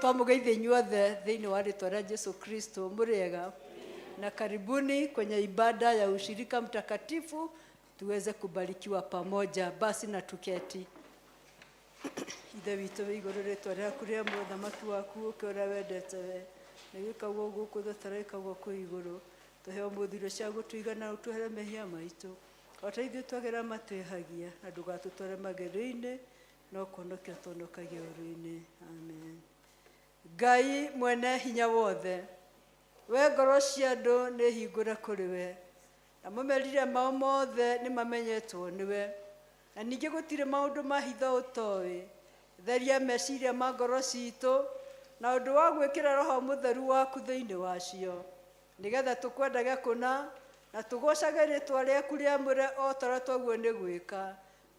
Twamugeithia inyuothe thĩinĩ wa rĩĩtwa rĩa Yesu Kristo. Mũrĩega na karibuni kwenye ibada ya ushirika mtakatifu, tuweze kubarikiwa pamoja. Basi na tuketi. Ithe witũ wĩ igũrũ, rĩĩtwa rĩaku rĩamũre, ũthamaki waku ũũke ũrĩa wendete we, na gwĩkagwo gũkũ thĩ ta wĩkagwo kũu igũrũ. Tũhe ũmũthĩ irio cia gũtũigana, ũtwehere mehia maitũ o ta ithuĩ twagĩra matwĩhagia, na ndũgatũtware magerio-inĩ, no kũhonokia tũhonokagia ũũru-inĩ. Amen. Ngai mwene hinya wothe, we ngoro cia andũ nĩ hingũre kũrĩ we, na mũmerire mao mothe nĩ mamenyetwo nĩwe, na ningĩ gũtirĩ maũndũ ma hitho ũtoĩ. Theria meciria ma ngoro citũ na ũndũ wa gwĩkĩra Roho Mũtheru waku thĩinĩ wacio, nĩgetha tũkwendage kũna na tũgocage rĩĩtwa rĩaku rĩamũre o ta ũrĩa twaguo nĩ gwĩka,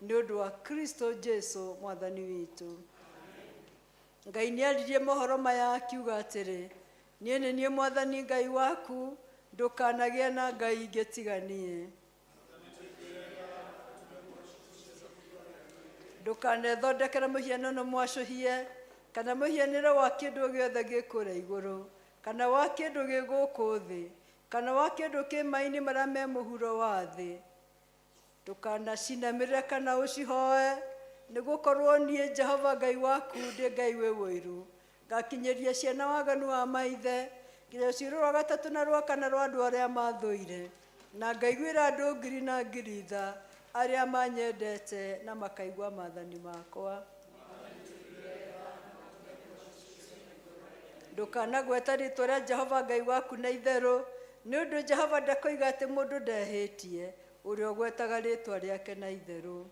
nĩ ũndũ wa Kristo Jesũ mwathani witũ. Ngai nĩaririe mohoro maya akiuga atĩrĩ, niĩ nĩ niĩ Mwathani Ngai waku, ndũkanagĩe na ngai ingĩ tiga niĩ. Ndũkanethondekere mũhianano mwacũhie, kana mũhianĩre wa kĩndũ gĩothe gĩkũrĩa igũrũ, kana wa kĩndũ gĩ gũkũ thĩ, kana wa kĩndũ kĩ mai-inĩ marĩa me mũhuro wa thĩ. Ndũkanacinamĩrĩre kana ũcihoe, nĩ gũkorwo niĩ Jehova Ngai waku ndĩ Ngai wĩ wũiru, ngakinyĩria ciana waganu wa maithe, nginya rũciaro rwa gatatũ na rwa kana rwa andũ arĩa mathũire, na ngaiguĩra andũ ngiri na ngiri tha arĩa manyendete na makaigua maathani makwa. Ndũkanagweta rĩĩtwa rĩa Jehova Ngai waku na itherũ, nĩ ũndũ Jehova ndakoiga atĩ mũndũ ndehĩtie ũrĩa ũgwetaga rĩĩtwa rĩake na itherũ.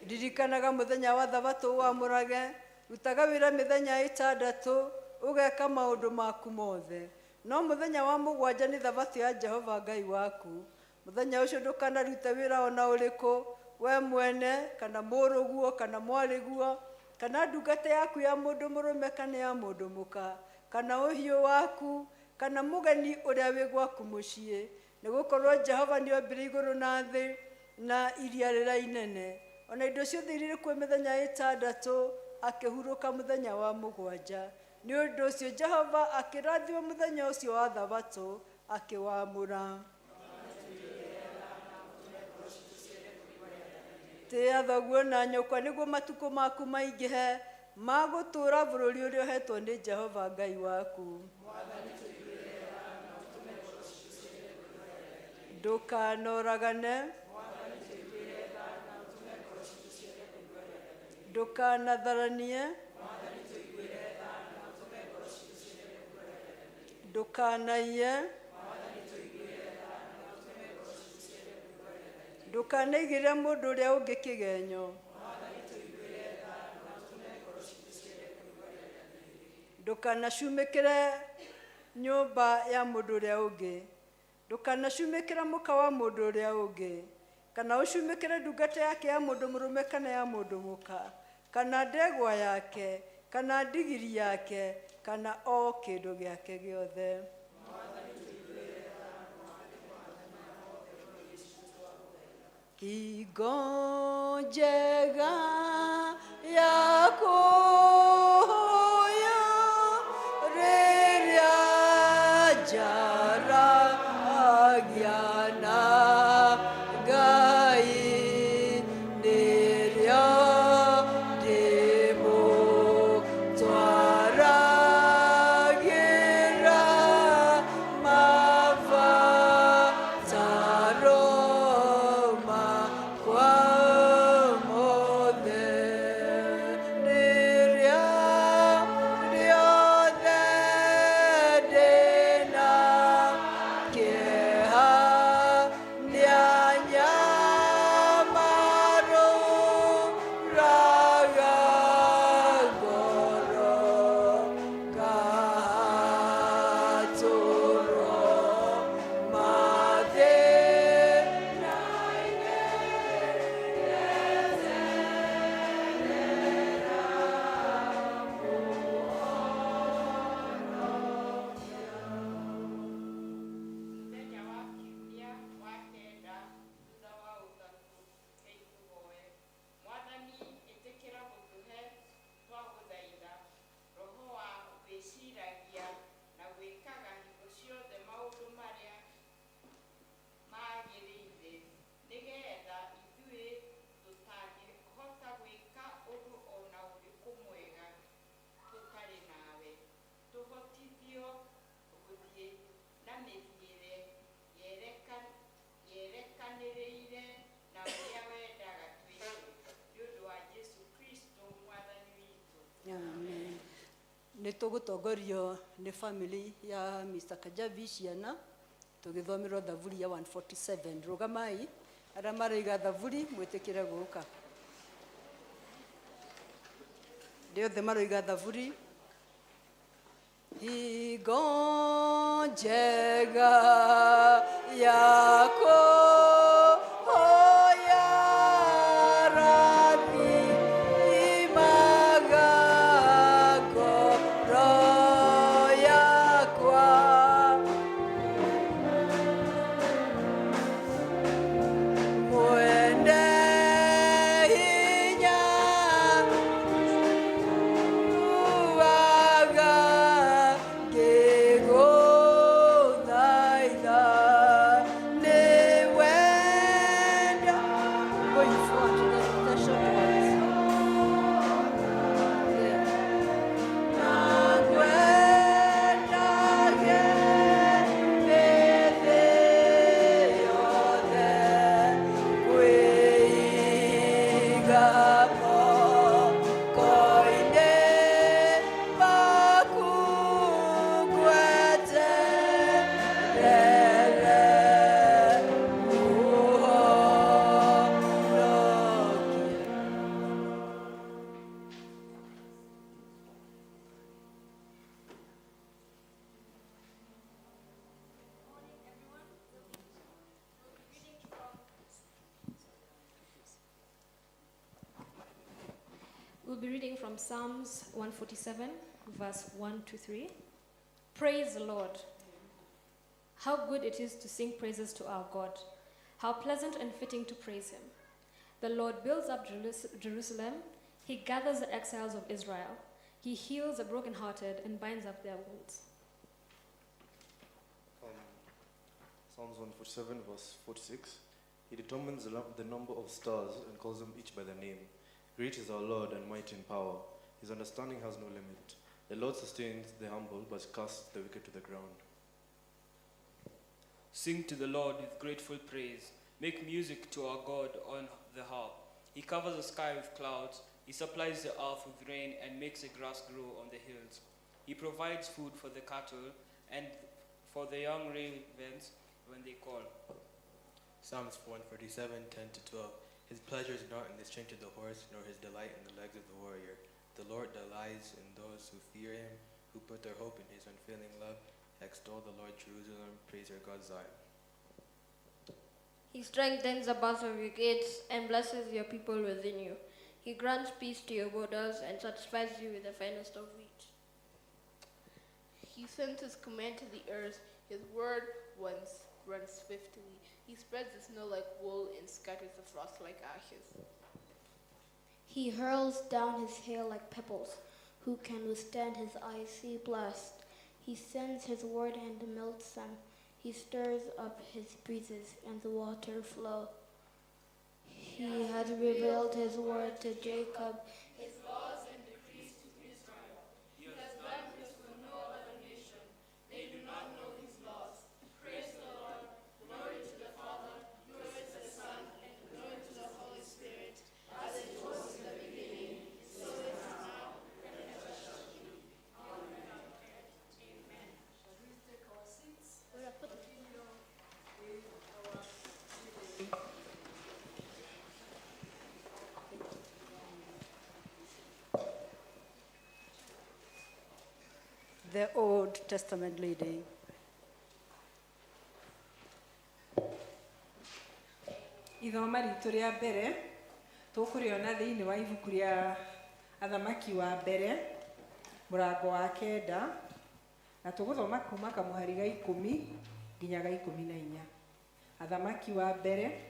Ririkanaga mũthenya wa Thabatũ ũwamũrage, rutaga wĩra mĩthenya ĩtandatũ, ũgeka maũndũ maku mothe. No mũthenya wa mũgwanja nĩ Thabatũ ya Jehova Ngai waku. Mũthenya ũcio ndũkanarute wĩra ona ũrĩkũ, we mwene kana mũrũguo kana mwarĩguo, kana ndungata yaku ya mũndũ mũrũme kana ya mũndũ mũka, kana ũhiũ waku, kana mũgeni ũrĩa wĩ gwaku mũciĩ, nĩ gũkorwo Jehova nĩombire igũrũ na thĩ na iria rĩrĩa inene, ona indo ciothe irĩ kuo mĩthenya ĩtandatũ, akĩhurũka mũthenya wa mũgwanja. Nĩ ũndũ ũcio Jehova akĩrathima mũthenya ũcio wa Thabatũ akĩwamũra. Tĩa thoguo na nyũkwa nĩguo matukũ maku maingĩhe ma gũtũũra bũrũri ũrĩa ũhetwo nĩ Jehova Ngai waku. Ndũkanoragane, ndũkanatharanie, ndũkanaiye, ndũkanaigĩrĩre mũndũ ũrĩa ũngĩ kĩgenyo, ndũkanacumĩkĩre nyũmba ya mũndũ ũrĩa ũngĩ, ndũkanacumĩkĩra mũka wa mũndũ ũrĩa ũngĩ, kana ũcumĩkĩre ndungata yake ya mũndũ mũrũme kana ya mũndũ mũka, kana ndegwa yake, kana ndigiri yake, kana o kĩndũ gĩake gĩothe. Kingo njega ya kuoya rĩrĩa njaragia na Ngai, nĩrĩo ndĩmũtwaragĩra mabataro makwa mothe. Amen. Nitugutongorio ni family ya Mr. Kajabi ciana tugithomirwo thaburi ya 147. Rugamai aria maraiga thaburi mwitikire guka. Ndiothe maraiga thaburi. Higo njega yako We'll be reading from Psalms 147, verse 1 to 3. Praise the Lord. How good it is to sing praises to our God. How pleasant and fitting to praise him. The Lord builds up Jerusalem. He gathers the exiles of Israel. He heals the brokenhearted and binds up their wounds. Psalms 147, verse 46. He determines the number of stars and calls them each by their name. Great is our Lord and mighty in power. His understanding has no limit. The Lord sustains the humble, but casts the wicked to the ground. Sing to the Lord with grateful praise. Make music to our God on the harp. He covers the sky with clouds. He supplies the earth with rain and makes the grass grow on the hills. He provides food for the cattle and for the young ravens when they call. Psalms 147, 10 to 12. His pleasure is not in the strength of the horse, nor his delight in the legs of the warrior. The Lord delights in those who fear him, who put their hope in his unfailing love. Extol the Lord Jerusalem, praise your God Zion. He strengthens the bars of your gates and blesses your people within you. He grants peace to your borders and satisfies you with the finest of wheat. He sends his command to the earth. His word runs swiftly. He spreads the snow like wool and scatters the frost like ashes. He hurls down his hail like pebbles. Who can withstand his icy blast? He sends his word and melts them. He stirs up his breezes and the water flow. He has revealed his word to Jacob. His laws and decrees to Israel. He has done this for no other nation. They do not know his laws. Praise the Lord. Glory to the Father, glory to the Son, and glory to the Holy Spirit, as it was in the beginning, so it is now, and ever shall be. Amen. Amen. Shall we take our seats? The Old Testament reading. Ithoma ritũ rĩa mbere tũkũrĩona thĩinĩ wa ibuku rĩa Athamaki wa mbere mũrango wa 9 na tũgũthoma kuma kamũhari ga 10 nginya ga 14. Athamaki wa mbere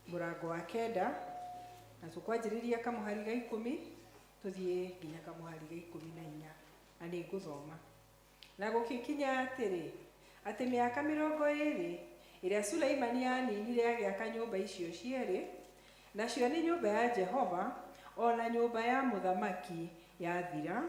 mũrango wa 9 na tũkwanjĩrĩria kamũhari ga 10 tũthiĩ nginya kamũhari ga 14. Na nĩ ngũthoma. Na gũgĩkinya atĩ mĩaka 20 ĩrĩa Suleimani aninire agĩaka nyũmba icio cierĩ, nacio nĩ nyũmba ya Jehova o na nyũmba ya mũthamaki yathira,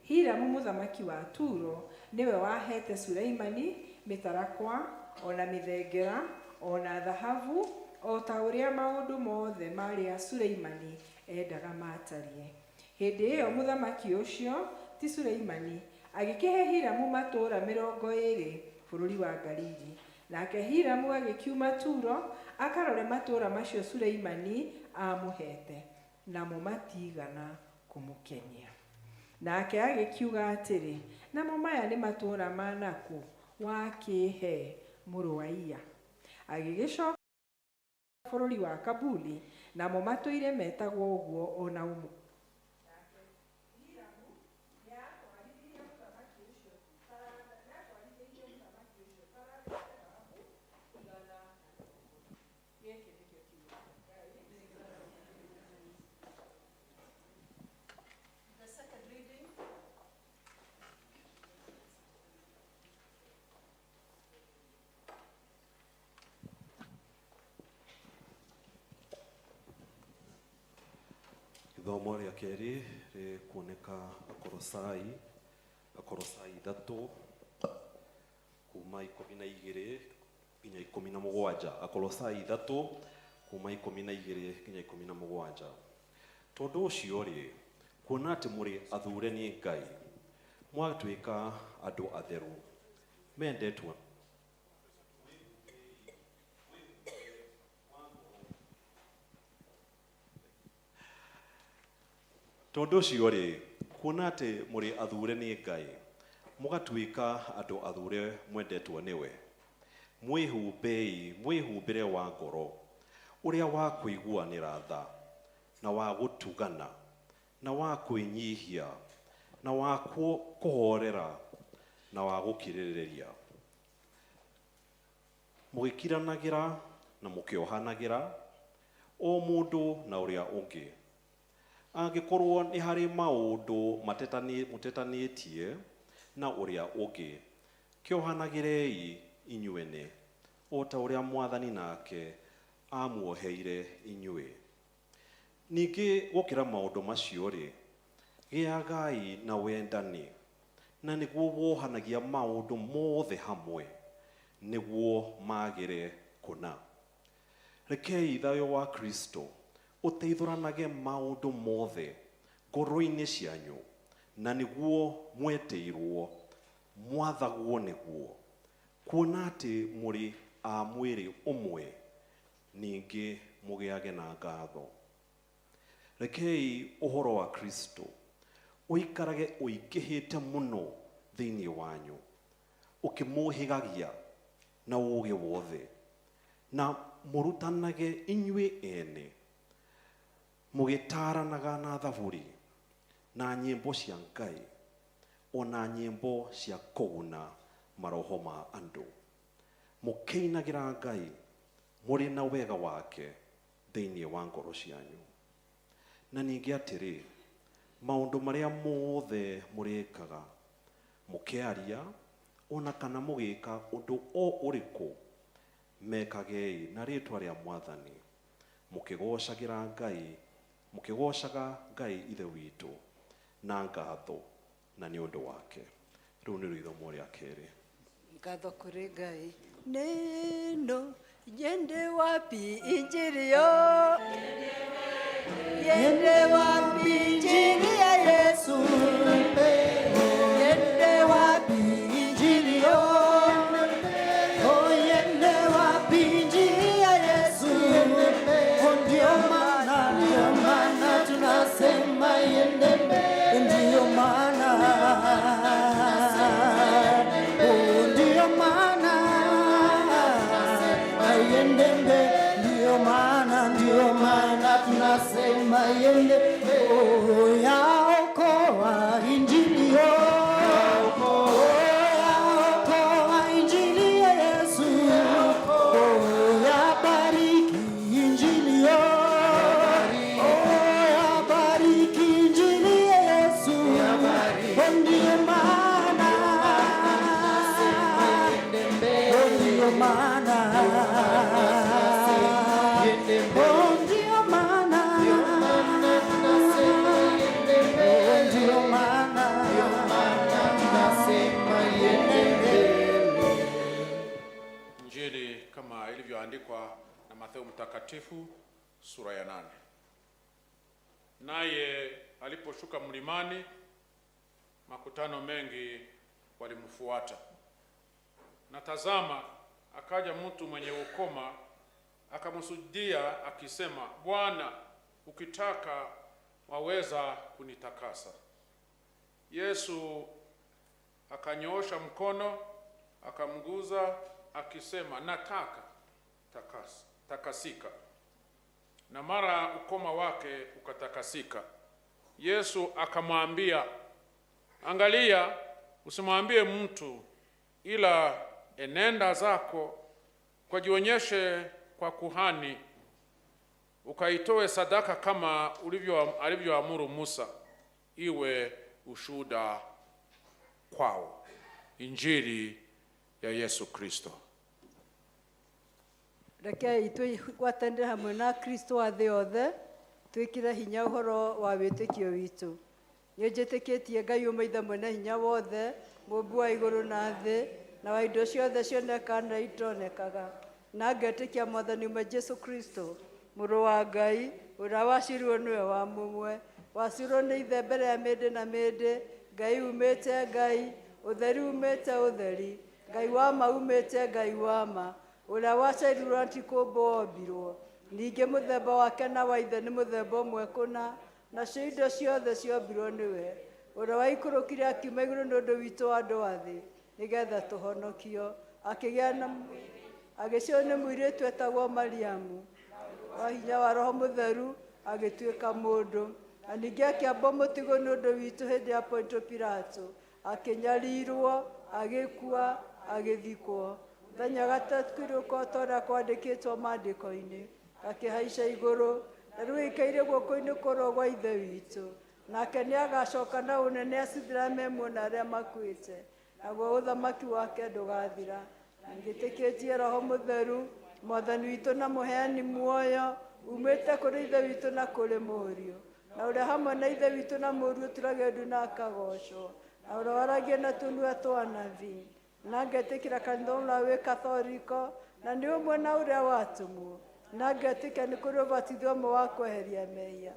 Hiramu muthamaki wa Turo niwe wahete Suleimani mitarakwa ona mithengera ona thahabu o ta uria maundu mothe maria Suleimani endaga matarie. Hindi iyo muthamaki ucio ti Suleimani agikihe Hiramu matura 20 bururi wa Galili. Nake Hiramu agikiuma Turo akarore matura macio Suleimani amuhete namo matigana kumukenia. Nake agikiuga atiri, namo maya ni matura manaku wakihe muru wa iya. Agigicoka bururi wa Kabuli namo matuire metagwo uguo ona umu. Ithomo rĩa kerĩ rĩkuoneka Akolosai 3 kuma 12 nginya 17. Akolosai 3 kuma 12 nginya 17. Tondũ ũcio rĩ, kuona atĩ mũrĩ athure nĩ Ngai, mwatuĩka andũ atheru, mendetwo Tondũ ũcio rĩ, kuona atĩ mũrĩ athure nĩ Ngai, mũgatuĩka andũ athure mwendetwo nĩwe. Mwĩhumbĩre wa ngoro, ũrĩa wa kũiguanĩra tha, na wa gũtugana, na wa kwĩnyihia, na wa kũhorera, na wa gũkirĩrĩria. Mũgĩkiranagĩra na mũkĩohanagĩra, o mũndũ na ũrĩa ũngĩ. Angĩkorwo nĩ harĩ maũndũ mũtetanĩtie na ũrĩa ũngĩ, kĩohanagĩrei inyuene, o ta ũrĩa Mwathani nake amuoheire inyuĩ. Ningĩ gũkĩra maũndũ macio rĩ, gĩagai na wendani, na nĩguo wohanagia maũndũ mothe hamwe, nĩguo magĩre kũna. Rekei thayũ wa Kristo ũteithũranage maũndũ mothe ngoro-inĩ cianyu, na nĩguo mwetĩirwo, mwathagwo nĩguo, kuona atĩ mũrĩ a mwĩrĩ ũmwe, ningĩ mũgĩage na ngatho. Rekei ũhoro wa Kristo ũikarage ũingĩhĩte mũno thĩinĩ wanyu, ũkĩmũhĩgagia na ũũgĩ wothe, na mũrutanage inyuĩ ene, mũgĩtaranaga na thaburi na nyĩmbo cia Ngai, ona nyĩmbo cia kũguna maroho ma andũ, mũkĩinagĩra Ngai mũrĩ na wega wake thĩinĩ wa ngoro cianyu. Na ningĩ atĩrĩ, maũndũ marĩa mothe mũrĩkaga, mũkĩaria ona kana mũgĩka ũndũ o ũrĩkũ, mekagei na rĩĩtwa rĩa Mwathani, mũkĩgocaga Ngai Ithe witũ na ngatho na nĩ ũndũ wake. Rĩu nĩ ithomo rĩa kerĩ. Ngatho kũrĩ Ngai. Neno yende wapi injili yo? Yende wapi injili ya Yesu? Yende wapi injili yo? Oh, yende wapi injili ya Yesu? Ndio maana tunasema yende, ndio maana, ndio maana yende, ndio maana tunasema yende. Mtakatifu sura ya 8. Naye aliposhuka mlimani, makutano mengi walimfuata. Na tazama, akaja mtu mwenye ukoma, akamsujudia akisema, Bwana, ukitaka waweza kunitakasa. Yesu akanyoosha mkono, akamguza akisema, nataka, takasika. Na mara ukoma wake ukatakasika. Yesu akamwambia, angalia, usimwambie mtu, ila enenda zako, ukajionyeshe kwa kuhani, ukaitoe sadaka kama alivyoamuru Musa, iwe ushuhuda kwao. Injili ya Yesu Kristo. Rekei twĩgwatanĩre hamwe na Kristo wa thĩ yothe twĩkĩre hinya ũhoro wa wĩtĩkio witũ. Nĩ njĩtĩkĩtie Ngai ũmwe mwene hinya wothe, Mũmbi wa igũrũ na thĩ, na wa indo ciothe cionekaga na itonekaga. Na ngetĩkia Mwathani ũmwe Jesũ Kristo, Mũrũ wa Ngai, ũrĩa waciirwo nĩwe wa mũmwe, waciirwo nĩ Ithe mbere ya mĩndĩ na mĩndĩ, Ngai umĩte Ngai, ũtheri umĩte ũtheri, Ngai wa ma umĩte Ngai wa ma, ũrĩa waciarirwo na ti kũmbwo ombirwo. Ningĩ mũthemba wake na wa Ithe nĩ mũthemba ũmwe kũna, nacio indo ciothe ciombirwo nĩwe, ũrĩa waikũrũkire akiuma igũrũ nĩ ũndũ witũ andũ a thĩ, nĩgetha tũhonokio. Agĩciarwo nĩ mũirĩtu etagwo Mariamu, wa hinya wa Roho Mũtheru, agĩtuĩka mũndũ. Na ningĩ akĩambwo mũtego nĩ ũndũ witũ hĩndĩ ya Pontio Pilato, akĩnyarirwo, agĩkua, agĩthikwo. Mũthenya gatatũ kĩrĩũka o ta ũrĩa kwandĩkĩtwo maandĩko-inĩ, akĩhaica igũrũ, na rĩu aikaire guoko-inĩ kũrwo gwa Ithe witũ. Nake nĩ agacoka na ũnene acithira memuona arĩa makuĩte, naguo ũthamaki wake ndũgathira. Ngĩtĩkĩtie Roho Mũtheru, Mwathani witũ na mũheani muoyo, umĩte kũrĩ Ithe witũ na kũrĩ Mũriũ, na ũrĩa hamwe na Ithe witũ na Mũriũ ũturagĩrio ndu na akagocwo, na ũrĩa waragia na tũnua twa anabii. Na ngetĩkĩra kanitha ũrĩa wĩ Katholiko, na nĩ ũmwe na ũrĩa watũmwo. Na ngetĩkia nĩ kũrĩ ũbatithio ũmwe wa kweheria mehia.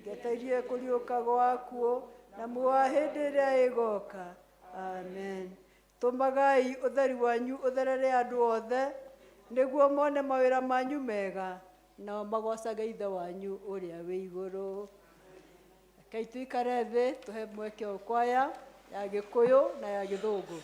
Ngetĩirie kũriũka gwa akuũ na muoyo wa hĩndĩ ĩrĩa ĩgoka. Amen. Tũmagai ũtheri wanyu ũtherere andũ othe, nĩguo mone mawĩra manyu mega, nao magocage Ithe wanyu ũrĩa wĩ igũrũ. Rekei tũikare thĩ, tũhe mweke wa kwaya ya Gĩkũyũ na ya Gĩthũngũ.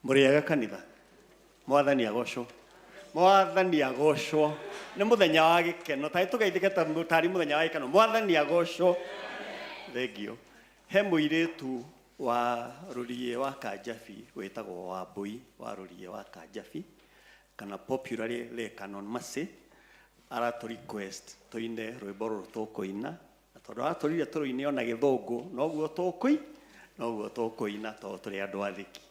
Mũrĩega kanitha. Mwathani agocwo. Mwathani agocwo. Nĩ mũthenya wa gĩkeno. Tarĩ tũgeithĩke tarĩ mũthenya wa gĩkeno. Mwathani agocwo. Thengio. He mũirĩtu wa Rũriĩ wa Kanjabi wĩtagwo Wambui wa Rũriĩ wa Kanjabi kana popularly Lekanon Masi aratũ request tũine rwĩmbo rũrũ tũkũina na tondũ aratũrire tũrũine ona Gĩthũngũ noguo tũkũina tondũ tũrĩ andũ athiki.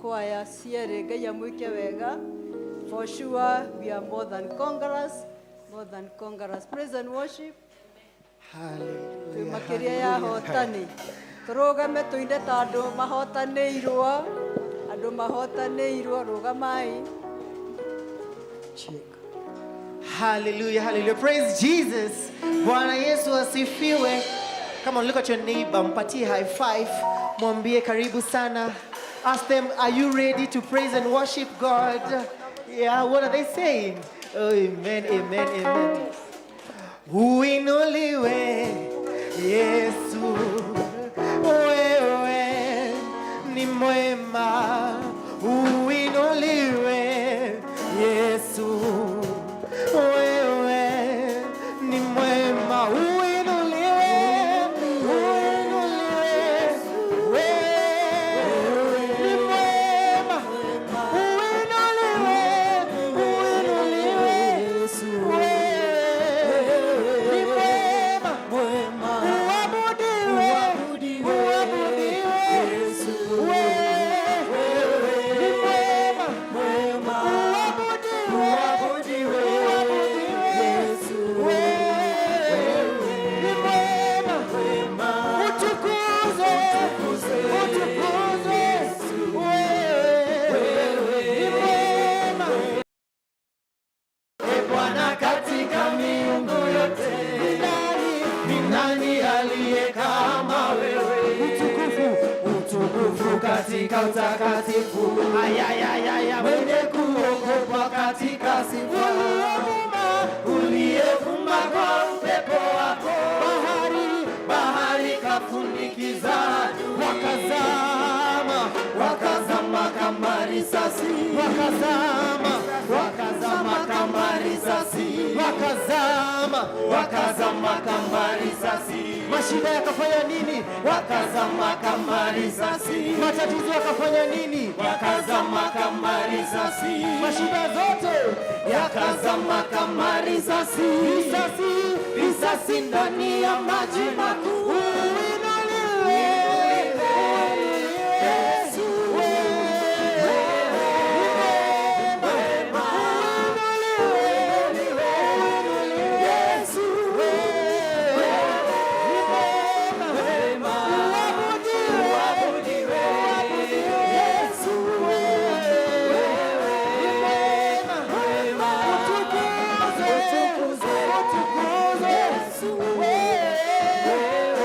choir cierĩ Ngai amwĩke wega. For sure we are more than conquerors, more than conquerors. Praise and worship. Hallelujah. Makĩria ya hotani. Tũrũgame tũinde ta andũ mahotanĩirwo. Andũ mahotanĩirwo rũgamai. Hallelujah, hallelujah. Praise Jesus. Bwana Yesu asifiwe. Come on, look at your neighbor. Mpatie high five. Mwambie karibu sana. Ask them, are you ready to praise and worship God? Yeah, what are they saying? Oh, amen, amen, amen. Uinuliwe Yesu, wewe ni mwema. Uinuliwe Yesu, wewe ni mwema. Uinuliwe, uinuliwe, wewe ni mwema. Uinuliwe, uinuliwe Yesu, wewe ni mwema, mwema. Uabudiwe, uabudiwe Yesu, wewe ni mwema, mwema. Uabudiwe, uabudiwe Yesu, wewe ni mwema, mwema. Utukuzwe, utukuzwe Yesu, wewe ni mwema. E Bwana, katika miungu yote ni nani aliye kama wewe? Utukufu, utukufu katika utakatifu. Ayayayaya, mwenye kuogopa katika sifa. Uliyevuma kwa upepo wako. Bahari, bahari kafunikiza. Wakazama, wakazama kama risasi. Wakazama, wakazama kama risasi. Wakazama, wakazama kama risasi. Mashida yakafanya nini? Wakazama kama risasi. Matatizo yakafanya nini? Wakazama kama risasi. Mashida zote yakazama kama risasi. Risasi, risasi ndani ya maji makuu. Uinuliwe Yesu, wewe ni mwema. Uinuliwe Yesu, wewe ni mwema. Uabudiwe, uabudiwe Yesu, wewe ni mwema, mwema. Utukuzwe, utukuzwe Yesu, wewe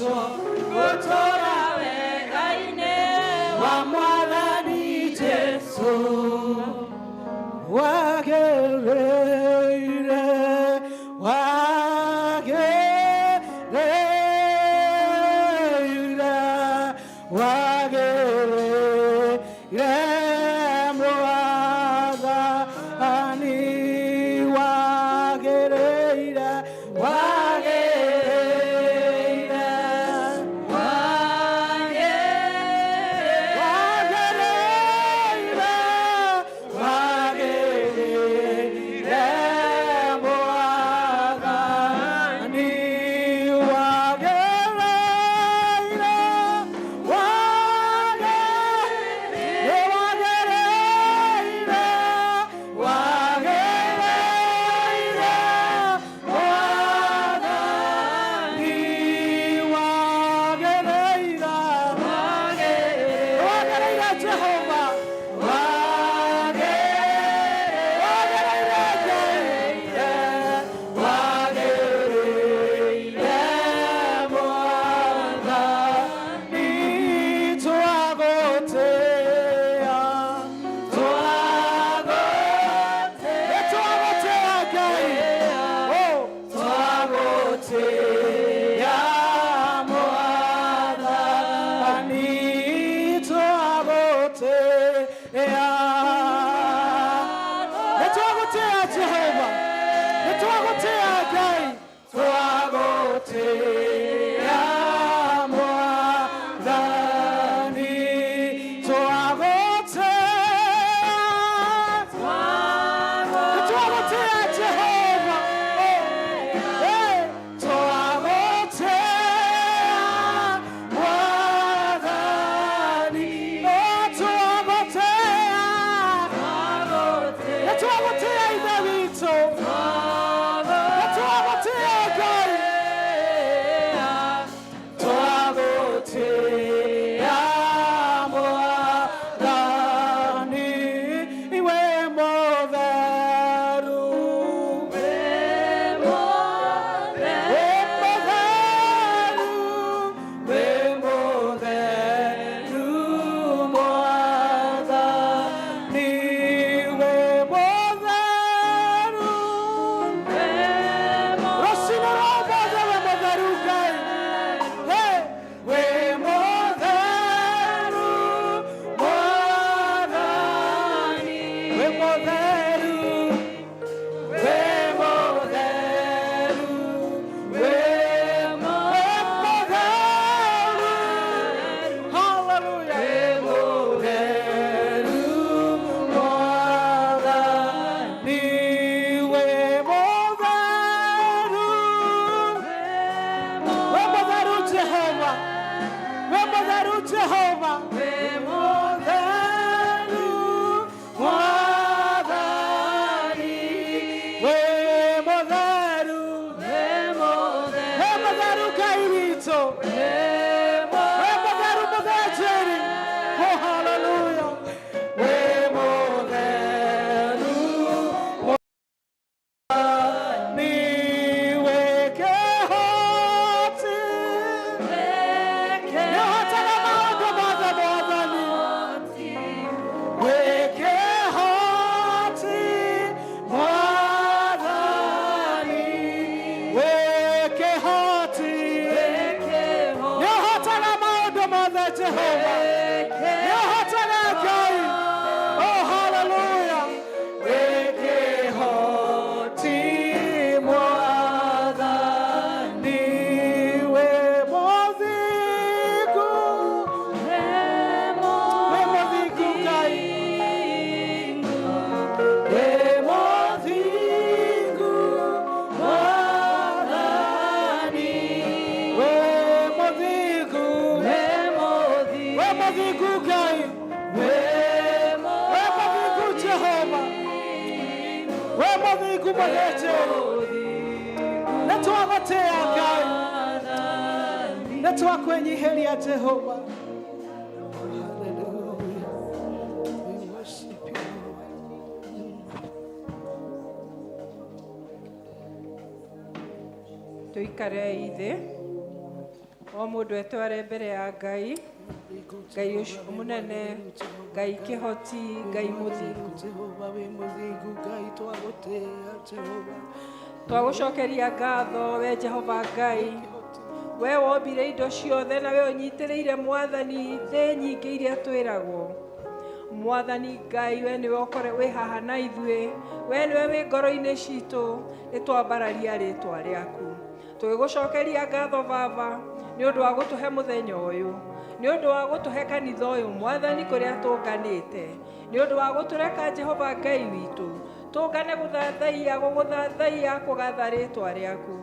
goco gutura wega-ine wa Mwathani Jesu wagereire Letwa kwenye heri ya Jehova. Tuikare ithe o mũndũ etware mbere ya Ngai, Ngai ũcio mũnene, Ngai kĩhoti, Ngai mũthingu. Jehova wĩ mũthingu, Ngai twagũtĩĩa Jehova. Twagũcokeria ngatho we Jehova Ngai, we wombire indo ciothe na we ũnyitĩrĩire Mwathani thĩ nyingĩ iria twĩragwo. Mwathani Ngai, we nĩwe ũkore wĩ haha na ithuĩ, we nĩwe wĩ ngoro-inĩ citũ, nĩtwambararia rĩĩtwa rĩaku. Tũgĩgũcokeria ngatho Baba nĩ ũndũ wa gũtũhe mũthenya ũyũ, nĩ ũndũ wa gũtũhe kanitha ũyũ Mwathani kũrĩa tũnganĩte, nĩ ũndũ wa gũtũreka Jehova Ngai witũ tũngane gũgũthathaiya kũgatha rĩĩtwa rĩaku.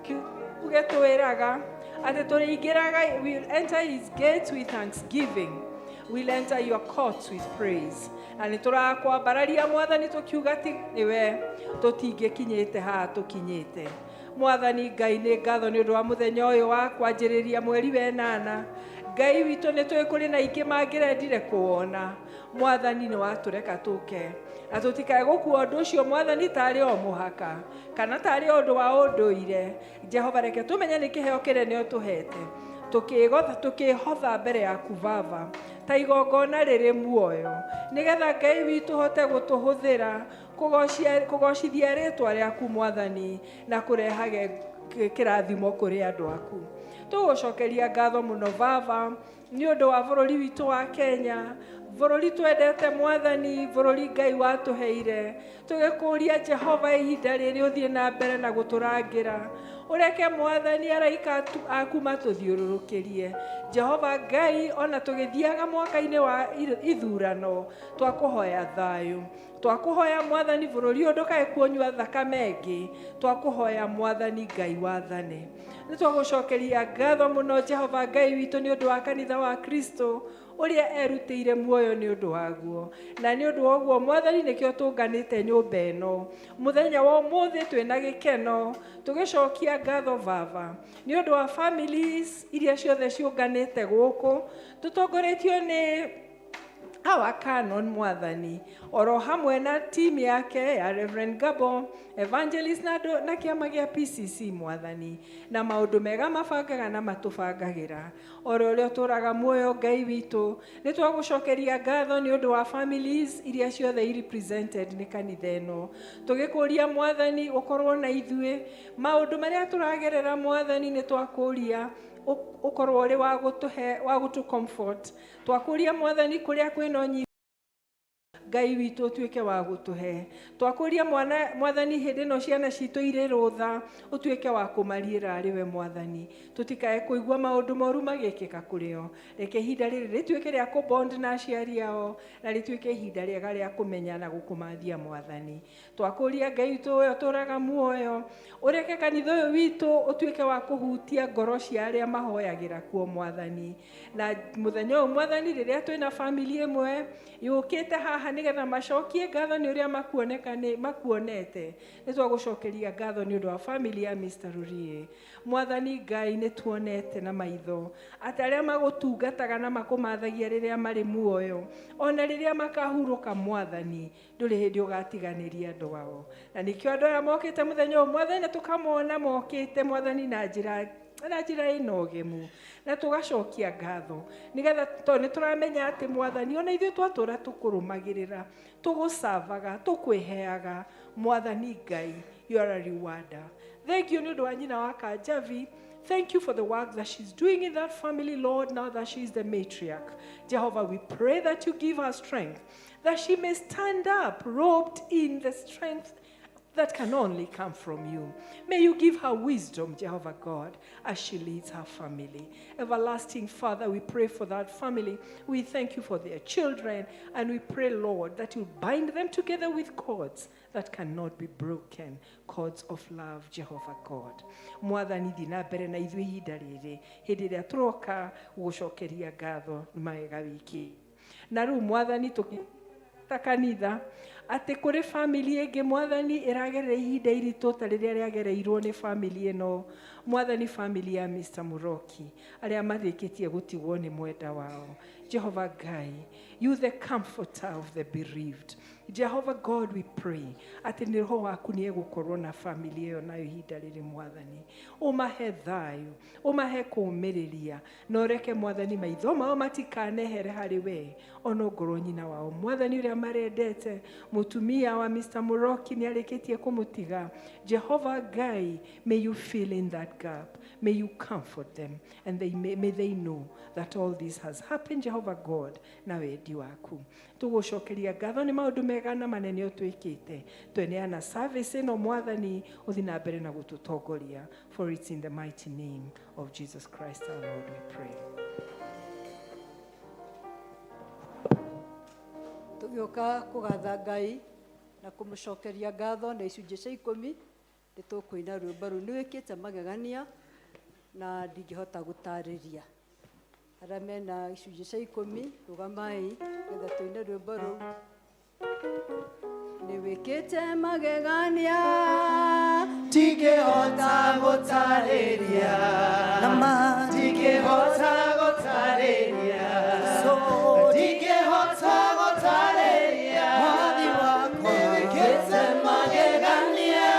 Kiuge twĩraga atĩ tũrĩingĩraga, we'll enter his gates with thanksgiving, we'll enter your courts with praise. Na nĩ tũrakwambararia Mwathani tũkiuga ti nĩwe tũtingĩkinyĩte haha tũkinyĩte. Mwathani Ngai, nĩ ngatho nĩ ũndũ wa mũthenya ũyũ wa kwanjĩrĩria mweri wa 8. Ngai witũ nĩ tũĩ kũrĩ na ingĩ mangĩrendire kuona. Mwathani nĩ watũreka tũke na tũtikae gũkua ũndũ ũcio Mwathani tarĩ o mũhaka kana tarĩ ũndũ wa ũndũire. Jehova, reke tũmenye nĩ kĩheo kĩnene ũtũhete, tũkĩhotha mbere yaku Baba ta igongona rĩrĩ muoyo, nĩgetha Ngai witũ hote gũtũhũthĩra kũgocithia rĩĩtwa rĩaku Mwathani na kũrehage kĩrathimo kũrĩ andũ aku. Tũgũcokeria ngatho mũno Baba nĩ ũndũ wa bũrũri witũ wa Kenya, bũrũri twendete Mwathani, bũrũri Ngai watũheire. Tũgĩkũria Jehova ihinda rĩrĩ ũthiĩ na mbere na gũtũrangĩra, ũreke Mwathani araika aku matũthiũrũrũkĩrie. Jehova Ngai, ona tũgĩthiaga mwaka-inĩ wa ithurano, twakũhoya thayũ, twakũhoya Mwathani bũrũri ũyũ ndũkae kuonyua thakame ĩngĩ, twakũhoya Mwathani Ngai wathane. Nĩ twagũcokeria ngatho mũno Jehova Ngai witũ nĩ ũndũ wa kanitha wa Kristo ũrĩa erutĩire muoyo nĩ ũndũ waguo, na nĩ ũndũ woguo Mwathani nĩkĩo tũnganĩte nyũmba ĩno mũthenya wa ũmũthĩ twĩna gĩkeno, tũgĩcokia ngatho Baba nĩ ũndũ wa families iria ciothe ciũnganĩte gũkũ, tũtongoretio nĩ our canon Mwathani, oro hamwe na team yake ya Reverend Gabo, Evangelist na kĩama gĩa PCC Mwathani, na maũndũ mega mabangaga na matũbangagĩra. Oro ũrĩa tũraga muoyo Ngai witũ, nĩ twagũcokeria ngatho nĩ ũndũ wa families iria ciothe represented nĩ kanitha ĩno. Tũgĩkũria Mwathani ũkorwo na ithuĩ, maũndũ marĩa tũragerera Mwathani nĩ twakũria ukorwo uri wa gutu comfort. Twakũria Mwathani kũrĩa kwĩna ũnyihu Ngai witũ ũtuĩke wa gũtũhe. Twakũria Mwathani hĩndĩ ĩno ciana citũ irĩ rũtha, ũtuĩke wa kũmariĩra arĩ we Mwathani. Tũtikae kũigua maũndũ moru magĩkĩka kũrĩ o. Reke ihinda rĩrĩ rĩtuĩke rĩa kũbond na aciari ao, na rĩtuĩke ihinda rĩega rĩa kũmenya na gũkũmathia Mwathani. Twakũria Ngai witũ ũyũ tũraga muoyo, ũreke kanitha ũyũ witũ ũtuĩke wa kũhutia ngoro cia arĩa mahoyagĩra kuo Mwathani. Na mũthenya ũyũ Mwathani, rĩrĩa twĩna family ĩmwe yũkĩte haha nĩgetha macokie ngatho nĩ ũrĩa makuonete, nĩ twagũcokeria ngatho nĩ ũndũ wa family ya Mr. Rurie. Mwathani Ngai, nĩ tuonete na maitho atĩ arĩa magũtungataga na makũmathagia rĩrĩa marĩ muoyo, ona rĩrĩa makahurũka Mwathani, ndũrĩ hĩndĩ ũgatiganĩria andũ ao. Na nĩkĩo andũ aya mokĩte mũthenya ũyũ Mwathani, tũkamona mokĩte Mwathani na njĩra ĩno ngemu, na tũgacokia ngatho nĩgetha nĩ tũramenya atĩ Mwathani, ona ithuĩ twatũra tũkũrũmagĩrĩra, tũgũcavaga, tũkwĩheaga Mwathani Ngai, you are a rewarder. Thank you nĩ ũndũ wa nyina wa Kanjavi. Thank you for the work that she's doing in that family, Lord, now that she's the matriarch. Jehovah, we pray that you give her strength, that she may stand up robed in the strength that can only come from you. May you give her wisdom, Jehovah God, as she leads her family. Everlasting Father, we pray for that family. We thank you for their children, and we pray, Lord, that you bind them together with cords that cannot be broken, cords of love, Jehovah God. Mwathani thina mbere na ithuĩ ihinda rĩrĩ, hĩndĩ ĩrĩa tũroka gũcokeria ngatho mawega wiki. Na rĩu Mwathani tũkĩta kanitha atĩ kũrĩ family ĩngĩ Mwathani ĩragerera ihinda iritũ ta rĩrĩa rĩagereirwo nĩ family ĩno. Mwathani, family ya Mr. Muroki, arĩa marĩkĩtie gũtigwo nĩ mwenda wao. Jehovah Gai, you the comforter of the bereaved. Jehovah God, we pray ati ni roho waku ni egukorwo na family iyo nayo ihinda riri Mwathani. Umahe thayu, umahe kuumiriria, na ureke Mwathani maitho mao matikanehere hari we ona ngoro nyina wao. Mwathani uria marendete mutumia wa Mr. Muroki ni arikitie kumutiga. Jehovah Gai, may you fill in that gap. May you comfort them, and may they know that all this has happened, Jehovah God, na wendi waku. Tugucokeria ngatho ni maundu mega na manene utwikite. Tweneana service no Mwathani uthi na mbere na gututongoria. For it's in the mighty name of Jesus Christ our Lord we pray. Tugioka kugatha Ngai na kumucokeria ngatho na icunjĩ cia 10 nitukuina rwĩmbo rũu nĩwĩkĩte magegania na ndingĩhota gũtarĩria. Arĩa mena icunjĩ cia 10 rũgamai getha tuine rwĩmbo rũu. Nĩwĩkĩte magegania ndingĩhota gũtarĩria nama ndingĩhota gũtarĩria ndingĩhota gũtarĩria mwathi wakwa nĩwĩkĩte magegania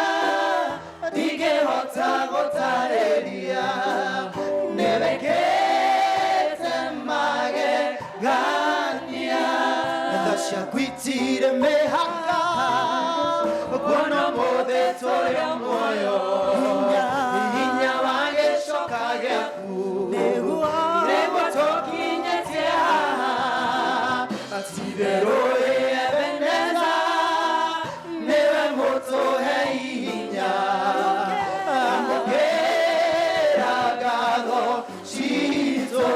ndingĩhota gũtarĩria nĩwĩkĩte magegania tha ciakwitire mĩhaka kuona mũthĩ tũrĩ muoyo hinya wa gĩcoka gĩaku nĩguo tũkinyĩtie haha atitherũ Ebeneza nĩwe mũtũhe hinya amũkĩra ngatho citũ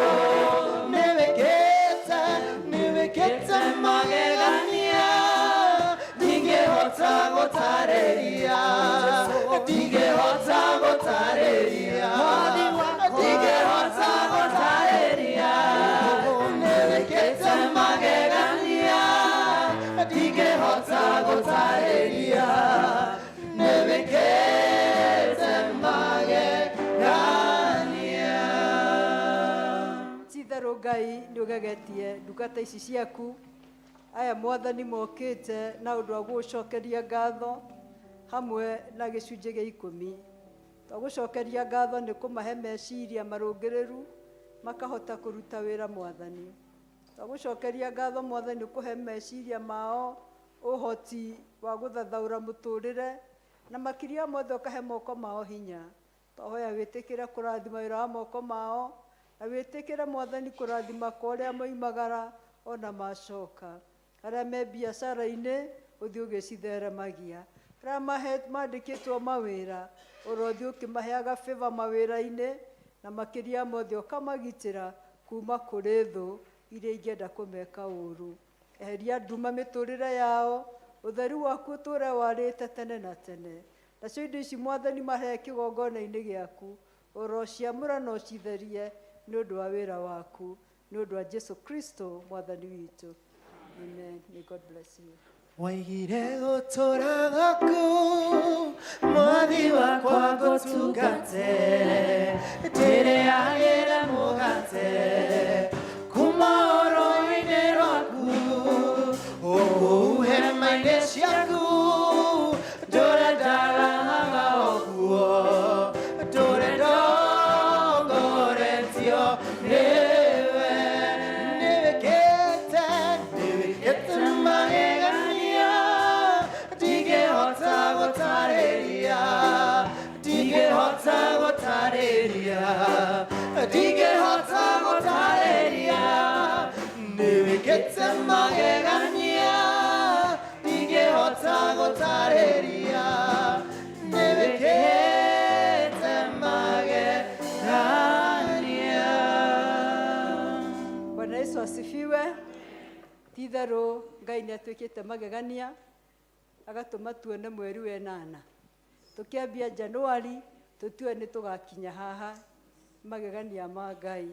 nĩwĩkĩte magegania ndingĩhota gũtarĩria ndingĩhota gũtarĩria ndingĩhota gũtarĩria nĩwĩkĩte magegania ndingĩhota gũtarĩria nĩwĩkĩte magegania. Ti-itherũ Ngai nĩũgegetie ndungata ici ciaku aya Mwathani mokĩte na ũndũ wa gũgũcokeria ngatho hamwe na gĩcunjĩ gĩa 10. Twagũcokeria ngatho nĩ kũmahe meciria marũngĩrĩru makahota kũruta wĩra Mwathani. Twagũcokeria ngatho Mwathani nĩ kũhe meciria mao ũhoti wa gũthathaũra mũtũrĩre na makĩria mothe ũkahe moko mao hinya. Twahoya wĩtĩkĩre kũrathima wĩra wa moko mao na wĩtĩkĩre Mwathani kũrathima kũrĩa moimagara ona macoka. Arĩa me biacara-inĩ ũthiĩ ũgĩcitheremagia. Arĩa mandĩkĩtwo mawĩra ũrothi ũkĩmaheaga favor mawĩra-inĩ na makĩria mothe ũkamagitĩra kuma kũrĩ thũ iria ingĩenda kũmeka ũru. Eheria nduma mĩtũrĩre yao, ũtheru waku ũtũũre warĩte tene na tene. Nacio indo ici Mwathani mahe kĩgongona-inĩ gĩaku ũrociamũra na ũcitherie nĩ ũndũ wa wĩra waku nĩ ũndũ wa Jesu Kristo Mwathani witũ. Amen. May God bless you. Waigire gũtũra gwaku mwathi wakwa ngũtungate ndĩrĩagĩra mũgate kuma ũrũ-inĩ rwaku ũhe maithe ciaku ndũre ndarahaga ũguo ndũre ndongoretio nĩwe nĩwĩkĩte magegania ndingĩhota gũtarĩria ndingĩhota gũtarĩria ndingĩhota gũtarĩria nĩwĩkĩte magegania ndingĩhota gũtarĩria nĩwĩkĩte magegania. Bwana Yesu asifiwe. Ti-itherũ Ngai nĩatuĩkĩte magegania agatũma tuone mweri wa 8. Tũkĩambia Januari tũtue nĩ tũgakinya haha magegania ma Ngai.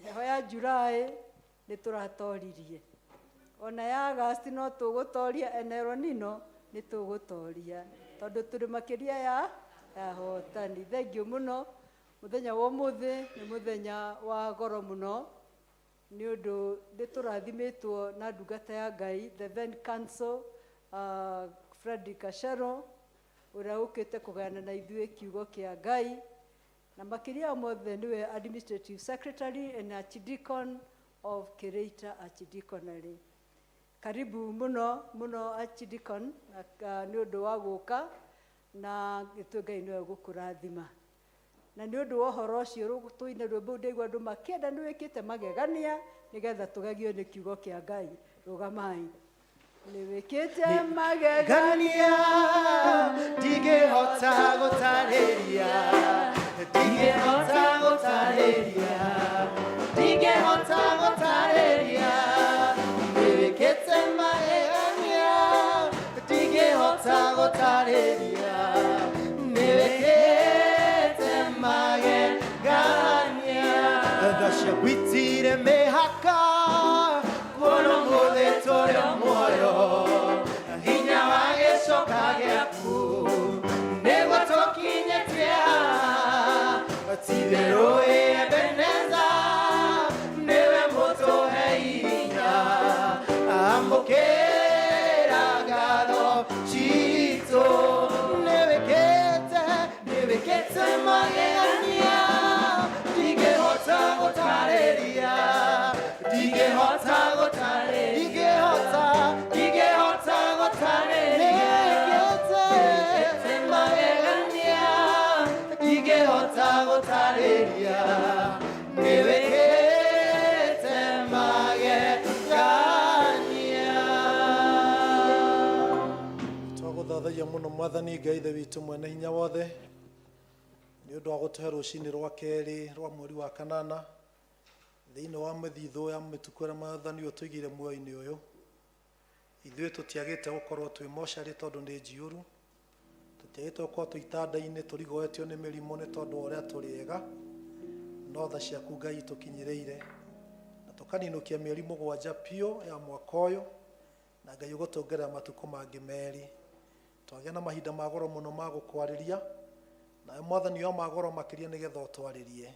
Heho ya Julai nĩ tũratoririe. Ona ya August no tũgũtoria enero nino nĩ tũgũtoria tondũ tũrĩ makĩria ya hotani. Thengiũ mũno. Mũthenya wa ũmũthĩ nĩ mũthenya wa goro mũno nĩ ũndũ nĩ tũrathimitwo na ndungata ya Ngai, the then council, Frederick Ashero, ũrĩa ũkĩte kũgayana na ithuĩ kiugo kĩa Ngai, na makĩria mothe nĩwe administrative secretary and archdeacon of Kereita Archdeaconry. Karibu muno archdeacon, nĩ ũndũ wa gũka na gĩtũ Ngai nĩwe gũkũrathima. Na nĩ ũndũ wa ũhoro ũcio tũine rwĩmbo ndaigua andũ makĩenda nĩ wĩkĩte magegania nĩgetha tũgagio nĩ kiugo kĩa Ngai. Rũgamai. Nĩ wĩkĩte magegania ndingĩhota gũtarĩria, ndingĩhota gũtarĩria, ndingĩhota gũtarĩria, nĩ wĩkĩte magegania ndingĩhota gũtarĩria, nĩ wĩkĩte magegania. Tha ciagwitire mĩhaka kuona mũthĩ tũrĩ muoyo, hinya wa gĩcoka gĩaku nĩguo tũkinyĩtie ti-itherũ Ebeneza, nĩwe mũtũhe hinya, amũkĩra ngatho citũ. Nĩ wĩkĩte magegania ndingĩhota gũtarĩria, ndingĩhota gũtarĩria, ndingĩhota gũtarĩria, wĩkĩte magegania ndingĩhota gũtarĩria, nĩ wĩkĩte magegania. Twagũthathaia mũno Mwathani Ngai ithe witũ mwene hinya wothe nĩ ũndũ wa gũtũhe rũciinĩ rwa kerĩ rwa mweri wa kanana thĩinĩ wa mĩthithũ ya mĩtukũ ĩrĩa Mwathani ũtũigĩire muoyo-inĩ ũyũ. Ithuĩ tũtiagĩte gũkorwo twĩ mocarĩ tondũ nĩ njiũru, tũtiagĩte gũkorwo twĩ itanda-inĩ tũrigoetio nĩ mĩrimũ nĩ tondũ wa ũrĩa tũrĩ ega, no tha ciaku Ngai tũkinyĩrĩire na tũkaninũkia mĩeri 7 biũ ya mwaka ũyũ, na Ngai ũgũtũongerera matukũ mangĩ merĩ. Twagĩa na mahinda ma goro mũno ma gũkwarĩria, nawe Mwathani wa magoro makĩria nĩgetha ũtwarĩrie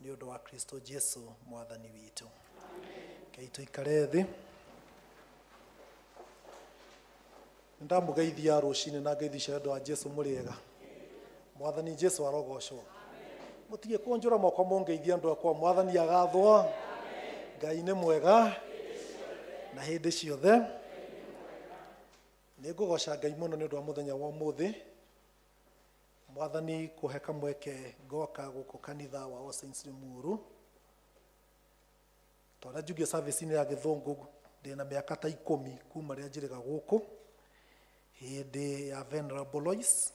nĩ ũndũ wa Kristo Jesu Mwathani witũ. Ngai tũikare thĩ. Ndamũgeithia rũciinĩ na ngeithi ũndũ wa Jesu mũrĩega. Mwathani Jesu arogocwo. Mũtige kũnjũra moko mũngeithia andũ akwa. Mwathani agathwo. Ngai nĩ mwega na hĩndĩ ciothe. Nĩ ngũgoca Ngai mũno nĩ ũndũ wa mũthenya wa ũmũthĩ. Mwathani kũhe kamweke ngoka gũkũ kanitha wa All Saints Limuru. Twana njugia service-inĩ ya Gĩthũngũ ndĩna mĩaka ta 10 kuma rĩrĩa njĩrĩga gũkũ hĩndĩ ya Venerable Lois,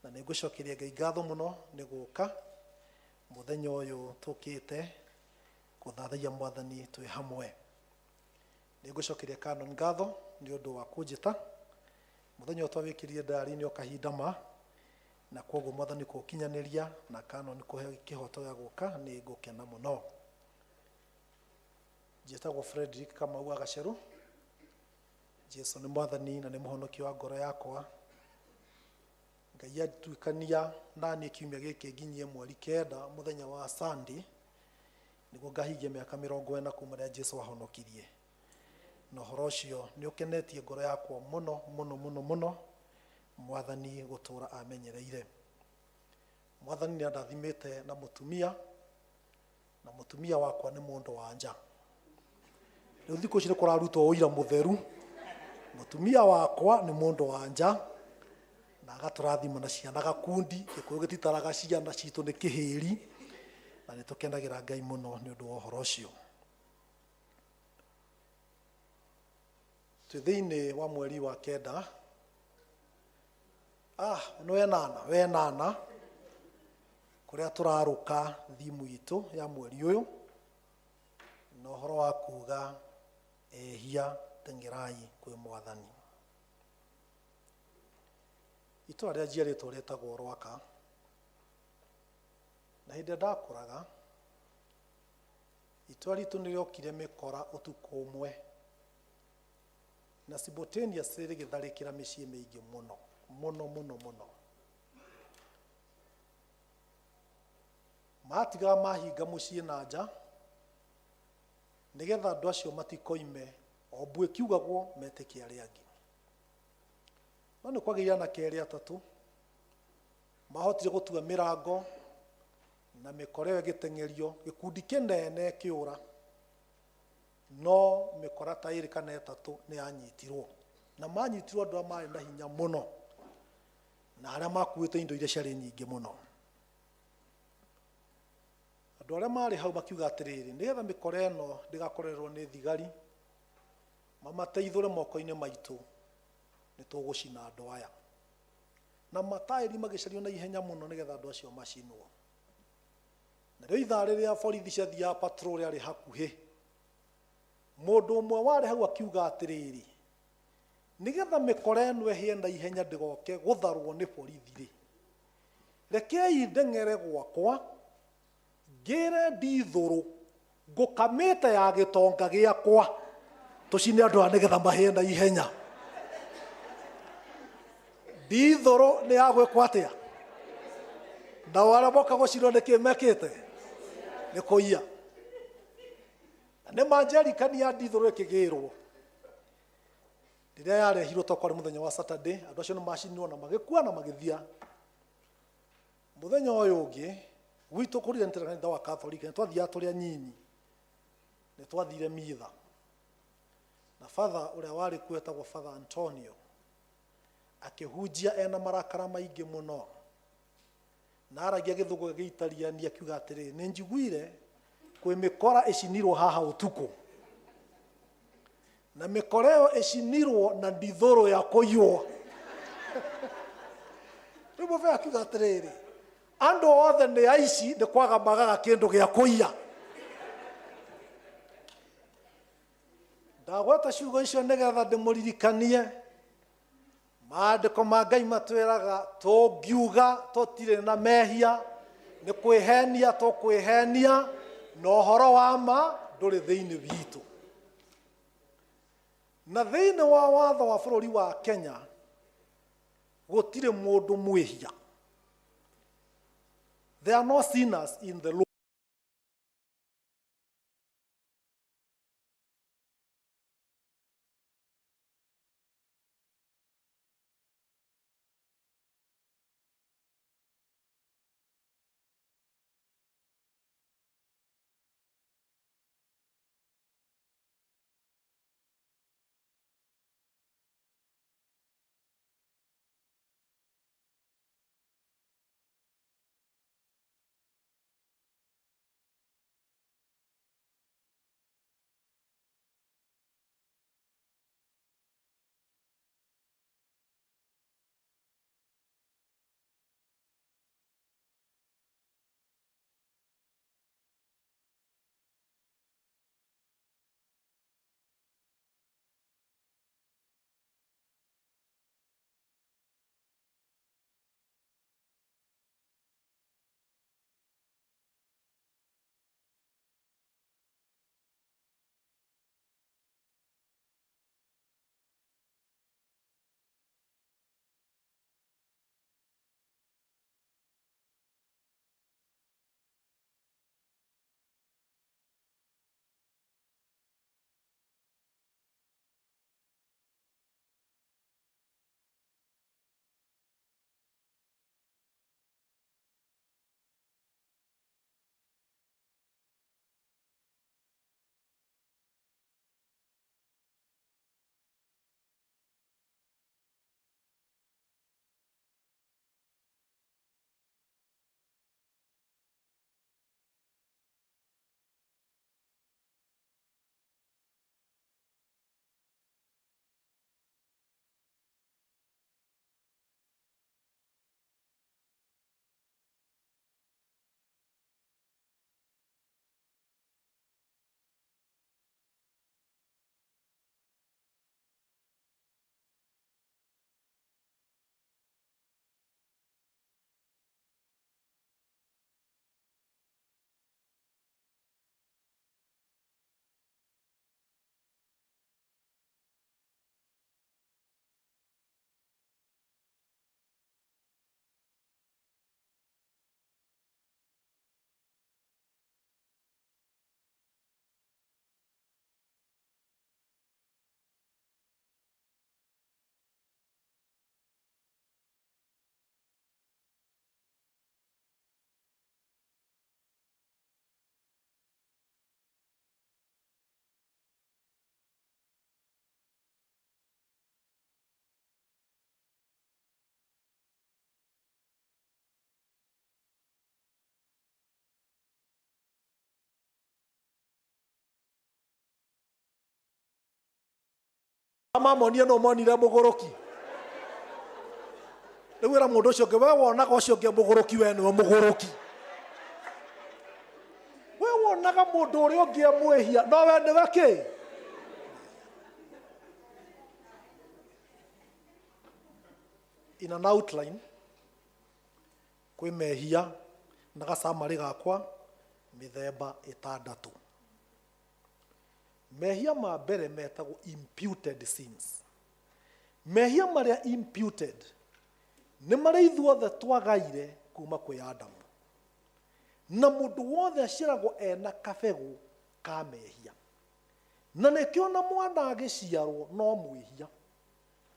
na nĩ ngũcokeria Ngai ngatho mũno nĩ gũka mũthenya ũyũ tũkĩte gũthathaia Mwathani twĩ hamwe. Nĩ ngũcokeria Canon ngatho nĩ ũndũ wa kũnjĩta mũthenya ũyũ twawĩkĩrire ndari-inĩ o kahinda ma, na kwoguo Mwathani kũkinyanĩria na Canon kũhe kĩhoto ya gũka nĩ ngũkena mũno. Njĩtagwo Frederick Kamau Agaceru. Jesu nĩ Mwathani na nĩ mũhonokia wa ngoro yakwa. Ngai atuĩkania na niĩ kiumia gĩkĩ nginyie mweri 9 mũthenya wa Sunday nĩguo ngahingia mĩaka 40 kuma rĩrĩa Jesu ahonokirie. Na ũhoro ũcio nĩ ũkenetie ngoro yakwa mũno mũno mũno mũno. Mwathani gũtũra amenyereire. Mwathani nĩ andathimĩte na mũtumia wakwa nĩ mũndũ wa nja. Rĩu thikũ ici nĩ kũrarutwo ũira mũtheru. Mũtumia wakwa nĩ mũndũ wa nja na agatũrathima na ciana gakundi, gĩkũyũ gĩtitaraga ciana citũ nĩ kĩhĩri, na nĩ tũkenagĩra Ngai mũno nĩ ũndũ wa ũhoro ũcio. Twĩ thĩinĩ wa mweri wa 9 nĩ wenana kũrĩa tũrarũka thimu itũ ya mweri ũyũ na ũhoro wa kuuga ehia tengerai kwĩ Mwathani. Itũra rĩa njiarĩtwo rĩtagwo Rwaka, na hĩndĩ ndakũraga itũra ritũ nĩ rĩokire mĩkora ũtukũ ũmwe na simultaneously rĩgĩtharĩkĩra mĩciĩ mĩingĩ mũno mũno mũno mũno. Matigaga mahinga mũciĩ na nja nigetha andu acio matikoime o mbu ikiugagwo metĩkie arĩa angĩ. No nĩ kwagĩire na kerĩ atatu mahotire gũtua mĩrango na mĩkora ĩyo ĩgĩteng'erio, gĩkundi kĩnene kĩũra, no mĩkora ta ĩrĩ kana ĩtatũ nĩ yanyitirwo, na manyitirwo andũ arĩa marĩ na hinya mũno na arĩa makuĩte indo iria ciarĩ nyingĩ mũno. Andũ arĩa marĩ hau makiuga atĩrĩrĩ, nĩgetha mĩkora ĩno ndĩgakorerwo nĩ thigari, mamateithũre moko-inĩ maitũ, nĩ tũgũcina andũ aya. Na mataĩri magĩcario na ihenya mũno nĩgetha andũ acio macinwo. Na rĩo ithaa rĩrĩa borithi ciathiaga patrol arĩ hakuhĩ, mũndũ ũmwe warĩ hau akiuga atĩrĩrĩ, nĩgetha mĩkora ĩno ĩhĩe na ihenya ndĩgoke gũtharwo nĩ borithi-rĩ, rekei ndeng'ere gwakwa ngĩre ndithũrũ ngũkamĩte ya gĩtonga gĩakwa tũcine andũ aya nĩgetha mahĩe na ihenya. Ndithũrũ nĩ yagwĩkwo atĩa? Nao arĩa moka gũcinwo nĩkĩ mekĩte? Nĩ kũiya. Na nĩ manjerikania ndithũrũ ĩkĩgĩrwo rĩrĩa yarehirwo tokorwo nĩ mũthenya wa Saturday, andũ acio nĩ macinirwo na magĩkua na magĩthia. Mũthenya ũyũ ũngĩ gwitũ kũriganĩtĩra kanitha wa Catholic nĩ twathiaga tũrĩ anyinyi, nĩ twathire mitha, na father ũrĩa warĩ kuo etagwo Father Antonio akĩhunjia ena marakara maingĩ mũno, na aragia gĩthũngũ gĩgĩitariania akiuga atĩrĩ, nĩ njiguire kwĩ mĩkora ĩcinirwo haha ũtukũ, na mĩkora ĩyo ĩcinirwo na ndithũrũ ya kũiywo. Rĩu mũbee akiuga atĩrĩrĩ, andũ othe nĩ aici, nĩ kwaga magaga kĩndũ gĩa kũiya. Ndagweta ciugo icio nĩgetha ndĩmũririkanie maandĩko ma Ngai matwĩraga tũngiuga tũtirĩ na mehia nĩ kwĩhenia tũkwĩhenia, na ũhoro wa ma ndũrĩ thĩinĩ witũ. Na thĩinĩ wa watho wa bũrũri wa Kenya gũtirĩ mũndũ mwĩhia. There are no sinners in the law. mamonia no monire mugoroki rĩu mũndũ ũcio ũngĩ we wonaga ũcio ũngĩ mũgũrũki we nĩwe mũgũrũki we wonaga mũndũ ũrĩa ũngĩ mwĩhia no we nĩwe kĩ in an outline kwĩ mehia na gacamarĩ gakwa mĩthemba ĩtandatũ. Mehia ma mbere metagwo imputed sins. Mehia marĩa imputed nĩ marĩa ithuothe twagaire kuma kwĩ Adamu, na mũndũ wothe aciaragwo ena kabegũ ka mehia, na nĩkĩo na mwana agĩciarwo no mwĩhia,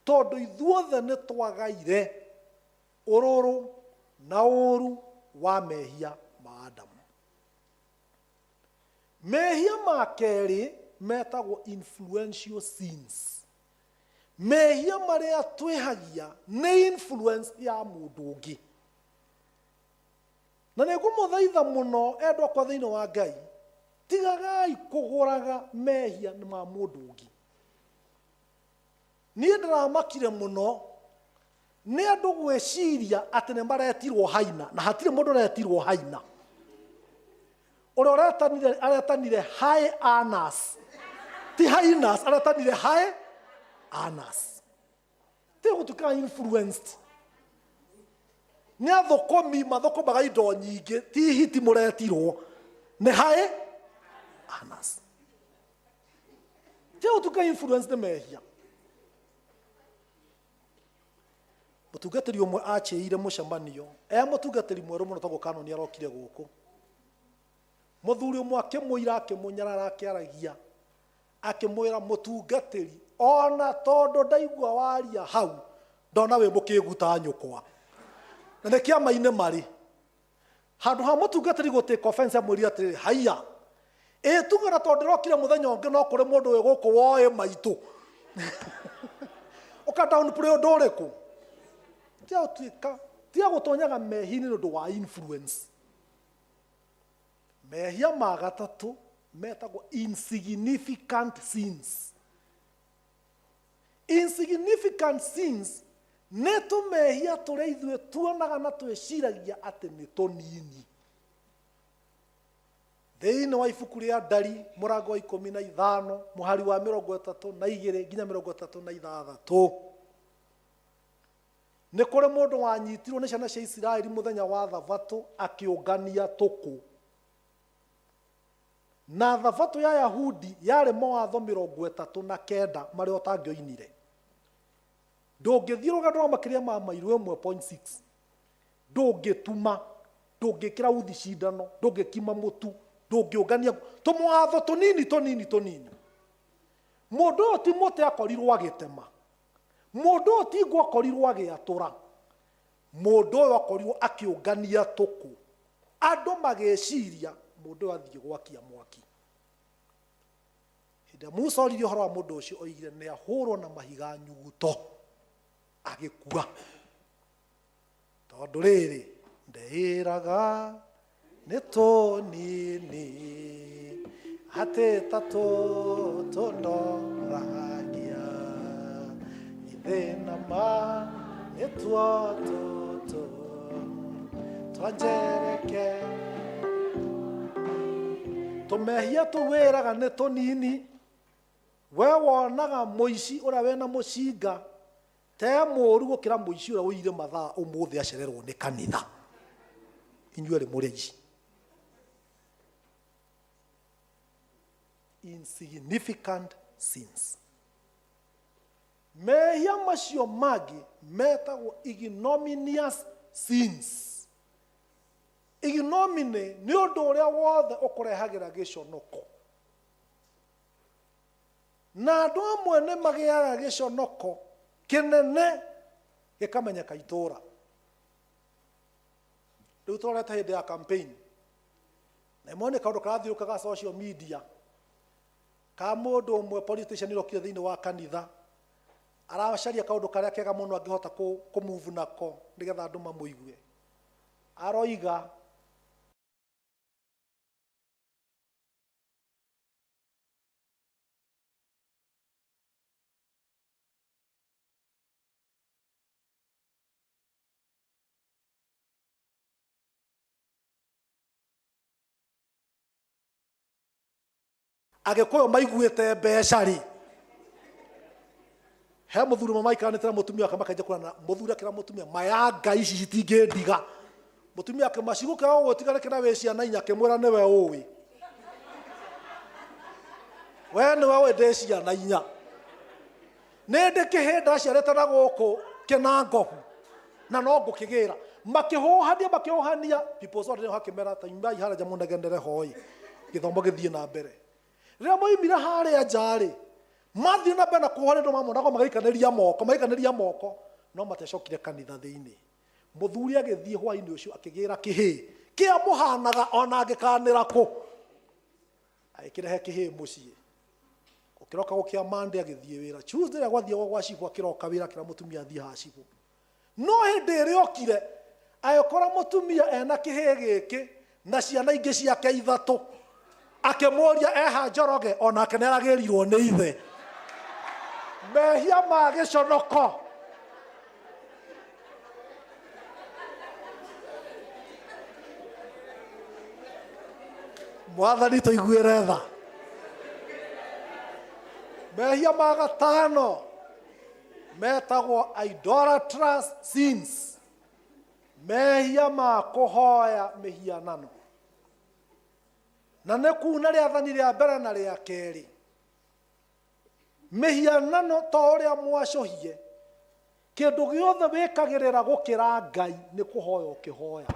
tondũ ithuothe nĩ twagaire ũrũrũ na ũru wa mehia ma Adamu. Mehia ma kerĩ metagwo influential sins. Mehia marĩa twĩhagia nĩ influence ya mũndũ ũngĩ. Na nĩngũmũthaitha mũno endwa kwa thĩinĩ wa Ngai, tigagai kũgũraga mehia ma mũndũ ũngĩ. Niĩ ndĩramakire mũno nĩ andũ gwĩciria atĩ nĩ maretirwo haina, na hatirĩ mũndũ ũretirwo haina. Ũrĩa aretanire high earners, ti highness, aretanire high earners. Ti gũtuĩka influenced. Nĩ athũkũmi mathũkũmaga indo nyingĩ, ti hiti mũretirwo, nĩ high earners. Ti gũtuĩka influenced nĩ mehia. Mũtungatĩri ũmwe achĩire mũcemanio, mũtungatĩri mwerũ mũno tagwo Kanoni arokire gũkũ. Mũthuri ũmwe akĩmũira akĩmũnyarara akĩaragia, akĩmwĩra mũtungatĩri, ona tondũ ndaigua waria hau ndona wĩ mũkĩgu ta nyũkwa. Na nĩ kĩama-inĩ marĩ handũ ha mũtungatĩri gũtake offense amwĩrire atĩrĩrĩ, haiya ĩtuga na tondũ ndĩrokire mũthenya ũngĩ no kũrĩ mũndũ wĩ gũkũ woĩ maitũ ũka downplay ũndũ ũrĩkũ. Tia gũtonyaga mehi nĩ ũndũ wa influence. Mehia ma gatatũ metagwo insignificant sins. Insignificant sins nĩ tũmehia tũrĩa ithuĩ tuonaga na twĩciragia atĩ nĩ tũnini. Thĩinĩ wa ibuku rĩa Ndari mũrango wa 15 mũhari wa 32 nginya 36 nĩ kũrĩ mũndũ wanyitirwo nĩ ciana cia Isiraeli mũthenya wa Thabatũ akĩũngania tũkũ. Na Thabatũ ya Yahudi yarĩ mawatho 39 marĩa ũtangĩoinire. Ndũngĩthiĩ rũgendo rwa makĩria ma mairo 1.6, ndũngĩtuma, ndũngĩkĩra uthi cindano, ndũngĩkima mũtu, ndũngĩũngania tũmwatho tũnini. Mũndũ ũyũ ti mũtĩ akorirwo agĩtema, mũndũ ũyũ ti ngũ akorirwo agĩatũra, mũndũ ũyũ akorirwo akĩũngania tũkũ. Andũ magĩciria mũndũ ũyũ athiĩ gwakia mwaki. Hĩndĩ ĩrĩa Musa oririe ũhoro wa mũndũ ũcio oigire nĩ ahũrwo na mahiga nyuguto agĩkua. Tondũ rĩrĩ ndeĩraga nĩ tũnini atĩ ta tũndoragia ithĩna ma nĩ tuo twanjereke. Tũmehia tũwĩraga nĩ tũnini. We wonaga mũici ũrĩa wena mũcinga te mũũru gũkĩra mũici ũrĩa ũire mathaa ũmũthĩ acererwo nĩ kanitha. Inyuĩ mũrĩ aici. Insignificant sins. Mehia macio mangĩ metagwo ignominious sins. Ignominy nĩ ũndũ ũrĩa wothe ũkũrehagĩra gĩconoko. Na andũ amwe nĩ magĩaga gĩconoko kĩnene gĩkamenyeka itũũra. Rĩu tũrorete hĩndĩ ya campaign, na ĩmwe nĩ kaũndũ karathiũrũkaga social media ka mũndũ ũmwe politician ũrokire thĩinĩ wa kanitha aracaria kaũndũ karĩa kega mũno angĩhota kũmove nako nĩgetha andũ mamũigue. Aroiga agikuyu maiguite mbeca ri he muthuri mamaikanitira mutumia akamakaje kurana muthuri akira mutumia maya ngai ici citingĩndiga mutumia akimacigũkĩra gũtigane kĩna wĩ ciana inya akĩmwĩra nĩwe ũĩ we nĩwe ũĩ ndĩ ciana inya nĩ ndĩ kĩhĩnda aciarĩte na gũkũ kĩna ngohu na no ngũkĩgĩra makĩhũhania people so nĩ hakĩmera taimai haranja mũnegenere hoi gĩthomo gĩthiĩ na mbere rĩrĩa moimire harĩa njarĩ mathiĩ na mbere na kũhũra andũ mamonagwo magaikanĩria moko no matecokire kanitha thĩinĩ muthuri agĩthiĩ hwainĩ ũcio akĩgĩra kĩhĩ kĩa mũhanaga ona angĩkanĩra kũ agĩkĩrehe kĩhĩ mũciĩ ũkĩroka gũkĩa Monday agĩthiĩ wĩra Tuesday agwathiĩ gwa cibũ akĩroka wĩra kĩra mũtumia athiĩ ha cibũ no hĩndĩ ĩrĩa okire agĩkora mũtumia ena kĩhĩ gĩkĩ na ciana ingĩ ciake ithatũ akĩmũria eha Njoroge onake nĩaragĩrirwo nĩ ithe mehia ma gĩconoko mwathani tũiguĩre tha mehia ma gatano metagwo idolatrous sins mehia ma kũhoya mĩhianano na nĩ kuuna rĩathani rĩa mbere na rĩa kerĩ mĩhianano ta ũrĩa mwacũhie kĩndũ gĩothe wĩkagĩrĩra gũkĩra Ngai nĩ kũhoya ũkĩhoya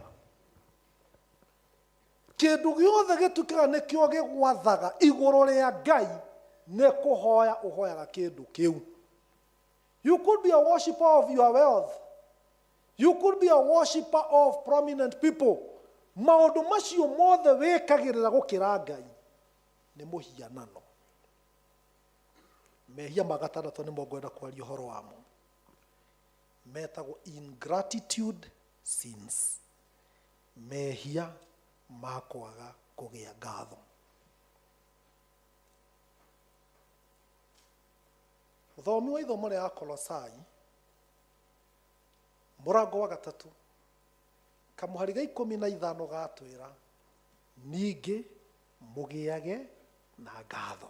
kĩndũ gĩothe gĩtuĩkaga nĩkĩo gĩgwathaga igũrũ rĩa Ngai nĩ kũhoya ũhoyaga kĩndũ kĩu. You could be a worshipper of your wealth. You could be a worshipper of prominent people. Maũndũ macio mothe wĩkagĩrĩra gũkĩra Ngai nĩ mũhianano. Mehia ma gatandatũ nĩmo ngwenda kwaria ũhoro wamo. Metagwo ingratitude sins. Mehia ma kwaga kũgĩa ngatho. Ũthomi wa ithomo rĩa Kolosai mũrango wa gatatũ kamuhari ga 15 gatwĩra ningĩ mũgĩage na ngatho.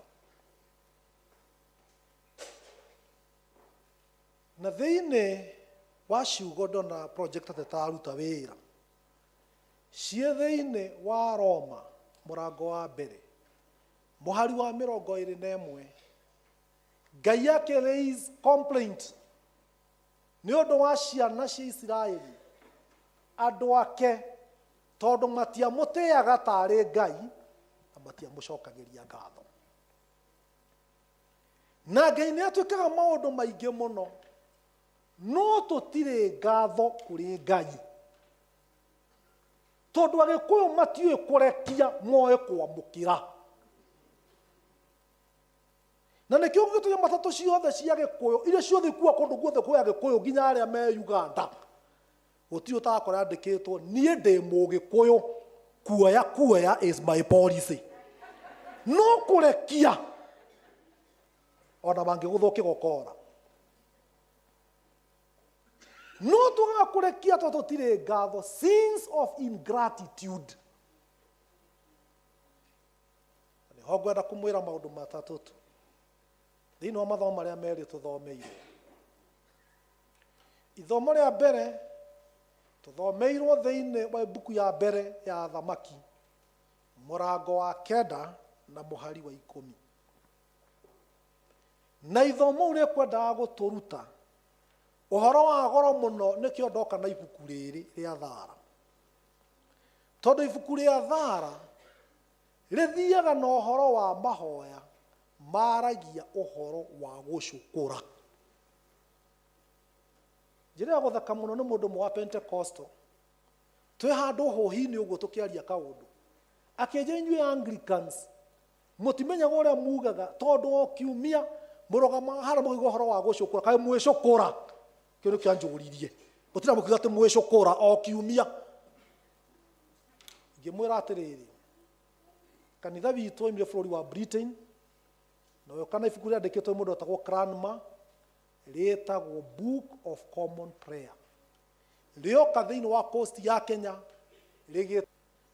Na thĩinĩ wa ciugo ndona project tataruta wĩra ciĩ thĩinĩ wa Roma mũrango wa mbere mũhari wa 21 Ngai yake raise complaint nĩ ũndũ wa ciana cia Isiraeli andũ ake tondũ matiamũtĩaga tarĩ Ngai na matiamũcokagĩria ngatho. Na Ngai nĩ atuĩkaga maũndũ maingĩ mũno no tũtirĩ ngatho kũrĩ Ngai tondũ Agĩkũyũ matiũĩ kũrekia moe kwamũkĩra. Na nĩkĩo gĩtũire matatũ ciothe cia Gĩkũyũ iria ciothe kuwa kũndũ guothe kwa Gĩkũyũ nginya arĩa me Uganda gũtirĩ ũtakora andĩkĩtwo niĩ ndĩ Mũgĩkũyũ kuoya is my policy. No kũrekia ona mangĩgũthwo kĩgokora. No tũgaga kũrekia tondũ tũtirĩ ngatho. Sins of ingratitude. Nĩho ngwenda kũmwĩra maũndũ matatũ tu thĩinĩ wa mathomo marĩa merĩ tũthomeire. Ithomo rĩa mbere tũthomeirwo thĩinĩ wa buku ya mbere ya Athamaki mũrango wa 9 na mũhari wa 10. Na ithomo rĩu rĩkwendaga gũtũruta ũhoro wa goro mũno nĩkĩo ndoka na ibuku rĩrĩ rĩa Thara. Tondũ ibuku rĩa Thara rĩthiaga na ũhoro wa mahoya maragia ũhoro wa gũcũkũra. Njĩra ya gũthaka mũno nĩ mũndũ wa Pentecostal twĩ handũ hũhi-inĩ ũguo tũkĩaria kaũndũ akĩnja inyuĩ Anglicans mũtimenyaga ũrĩa mugaga tondũ o kiumia mũrogama harĩa mũkiuga ũhoro wa gũcũkũra kaĩ mwĩcũkũra kĩo nĩ kĩanjũririe mũtira mũkiuga atĩ mwĩcũkũra o kiumia. Ngĩmwĩra atĩrĩrĩ kanitha witũ oimire bũrũri wa Britain na ũyũ kana ibuku rĩandĩkĩtwo mũndũ wetagwo Cranmer rĩtagwo Book of Common Prayer. Rĩoka thĩinĩ wa coast ya Kenya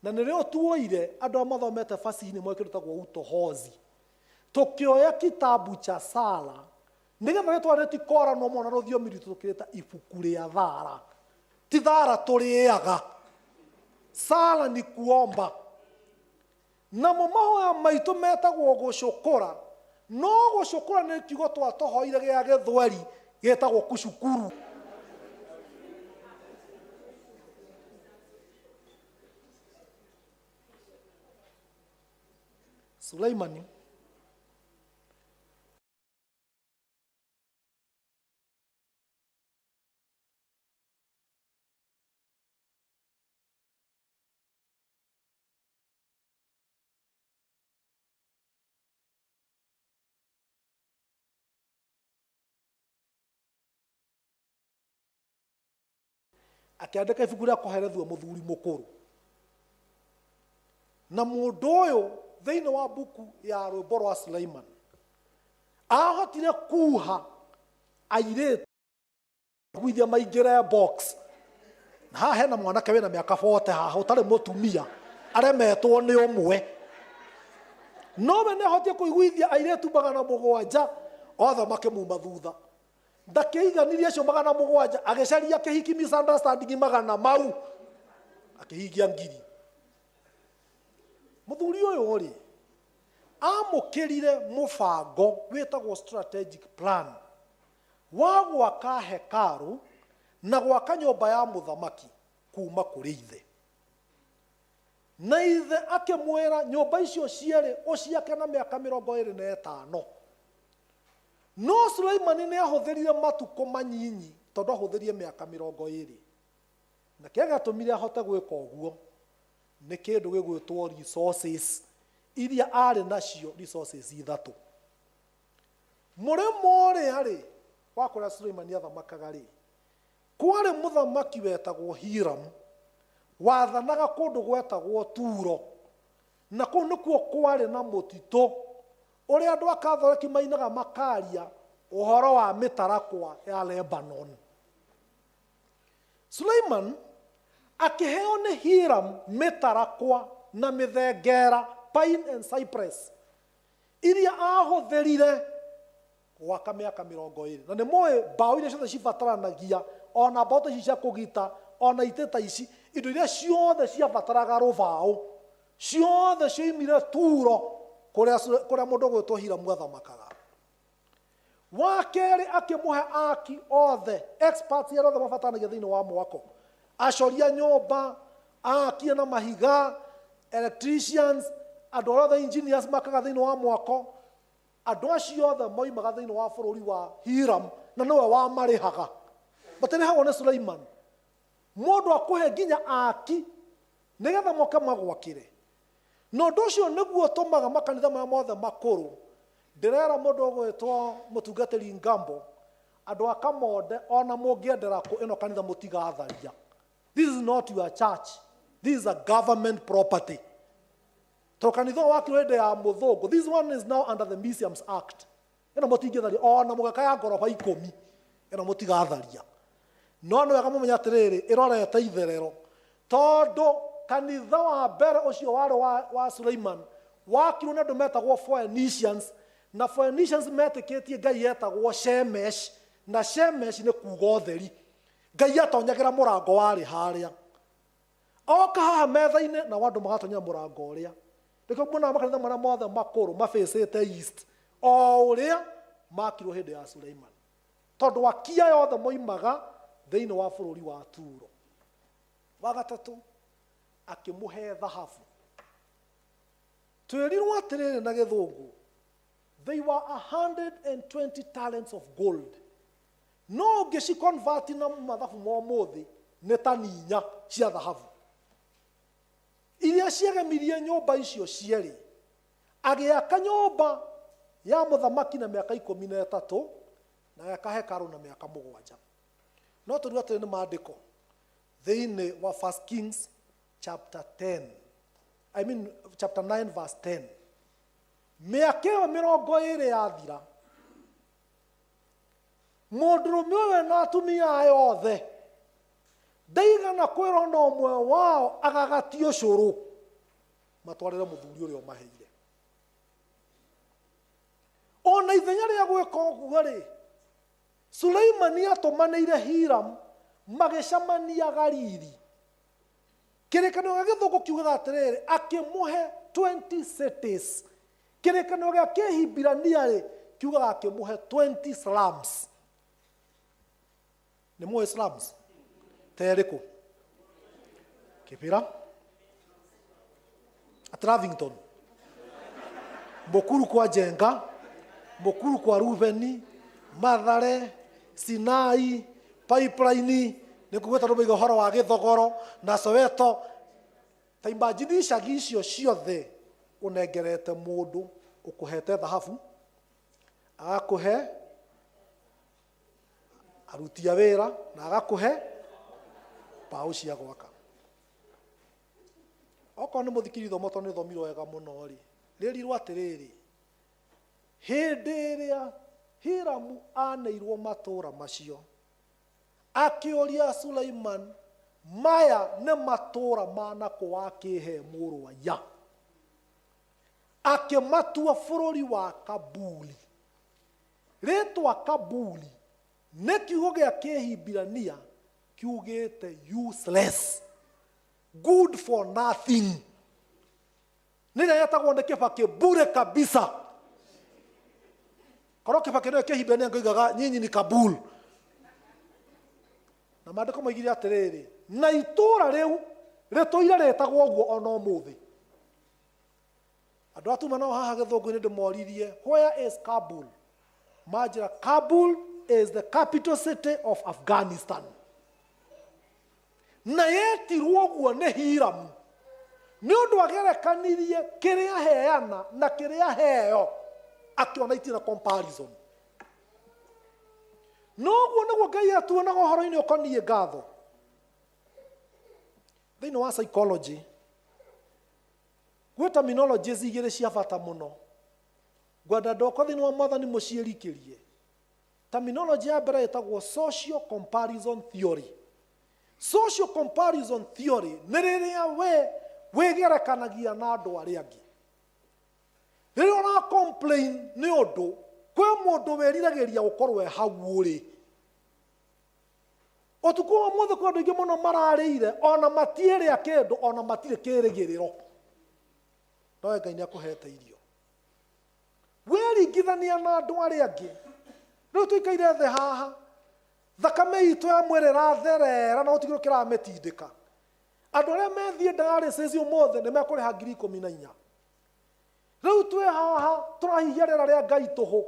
na nĩrĩo tuoire andũ a mathomete fasihi moĩ kĩndũ tagwo utohozi tukioya kitabu cha Sala nigetha gitware ti kora no mona rũthiomi rwitũ tũkĩrĩta ibuku rĩa thara, ti thara tũrĩaga. Sala ni kuomba. Namo mahoya maitũ metagwo gũcũkũra, no gũcũkũra nĩ kiugo twatũhoire gĩa Gĩthweri gĩtagwo kushukuru. Suleimani akiandika ibuku rĩa kũherethwo mũthuri mũkũrũ. Na mũndũ ũyũ thĩinĩ wa buku ya rwĩmbo rwa Suleiman ahotire kuha airĩtu gwithia maingĩre box. Na haha hena mwanake wĩna mĩaka 40 haha ũtarĩ mũtumia aremetwo nĩ ũmwe. No we nĩahotie kũiguithia airĩtu 700 othe makĩmuma thutha. Ndakĩiganirie acio 700 agĩcaria kĩhiki misunderstanding 100 mau akĩhingia ngiri. Mũthuri ũyũ rĩ amũkĩrire mũbango wĩtagwo strategic plan wa gwaka hekaru na gwaka nyũmba ya mũthamaki kuma kũrĩ ithe. Na ithe akĩmwĩra nyũmba icio cierĩ ũciake na mĩaka 25. No Suleimani nĩ ahũthĩrire matukũ manyinyi tondũ ahũthĩrire mĩaka 20. Na kĩrĩa gĩatũmire ahote gwĩka ũguo nĩ kĩndũ gĩgwĩtwo resources iria arĩ nacio, resources 3. Mũrĩmo ũrĩa rĩ wa kũrĩa Suleimani athamakaga rĩ, kwarĩ mũthamaki wetagwo Hiram wathanaga kũndũ gwetagwo Turo, na kũu nĩkuo kwarĩ na mũtitũ ũrĩa andũ a Katholiki mainaga makaria ũhoro wa mĩtarakwa ya Lebanon. Suleiman akĩheo nĩ Hiram mĩtarakwa na mĩthengera, pine and cypress, iria ahũthĩrire gwaka mĩaka 20. Na nĩ mũĩ mbaũ iria ciothe cibataranagia, ona mbaũ ta ici cia kũgita, ona itĩ ta ici, indo iria ciothe ciabataraga rũbaũ, ciothe cioimire Turo kũrĩa mũndũ gwĩtwo Hiramu athamakaga. Wa kerĩ akĩmũhe aki othe, experts ya othe mabataranagia thĩinĩ wa mwako, acoria nyũmba, akie na mahiga, electricians, andũ othe engineers makaga thĩinĩ wa mwako. Andũ acio othe moimaga thĩinĩ wa bũrũri wa Hiram na nĩwe wamarĩhaga. Matirĩhagwo nĩ Suleiman. Mũndũ akũhe nginya aki nĩgetha moke magwakĩre. Na ũndũ ũcio nĩguo ũtũmaga makanitha maya mothe makũrũ, ndĩrera mũndũ ũgwĩtwo mũtungatĩri Ngambo, andũ a Kamonde ona mũngĩendera kũ ĩno kanitha mũtigatharia. This is not your church. This is a government property. To kanitha wakirwo hĩndĩ ya mũthũngũ. This one is now under the Museums Act. Ĩno mũtingĩtharia ona mũgeka ya ngoroba 10. Ĩno mũtigatharia. No nĩ wega mũmenya atĩrĩrĩ ĩrorete itherero. Tondũ kanitha wa mbere ũcio warĩ wa Suleiman wakirwo nĩ andũ metagwo Phoenicians, na Phoenicians metĩkĩtie ngai yetagwo Shemesh, na Shemesh nĩ kuuga ũtheri. Ngai atonyagĩra mũrango warĩ harĩa. Oka haha metha-inĩ na andũ magatonyera mũrango ũrĩa. Nĩkĩo muona makanitha marĩa mothe makũrũ mafacĩte east o ũrĩa makirwo hĩndĩ ya Suleiman. Tondũ akia yothe moimaga thĩinĩ wa bũrũri wa Turo. Wa gatatũ akĩmũhe thahabu. Twĩrirwo atĩrĩrĩ na Gĩthũngũ, they were 120 talents of gold. No ũngĩciconvert na mathabu ma ũmũthĩ nĩ tani 4 cia thahabu. Iria ciagemirie nyũmba icio cierĩ. Agĩaka nyũmba ya mũthamaki na mĩaka 13 na agĩaka hekaru na mĩaka 7. No tũrua atĩrĩ nĩ maandĩko thĩinĩ wa 1 Kings chapter 10. I mean chapter 9 verse 10. Mĩaka ĩyo 20 yathira, mũndũrũme ũyũ na atumia aya othe ndaigana kwĩrwo na ũmwe wao agagatie ũcũrũ matwarĩre mũthuri ũrĩa ũmaheire. ithenya rĩa gwĩka ũguo rĩ, Suleimani atũmanĩire Hiram magĩcamania Galili. Kĩrĩkanĩro gĩa Gĩthũngũ kiugaga atĩrĩrĩ, akĩmũhe 20 cities. Kĩrĩkanĩro gĩa Kĩhibirania rĩ, kiugaga akĩmũhe 20 slums. Nĩ mũĩ slums? Terĩkũ? Kĩbĩra? At Lavington. Mũkuru kwa Jenga, Mũkuru kwa Rubeni, Mathare, Sinai, Pipeline, nĩkũgwĩta rũmĩiga ũhoro wa Gĩthogoro na Soweto. Ta imagine icagi icio ciothe ũnengerete mũndũ ũkũhete thahabu, agakũhe aruti a wĩra na agakũhe mbaũ cia gwaka. Okorwo nĩ mũthikiri ithomo tondũ nĩthomirwo wega mũno rĩ, rĩrirwo atĩrĩrĩ, hĩndĩ ĩrĩa Hiramu aneirwo matũũra macio, akĩũria Suleiman, maya nĩ matũũra manakũ wakĩhe mũrũaya. Akĩmatua bũrũri wa Kabuli. Rĩtwa Kabuli nĩ kiugo gĩa Kĩhibirania kiugĩte useless, good for nothing. Nĩrĩa yetagwo nĩ Kĩbakĩ bure kabisa. Korwo Kĩbakĩ nĩyo Kĩhibirania ngoigaga nyinyi ni Kabul. Na maandĩko moigire atĩrĩrĩ, na itũũra rĩu rĩtũire rĩtagwo ũguo ona ũmũthĩ. Andũ atuma nao haha Gĩthũngũ-inĩ ndĩmoririe, where is Kabul? Manjĩra, Kabul is the capital city of Afghanistan. Na yetirwo ũguo nĩ Hiramu nĩ ũndũ agerekanirie kĩrĩa heana na kĩrĩa heo, akĩona itina comparison. Noguo nĩguo Ngai atuonaga ũhoro-inĩ ũkoniĩ ngatho. Thĩinĩ wa psychology, gwĩ terminologies igĩrĩ cia bata mũno. Ngwenda ndoko thĩinĩ wa Mwathani mũciĩrikĩrie. Terminology ya mbere ĩtagwo social comparison theory. Social comparison theory nĩ rĩrĩa we wĩgerekanagia na andũ arĩa angĩ. Rĩrĩa ũra complain nĩ ũndũ kwĩ mũndũ wĩriragĩria gũkorwo we hau ũrĩ. Ũtukũ wa mũthĩ kwĩ andũ aingĩ mũno mararĩire, ona matiĩrĩa kĩndũ, ona matirĩ kĩrĩgĩrĩro. No Ngai nĩakũhete irio. Wĩringithania na andũ arĩa angĩ. Rĩu tũikaire thĩ haha, thakame itũ ya mwĩrĩ ĩratherera na gũtigĩrwo kĩrametindĩka. Andũ arĩa methiĩ dialysis ũmũthĩ nĩ mekũrĩha 14,000. Rĩu twĩ haha tũrahihia rĩera rĩa Ngai tũhũ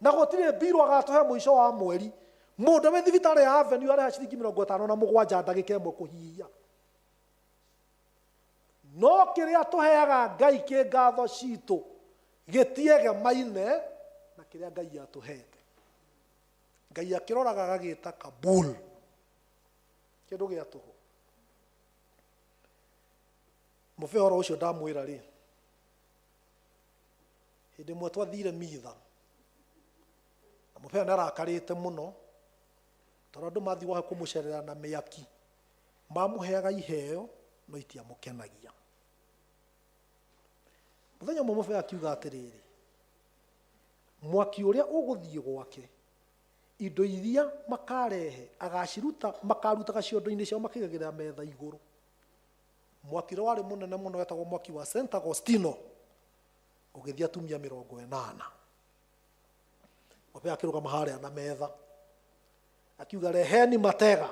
na gũtirĩ mbirũ agatũhe mũico wa mweri. Mũndũ wĩ thibitarĩ ya Avenue arĩha ciringi 57 ndagĩka ĩmwe kũhihia. No kĩrĩa tũheaga Ngai kĩ ngatho citũ gĩtiegemaine na kĩrĩa Ngai atũhete. Ngai akĩroraga agagĩta Kabul, kĩndũ gĩa tũhũ. Mũbĩa ũhoro ũcio ndamwĩra rĩ, hĩndĩ ĩmwe twathire mitha, na mũbĩa nĩarakarĩte mũno tondũ andũ mathiĩ wahe kũmũcerera na mĩaki, mamũheaga iheo no itiamũkenagia. Mũthenya ũmwe mũbĩa akiuga atĩrĩrĩ, mwaki ũrĩa ũgũthiĩ gwake, indo iria makarehe agaciruta, makarutaga ciondo-inĩ ciao makĩigagĩrĩra metha igũrũ. Mwaki ũrĩa warĩ mũnene mũno wetagwo mwaki wa St. Agostino, ũgĩthiĩ atumia 80. Mũbĩa akĩrũgama harĩa na metha akiuga, reheni matega.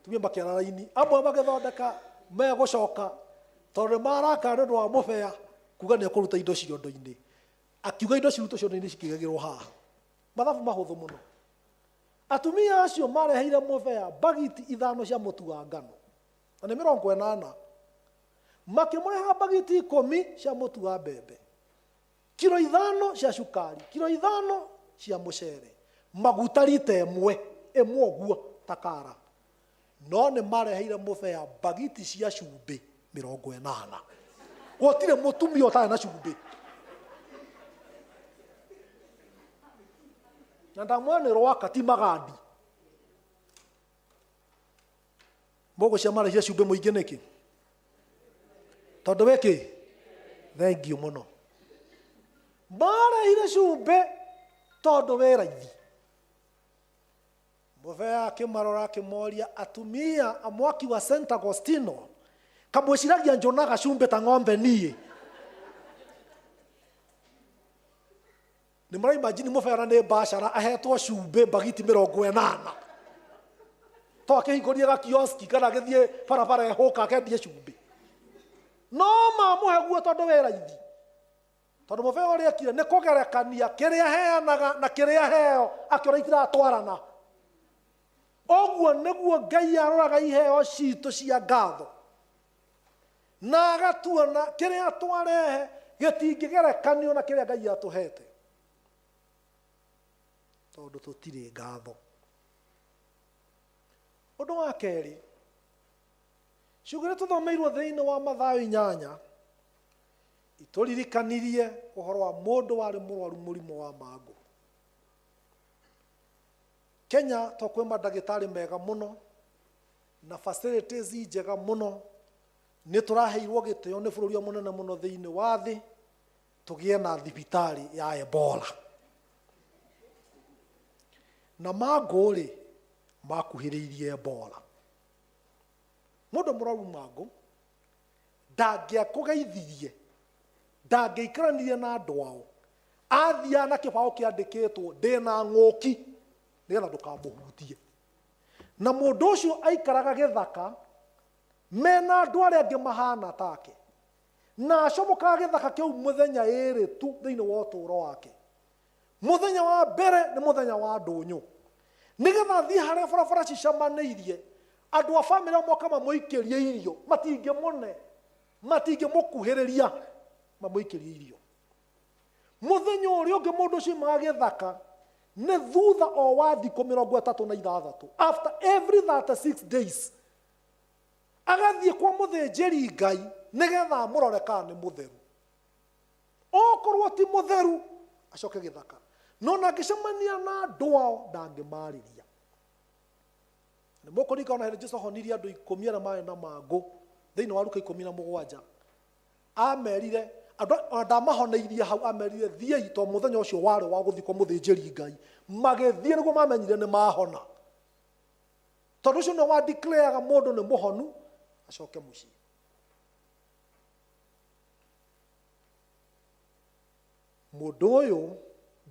Tumia makĩara raini, amwe magĩthondeka megũcoka tondũ nĩmaraka nĩ ũndũ wa mũbĩa kuga nĩekũruta indo ciondo-inĩ. Akiuga indo cirutwo ciondo-inĩ cikĩigagĩrwo haha. Mathabu mahũthũ mũno. Atumia acio mareheire mũbĩa bagiti 5 cia mũtu wa ngano, na nĩ 80. Makĩmũreha bagiti 10 cia mũtu wa mbembe, kilo 5 cia cukari, kilo 5 cia mũcere, maguta rita ĩmwe ũguo takara. No nĩ mareheire mũbĩa bagiti cia cumbĩ 80. Gũtirĩ mũtumia ũtarĩ na cumbĩ. Na ndamwene rwaka ti magandi. Mũgũcia marehire cumbĩ mũingĩ nĩkĩ? Tondũ wĩkĩ? Thengiũ mũno. marehire cumbi tondu wi raithi. Muthee akimarora akimoria, atumia a mwaki wa St. Agostino kamwiciragia njonaga cumbi ta ng'ombe nie. Nĩ maraimagine mũbera nĩ mbacara ahetwo cumbi bagiti 80 to akĩhingũrie gakioski kana agĩthiĩ barabara ehũka akendie cumbi. No mamũhe guo tondũ wĩ raithi, tondũ mũbera ũrĩa ekire nĩ kũgerekania kĩrĩa heanaga na kĩrĩa heo akĩona itiratwarana. Ũguo nĩguo Ngai aroraga iheo citũ cia ngatho, na agatuona kĩrĩa twarehe gĩtingĩgerekanio na kĩrĩa Ngai atũhete, tondũ tũtirĩ ngatho. Ũndũ wa kerĩ, ciugo tũthomeirwo thĩinĩ wa Mathayo 8 itũririkanirie ũhoro wa mũndũ warĩ mũrwaru mũrimũ wa mangũ. Kenya to kwĩ mandagĩtarĩ mega mũno na facilities njega mũno, nĩ tũraheirwo gĩtĩo nĩ bũrũri mũnene mũno thĩinĩ wa thĩ tũgĩe na thibitarĩ ya Ebola. Na mangũ-rĩ makuhĩrĩirie Ebola. Mũndũ mũrwaru mangũ ndangĩakũgeithirie, ndangĩikaranirie na andũ ao, athiaga na kĩbaũ kĩandĩkĩtwo ndĩna ng'ũki nĩgetha ndũkamũhutie. Na mũndũ ũcio aikaraga gĩthaka mena andũ arĩa angĩ mahana take, na acomokaga gĩthaka kĩu mũthenya ĩrĩ tu thĩinĩ wa ũtũũro wake. Mũthenya wa mbere nĩ mũthenya wa ndũnyũ, nĩgetha athiĩ harĩa barabara cicamanĩirie, andũ a bamĩrĩ moka mamũikĩrie irio, matingĩmũkuhĩrĩria mamũikĩrie irio. Mũthenya ũrĩa ũngĩ mũndũ ũcio aumaga gĩthaka nĩ thutha o wa thikũ 36, after every 36 days agathiĩ kwa mũthĩnjĩri Ngai nĩgetha amũrore kana nĩ mũtheru. Okorwo ti mũtheru acoke gĩthaka, no na angĩcemania na andũ ao ndangĩmarĩria. Nĩ mũkũririkana hĩndĩ Jesũ ahonirie andũ 10 arĩa marĩ na mangũ thĩinĩ wa Luka 17. Amerire andũ ndamahoneirie hau, amerire thiĩi to mũthenya ũcio warĩ wa gũthiĩ kwa mũthĩnjĩri Ngai. Magĩthiĩ nĩguo mamenyire nĩ mahona, tondũ ũcio nĩ wa declareaga mũndũ nĩ mũhonu acoke mũciĩ. Mũndũ ũyũ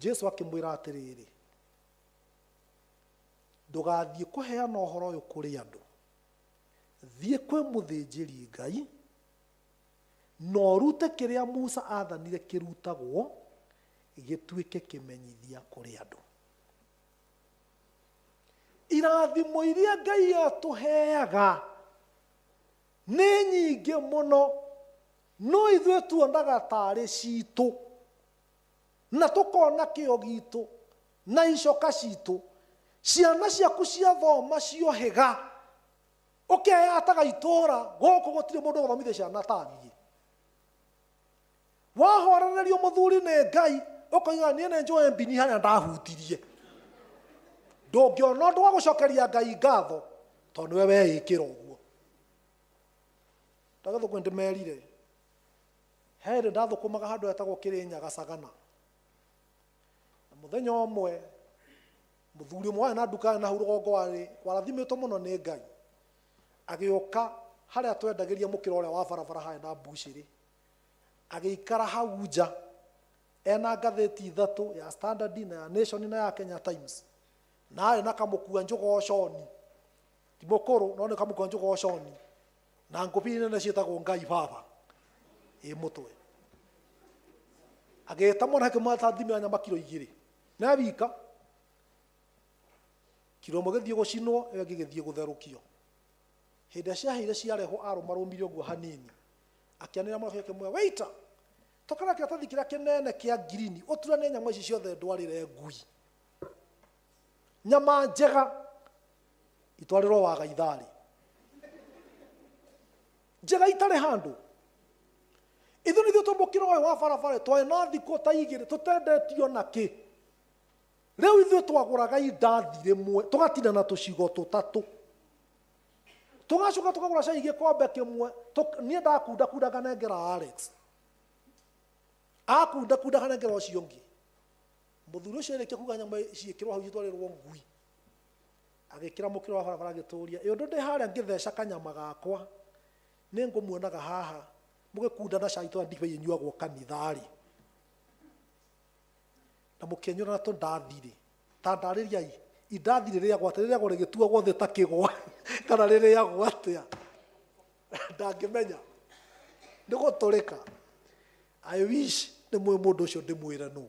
Jesũ akĩmwĩra atĩrĩrĩ, ndũgathiĩ kũheana ũhoro ũyũ kũrĩ andũ, thiĩ kwĩ mũthĩnjĩri Ngai na ũrute kĩrĩa Musa athanire kĩrutagwo gĩtuĩke kĩmenyithia kũrĩ andũ. Irathimo iria Ngai atũheaga nĩ nyingĩ mũno, no ithuĩ tuonaga tarĩ citũ na tũkona kĩo gitũ na icoka citũ. Ciana ciaku ciathoma ciohĩga, ũkeyataga itũũra gũkũ gũtirĩ mũndũ ũgũthomithia ciana ta niĩ. Wahorererio mũthuri nĩ Ngai ũkoiga niĩ nĩ njoe mbini harĩa ndahutirie, ndũngĩona ũndũ wa gũcokeria Ngai ngatho tondũ we weĩkĩra ũguo. Ndagĩthũkũ ndĩmerire he hĩndĩ ndathũkũmaga handũ hetagwo Kĩrĩnyaga Sagana, na mũthenya ũmwe mũthuri ũmwe na nduka na hau rũgongo warathimĩtwo mũno nĩ Ngai, agĩũka harĩa twendagĩria mũkĩra ũrĩa wa barabara harĩa na mbucĩrĩ, agĩikara hau nja ena ngathĩti 3 ya Standard na ya Nation na ya Kenya Times, na arĩ na kamũkua njũgoconi, ti mũkũrũ no nĩ kamũkua njũgoconi, na ngũbiri nene ciĩtagwo Ngai Baba ĩ mũtwe. Agĩĩta mwana akĩmwĩra thimĩra nyama kilo 2 na wika kilo ĩmwe gĩthiĩ gũcinwo ĩyo ĩngĩ gĩthiĩ gũtherũkio. Hĩndĩ ciahĩire ciareho arũmarũmire ũguo hanini, akĩanĩrĩra mwana akĩmwĩra waiter, tokana kĩratathi kĩrĩa kĩnene kĩa ngirini ũturanie nyama ici ciothe ndwarĩre ngui, nyama njega itwarĩrwo Wagaitharĩ, njega itarĩ handũ. Ithuĩ nĩthuĩ tũmũkĩra ũyũ wa barabara twarĩ na thikũ ta 2 tũtendetio na kĩ. Rĩu ithuĩ twagũraga indathi rĩmwe tũgatinda na tũcigo 3, tũgacoka tũkagũra cai gĩkombe kĩmwe, niĩ ndakundaga nengera Alex akunda kunda kana ngero cio ngi muthuri ucio reke kuga nyama ciikirwo hau itwarirwo ngui agikira mukiro wa barabara gituria iyo ndo haria ngitheca kanyama gakwa ni ngumuonaga haha mugikunda na cai twa ndibe inyuagwo kanithari na mukenyura na to ndathire ta ndaririai indathire ria gwate ria gore gitua gwothe ta kigwa kana ria gwatia ndangimenya niguturika I wish ni mundu ucio ndimwire no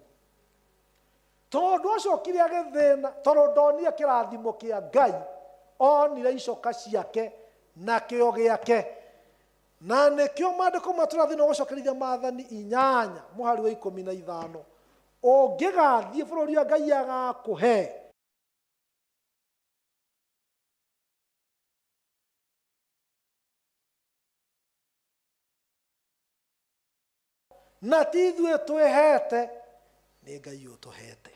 tondu acokire agithina tondu ndonire kirathimo kia Ngai onire icoka ciake na kio giake na nikio mandiko maturathina gucokerithia maathani 8 muhari wa 15 ungigathie bururi wa Ngai agakuhe na tithue twihete ni Ngai utuhete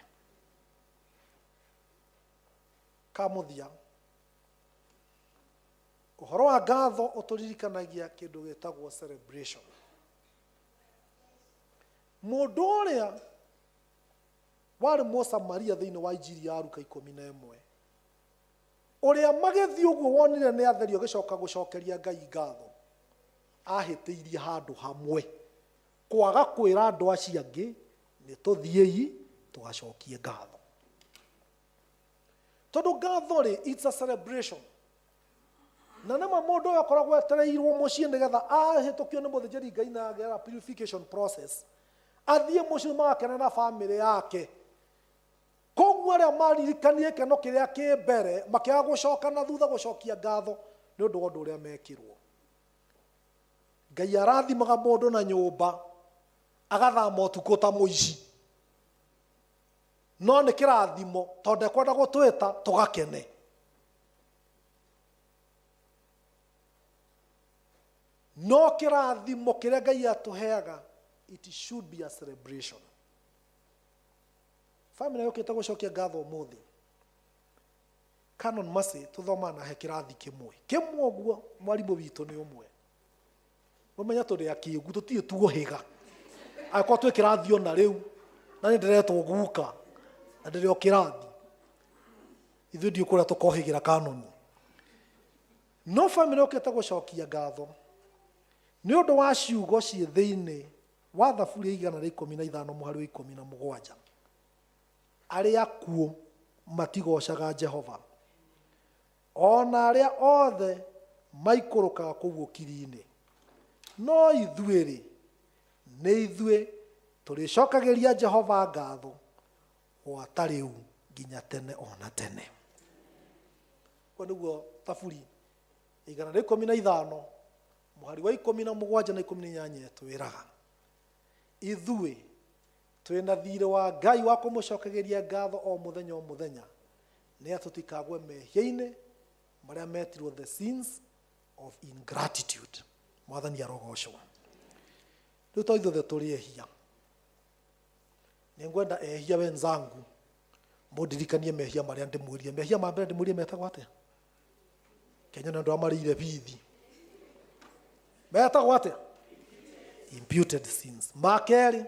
kamuthia uhoro wa ngatho uturirikanagia kindu gitagwo celebration mundu uria wari Mũsamaria thiini wa injiri ya Luka 11 uria magithii uguo wonire ni atherio gicoka gucokeria Ngai ngatho ahitiirie handu hamwe kwaga kwira andu acio angi ni tuthiei tugacokie ngatho tondu ngatho ri it's a celebration na nama mundu akoragwo etereirwo mucii nigetha ahitukio ni muthĩnjĩri Ngai na agera purification process athie mucii magakena na family yake koguo aria maririkanie keno kiria ki mbere makiaga gucoka na thutha gucokia ngatho ni undu wa undu uria mekirwo Ngai arathimaga mundu na nyumba agathama utuko ta muici no ni kirathimo tondu ekwenda gutwita tugakene no kirathimo kiria Ngai atuheaga it should be a celebration family yokite gucokia ngatho umuthi Canon Mercy tuthomana he kirathi kimwe uguo mwarimu witu ni umwe mumenya turi akigu tutie tugo higa akwa twe kirathi ona riu na ni ndiretwo guka na ndirio kirathi ithu ndio kuria tukohigira Canon no family yokite gucokia ngatho ni undu wa ciugo cie thiini wa thaburia 115 muhari wa 17 aria kuo matigocaga Jehova ona aria othe maikurukaga kuu kiri-ini no ithuĩ-rĩ nĩ ithuĩ tũrĩcokageria Jehova ngatho gwata rĩu nginya tene ona tene kwa nĩguo thaburi 115 muhari wa 17 na 18 twĩraga ithuĩ twina thirĩ wa Ngai wa kũmũcokageria ngatho o mũthenya nĩ atũtikagwe mehia-inĩ maria metirwo the sins of ingratitude mwathani arogocwo rĩu to ithuothe tũrĩ ehia nĩngwenda ehia wenzangu mũndirikanie mehia maria ndĩmwĩrie mehia ma mbere ndĩmwĩrie metagwo atĩa Kenya nĩ andũ amarĩire bithi metagwo atĩa imputed sins ma kerĩ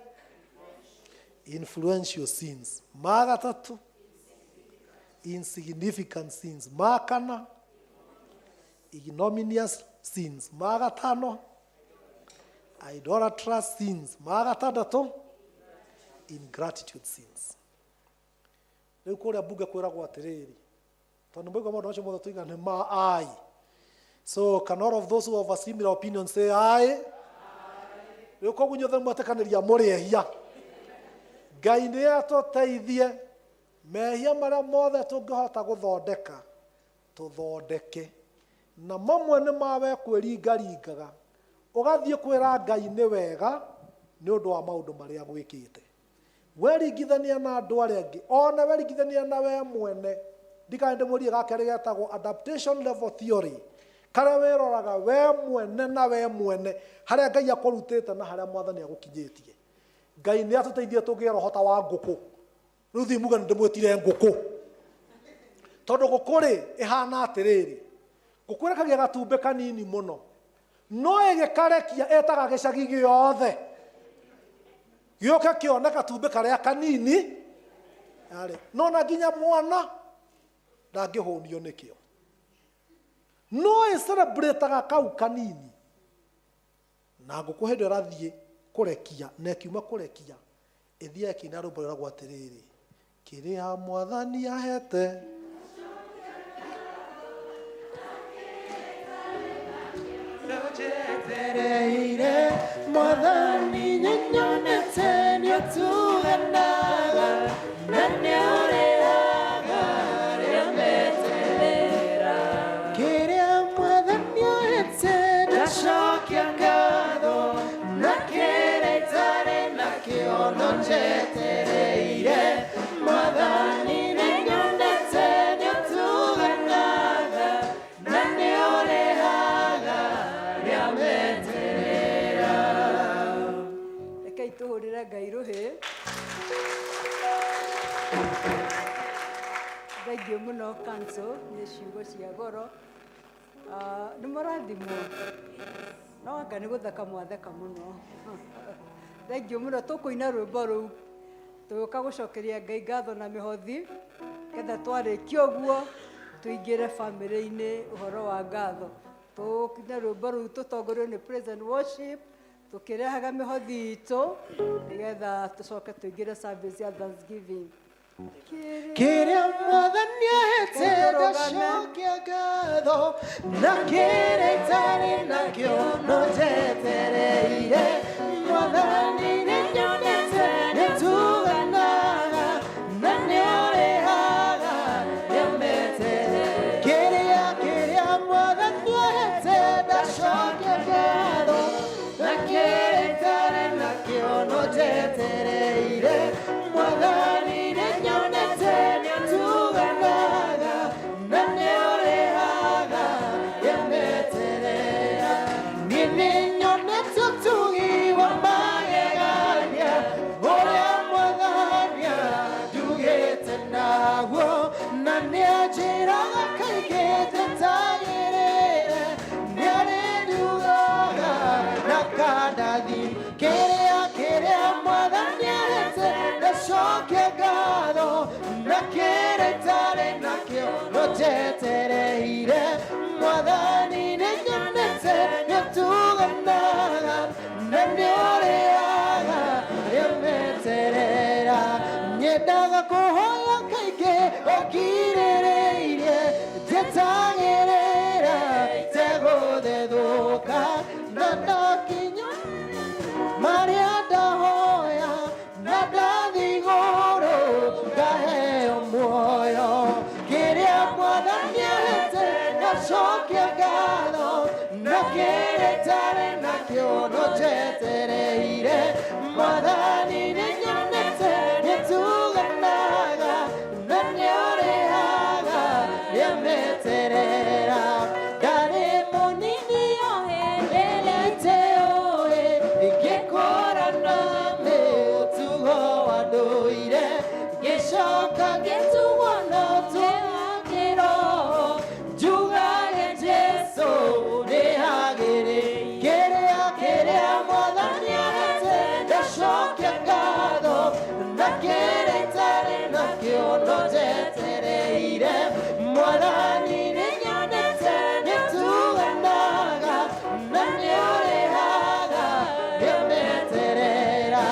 influential sins ma gatatũ insignificant sins ma kana ignominious sins ma gatano idolatrous sins ma gatandatũ ingratitude sins rĩu kũrĩa mbunge kwĩragwo atĩrĩrĩ tondũ mwaigua maũndũ macio mothe tũiga nĩ ma aye so can all of those who have a similar opinion say aye rĩu koguo inyuothe mwetĩkanĩria mũrĩ ehia Ngai nĩ atũteithie mehia maria mothe tũngĩhota gũthondeka tũthondeke na mamwe nĩ mawe kwĩringaringaga ũgathiĩ kwĩra Ngai nĩ wega nĩ ũndũ wa maũndũ marĩa gwĩkĩte weringithania na andũ arĩa angĩ ona weringithania na we mwene ndikae ndĩmũrie gakerĩ getagwo adaptation level theory karĩa wĩroraga we mwene na we mwene harĩa Ngai akũrutĩte na harĩa mwathani agũkinyĩtie Ngai nĩ atũteithie tũgĩe roho ta wa ngũkũ rĩu thiĩ muga nĩ ndĩmwĩtire ngũkũ tondũ ngũkũ-rĩ ĩhana atĩrĩrĩ ngũkũ ĩrekagia gatumbĩ kanini mũno no ĩgĩkarekia ĩtaga gĩcagi gĩothe gĩoke kĩone katumbĩ karĩa kanini yarĩ no na nginya mwana ndangĩhũnio nĩkĩo no ĩcelebrataga kau kanini na ngũkũ hĩndĩ ĩrathiĩ kũrekia na ĩkiuma kũrekia ĩthiĩ ĩkĩina rwĩmbo rwĩragwo atĩrĩrĩ kĩrĩa mwathani ahete Nojetereire mwathani nyonyonete nĩũtuganaga na nĩũrĩaga rĩrĩa meterera kĩrĩa mwathani ahete ndacokia ngatho na kĩrĩa itarĩ nakĩo nojetereire mwathani nyonyonete nĩũtuganaga na nĩũrĩaga rĩrĩa meterera. Rekei tũhũrĩre Ngai rũhĩ. Thengiũ mũno council nĩ ciugo cia goro. Nĩ mũrathimwo no anga nĩ gũtheka mwatheka mũno. Thengiũ mũno tũkũina rwĩmbo rũu tũgĩũka gũcokeria Ngai ngatho na mĩhothi getha twarĩkia ũguo tũingĩre bamĩrĩ-inĩ ũhoro wa ngatho. Tũkĩina rwĩmbo rũu tũtongorio nĩ praise and worship tũkĩrehaga mĩhothi itũ nĩgetha tũcoke tũingĩre service ya Thanksgiving. Kĩrĩa mwathani ahete ndacokia ngatho na kĩrĩa itarĩ nakĩo nojetereire mwathani nĩnyonete nĩtuganaga na nĩũrĩhaga rĩrĩa meterera kĩrĩa mwathani ahete ndacokia ngatho na kĩrĩa itarĩ nakĩo nojetereire mwathani nĩnyonete nĩũtuganaga na nĩũrĩhaga rĩrĩa meterera niĩ nĩnyonete ũtugi wa magegania ũrĩa mwathani andugĩte naguo na nĩanjĩraga kaingĩ ndĩtagĩrĩre nĩarĩndugaga na kandathi kĩrĩa mwathani ahete ndacokia ngatho na kĩrĩa itarĩ nakĩo nojetereire mwathani nĩnyonete nĩũtuganaga na nĩũrĩhaga rĩrĩa meterera nyendaga kũhoya kaingĩ ũkirĩrĩirie njĩtagĩrĩra itegũthethũka na ndakinya marĩa ndahoya na ndathigũrũ ngaheo muoyo kĩrĩa mwathani ahete ndacokia ngatho na kĩrĩa itarĩ nakĩo nojetereire mwathani nĩnyonete nĩtuganaga na nĩũrĩhaga rĩrĩa meterera ndarĩ mũnini ohenderete ũĩ ingĩkora na mũtugo wa ndũire ngĩcoka ngĩtugwo na ũtugo wa kĩroho njugage Jesũ nĩagĩrĩire kĩrĩa mwathani ahete ndacokia ngatho na kĩrĩa itarĩ nakĩo nojetereire mwathani nĩnyonete nĩtuganaga na nĩũrĩhaga rĩrĩa meterera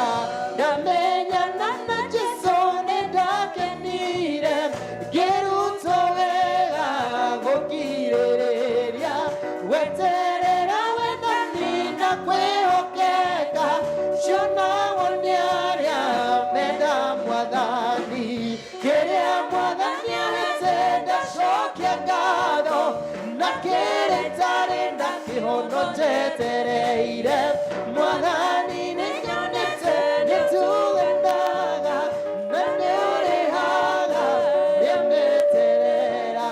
ndamenyana na Jesũ nĩndakenire ngĩrutwo wega gũkirĩrĩria weterera wendani na kwĩhokeka cionagwo nĩ arĩa menda mwathani kĩrĩa mwathani ahete ndacokia ngatho na kĩrĩa itarĩ nakĩo nojetereire mwathani nĩnyonete nĩtuganaga na nĩũrĩhaga rĩrĩa meterera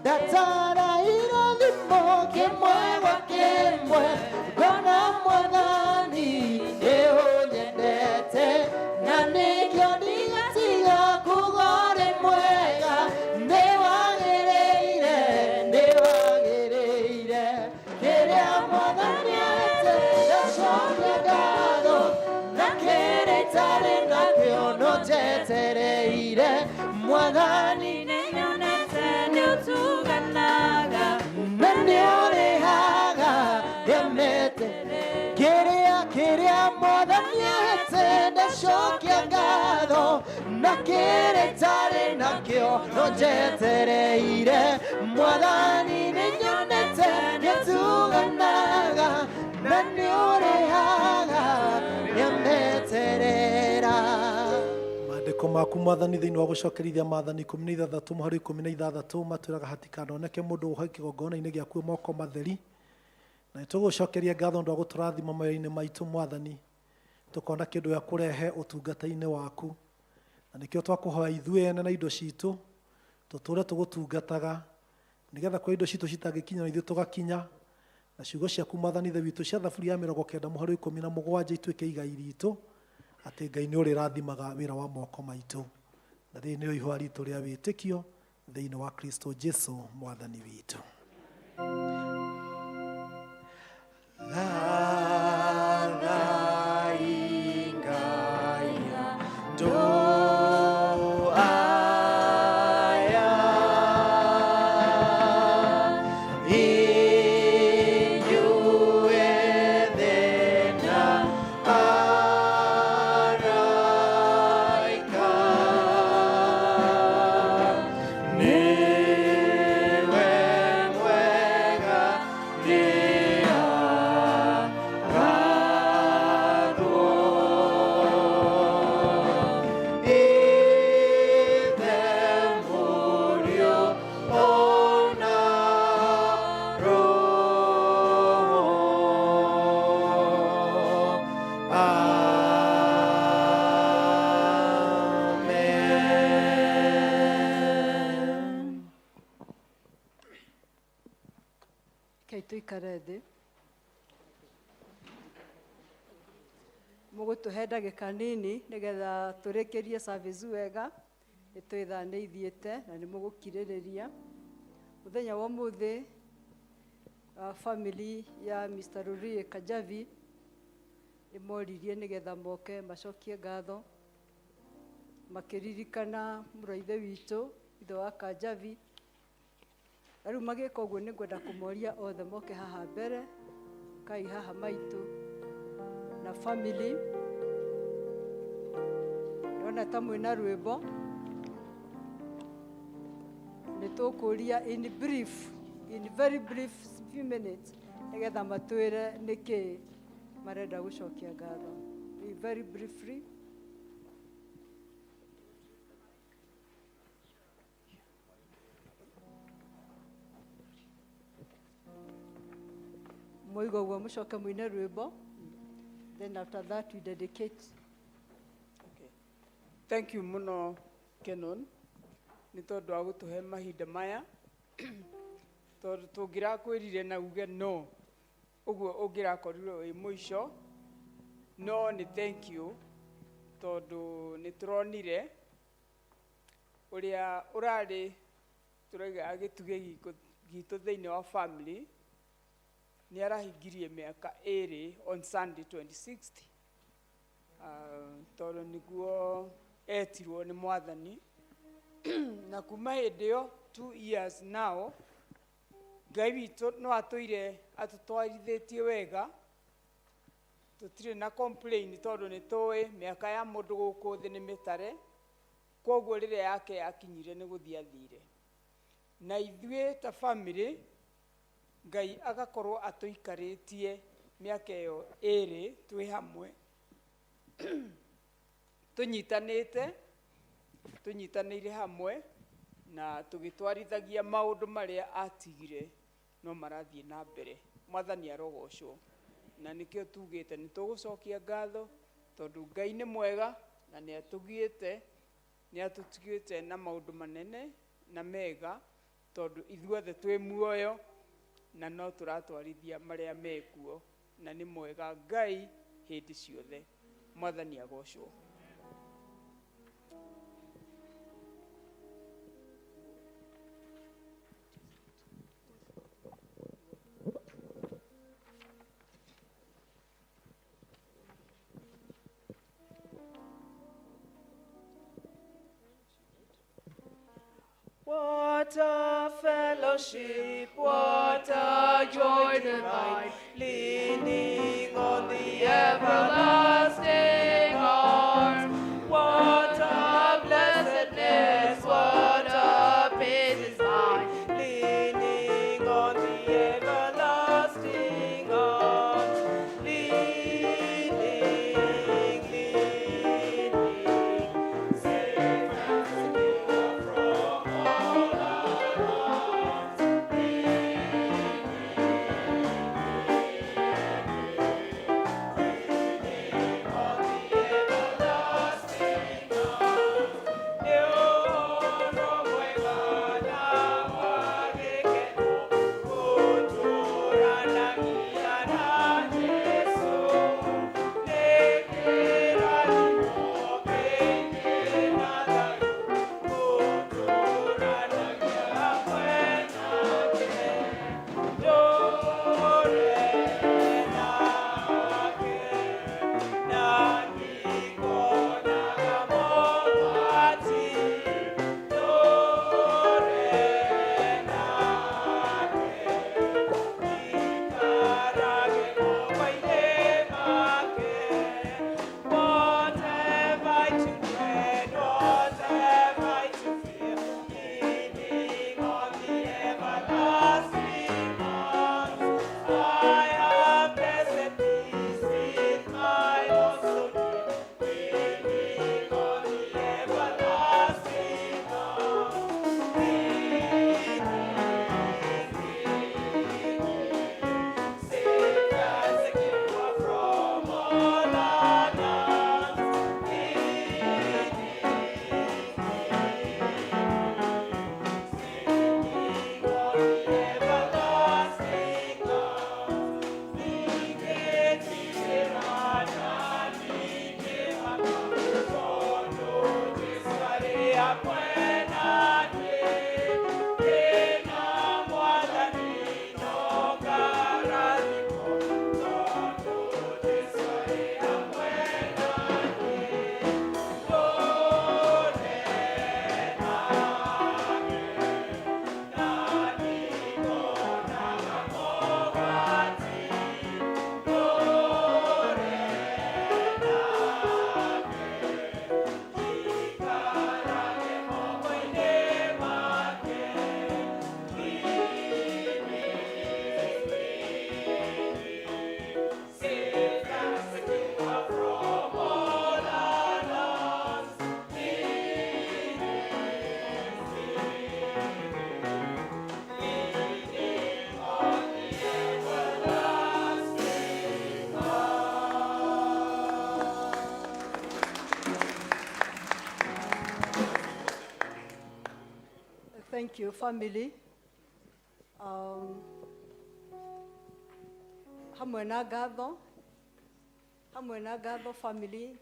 ndatara irathimo kĩmwe gwa kĩmwe ngona mwathani nĩũnyendete na nĩkĩo ndigatiga kuga ũrĩ mwega nĩwagĩrĩire kĩrĩa mwathani ahete ndacokia njetereire mwathani Nĩnyonete nĩũtuganaga na nĩũrĩhaga emete kĩrĩa mwathani ahete ndacokia ngatho na kĩrĩa itarĩ nakĩo no njetereire mwathani nĩnyonete nĩũtuganaga na nĩũrĩhaga emeterera. Maandĩko maku mwathani thĩinĩ wa gũcokerithia maathani 16 mũhari 16 matwĩraga hatikanoneke mũndũ ũhoi kĩgongona-inĩ gĩaku moko matheri, na nĩtũgũcokeria ngatho ũndũ wa gũtũrathima mawĩra-inĩ maitũ mwathani, tũkona kĩndũ gĩa kũrehe ũtungata-inĩ waku, na nĩkĩo twakũhoya ithuĩ ene na indo citũ tũtũre tũgũtungataga nĩgetha kwa indo citũ citangĩkinya na ithuĩ tũgakinya, na ciugo ciaku mwathani ithe witũ cia thaburi ya 90 mũhari 17 ituĩke igai ritũ, atĩ Ngai nĩ ũrĩrathimaga wĩra wa moko maitũ, na rĩrĩ nĩrĩo ihũa ritũ rĩa wĩtĩkio thĩinĩ wa Kristo Jesu mwathani witũ. Tuikare thĩ. Mũgũtũhe ndagĩka nini nĩgetha tũrĩkĩrie service wega, nĩtwĩthaa nĩ ithiĩte na nĩ mũgũkirĩrĩria. Mũthenya wa ũmũthĩ family ya Mr. Rurie Kajavi nĩmoririe nĩgetha moke macokie ngatho makĩririkana mũraithe witũ ithe wa Kajavi. Na rĩu magĩka ũguo nĩngwenda kũmoria othe moke haha mbere, kai haha maitũ na family. Nĩona ta mwĩna rwĩmbo, nĩtũkũria in very brief few minutes nĩgetha matwĩre nĩkĩ marenda gũcokia ngatho. Very briefly. Moigo uguo mucoke muine rwĩmbo, then after that we dedicate. Okay. Thank you muno Kenon nĩ tondũ wa gũtũhe mahinda maya tondũ tũngĩrakwĩrire na uge no ũguo ũngĩrakorirwo wĩ mũico, no nĩ thank you tondũ nĩ tũronire ũrĩa ũrarĩ tũrauga gĩtugĩ gitũ thĩinĩ wa family nĩ arahingirie mĩaka 2 on Sunday 26th, tondũ nĩguo etirwo nĩ mwathani na kuma hĩndĩ ĩyo 2 years now Ngai witũ no atũire atũtwarithĩtie wega, tũtirĩ na complain tondũ nĩ tũĩ mĩaka ya mũndũ gũkũ thĩ nĩ mĩtare, koguo rĩrĩa yake yakinyire nĩ gũthiĩ athire, na ithuĩ ta family Ngai agakorwo atũikarĩtie mĩaka ĩyo 2 twĩ hamwe tũnyitanĩire hamwe na tũgĩtwarithagia maũndũ marĩa atigire no marathiĩ na mbere. Mwathani arogocwo, na nĩkĩo tugĩte nĩ tũgũcokia ngatho tondũ Ngai nĩ mwega na nĩ atũtigĩte na maũndũ manene na mega, tondũ ithuothe twĩ muoyo na no tũratwarithia marĩa mekuo, na nĩ mwega Ngai hĩndĩ ciothe. Mwathani agocwo. What a fellowship, what a joy divine, leaning on the everlasting arms. What a blessedness, what a peace is mine, leaning on the everlasting arms. Leaning, safe and secure from all alarms. What have I to dread? What have I to fear? Leaning on the everlasting arms. I have blessed peace with my Lord so near. Leaning on the everlasting arms. Leaning, safe and secure from all alarms. Thank you, family. Hamwe na ngatho family.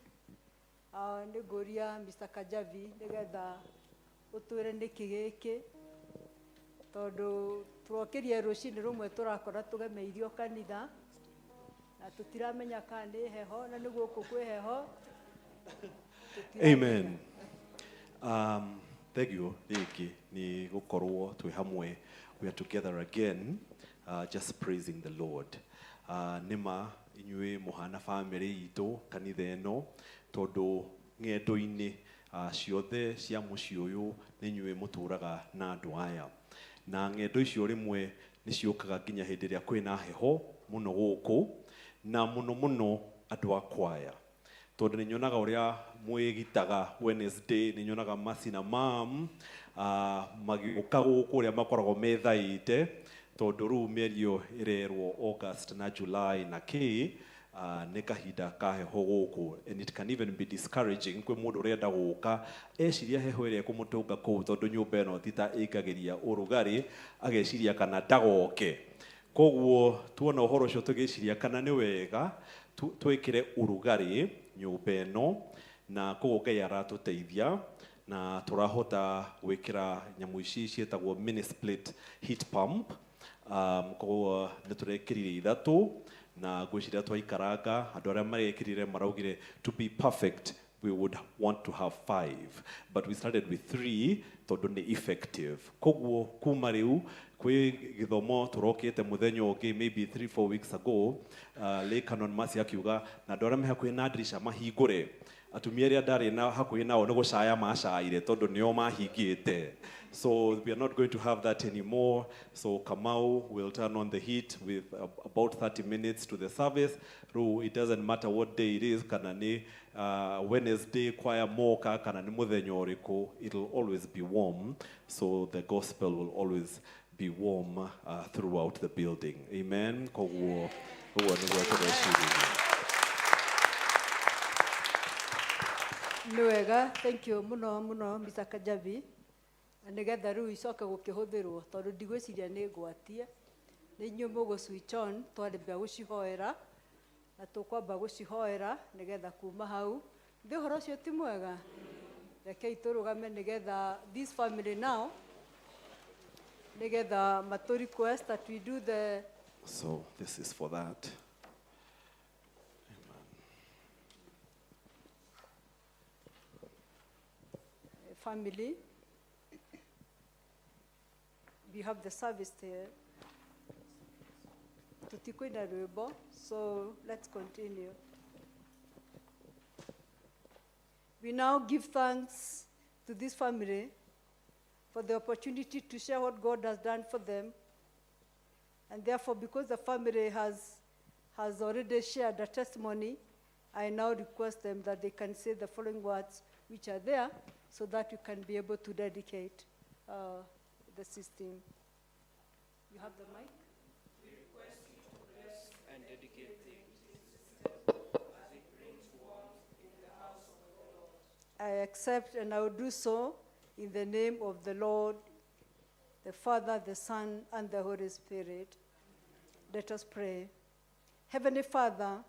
Nĩngũria Mr. Kajavi nĩgetha ũtwĩre nĩkĩ gĩkĩ tondũ tuokĩrie rũcinĩ rũmwe tũrakora tũgemeirio kanitha na tũtiramenya kana nĩ heho na nĩ gũkũ kwĩ heho. Amen. Thank you, Niki. Ni gukorwo twi hamwe. We are together again, just praising the Lord. Nima inyuĩ muhana family itu kanitha ĩno tondu ng'endo-inĩ ciothe cia mũciĩ ũyũ nĩ inyuĩ mũtũraga na andũ aya. Na ng'endo icio rĩmwe nĩ ciũkaga nginya hĩndĩ ĩrĩa kwĩna heho mũno gũkũ na mũno andũ a kwaya. Tondu nĩ nyonaga ũrĩa mwĩgitaga Wednesday, nĩ nyonaga Mercy na Mam magĩũka gũkũ ũrĩa makoragwo methaĩte tondu rĩu mĩario ĩrerwo August na July na kĩ nĩ kahinda ka heho gũkũ, and it can even be discouraging kwĩ mũndũ ũrenda gũka eciria heho ĩrĩa ĩkũmũtũnga kũu tondu nyũmba ĩno ti ta ĩingagĩria ũrugarĩ ageciria kana ndagoke. Koguo tuona ũhoro ũcio tũgĩciria kana nĩ wega twĩkĩre ũrugarĩ nyũmba ĩno na koguo Ngai aratũteithia na tũrahota gwĩkĩra nyamũ ici ciĩtagwo mini split heat pump. Koguo nĩ tũrekĩrire ithatũ na ngwĩciria twaikaranga andũ arĩa marekĩrire maraugire to be perfect we would want to have 5, but we started with 3 tondu ni effective. Koguo kuma riu kwi githomo turokite muthenya ungi maybe 3-4 weeks ago, Lay Canon Masi akiuga na ndora me hakuhi na dirisha mahingure atumia aria ndari na hakuhi nao ni gucaya macaire tondu nio mahingite. So we are not going to have that anymore. So Kamau will turn on the heat with about 30 minutes to the service. It doesn't matter what day it is, kana ni Wednesday, choir moka, kana ni muthenya uriku, it'll always be warm. So the gospel will always be warm throughout the building. Amen. Koguo niguo tureciria. Nĩ wega, thank you muno Mr. Kajabi. Nigetha rĩu icoke gũkĩhũthĩrwo tondũ ndigwĩciria nĩ ngwatie. Nĩ inyuĩ mũgũ switch on twambia gũcihoera na tũkwamba gũcihoera nigetha kuma hau. Thĩ ũhoro ũcio ti mwega. Rekei tũrũgame nigetha this family now nigetha matũ request that we do the. So this is for that. Family. We have the service there. Tutikwenda rwimbo, so let's continue. We now give thanks to this family for the opportunity to share what God has done for them. And therefore, because the family has already shared a testimony, I now request them that they can say the following words which are there so that you can be able to dedicate the system. You have the mic? We request you to bless and dedicate the as it brings warmth in the house of the Lord. I accept and I will do so in the name of the Lord, the Father, the Son, and the Holy Spirit. Let us pray. Heavenly Father,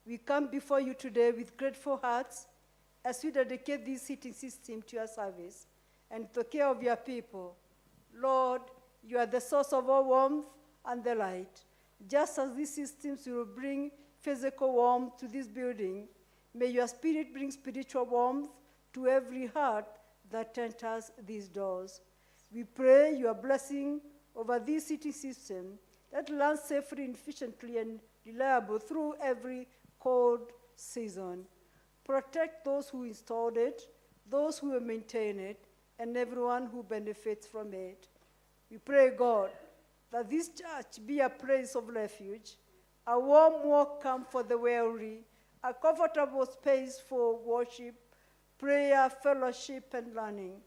we come before you today with grateful hearts as we dedicate this heating system to your service and to care of your people. Lord, you are the source of all warmth and the light. Just as these systems will bring physical warmth to this building, may your spirit bring spiritual warmth to every heart that enters these doors. We pray your blessing over this heating system that runs safely, efficiently, and reliable through every cold season. Protect those who installed it, those who will maintain it, and everyone who benefits from it. We pray, God, that this church be a place of refuge, a warm welcome for the weary, a comfortable space for worship, prayer, fellowship, and learning.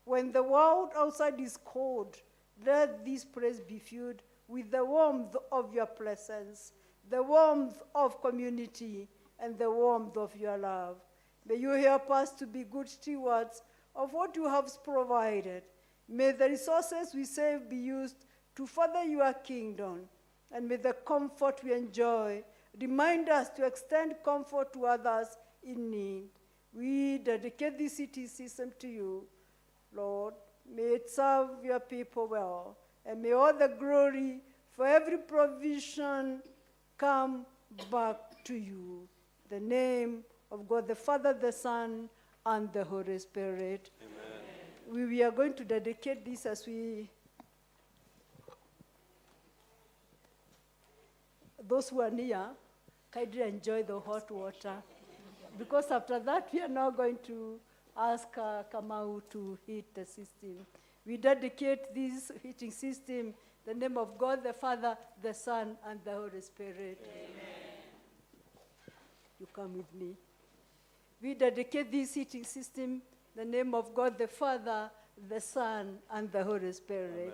When the world outside is cold, let this place be filled with the warmth of your presence, the warmth of community, and the warmth of your love. May you help us to be good stewards of what you have provided. May the resources we save be used to further your kingdom, and may the comfort we enjoy remind us to extend comfort to others in need. We dedicate this city system to you, Lord. May it serve your people well, and may all the glory for every provision come back to you. The name of God, the Father, the Son, and the Holy Spirit. Amen. We are going to dedicate this as we, those who are near, kindly enjoy the hot water. Because after that, we are now going to ask Kamau to heat the system. We dedicate this heating system in the name of God, the Father, the Son, and the Holy Spirit. Amen. You come with me. We dedicate this heating system in the name of God, the Father, the Son, and the Holy Spirit. Amen.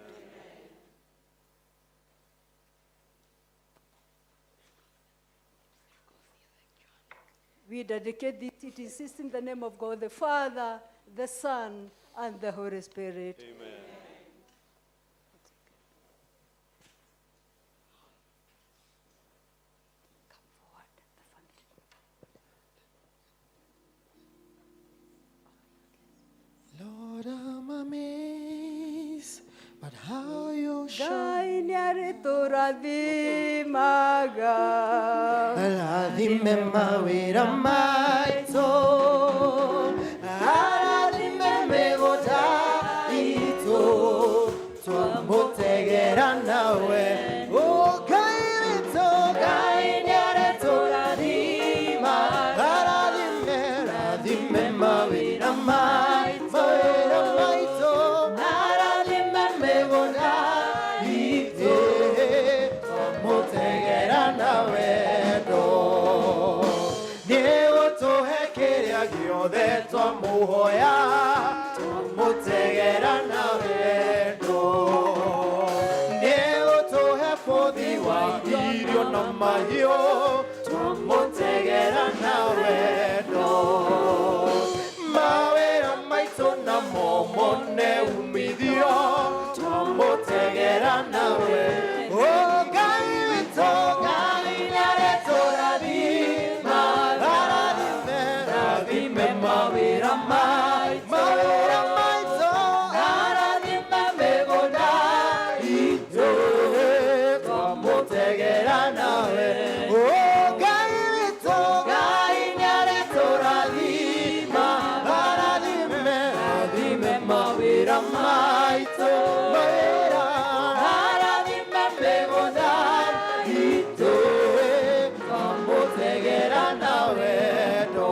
We dedicate this heating system in the name of God, the Father, the Son, and the Holy Spirit. Amen. Lord, I'm amazed at how you Ngai nĩarĩtũrathimaga. Arathime mawĩra maitũ, arathime mĩgũnda rathime mawĩra maitũ na rathime mĩgũnda itũ twamũtegera na wendo nĩgũtũhe kĩrĩa gĩothe twamũhoya twamũtegera na wendo nĩgũtũhe bũthi wa irio na mahiũ twamũtegera na wendo mawĩra maitũ namo mone umithio twamũtegera na wendo Ngai witũ Ngai nĩarĩtũrathima rathime mawĩra maitũ rathime mĩgũnda itũ twamũtegera na wendo Ngai witũ Ngai nĩarĩtũrathima rathime mawĩra maitũ rathime mĩgũnda itũ twamũtegera na wendo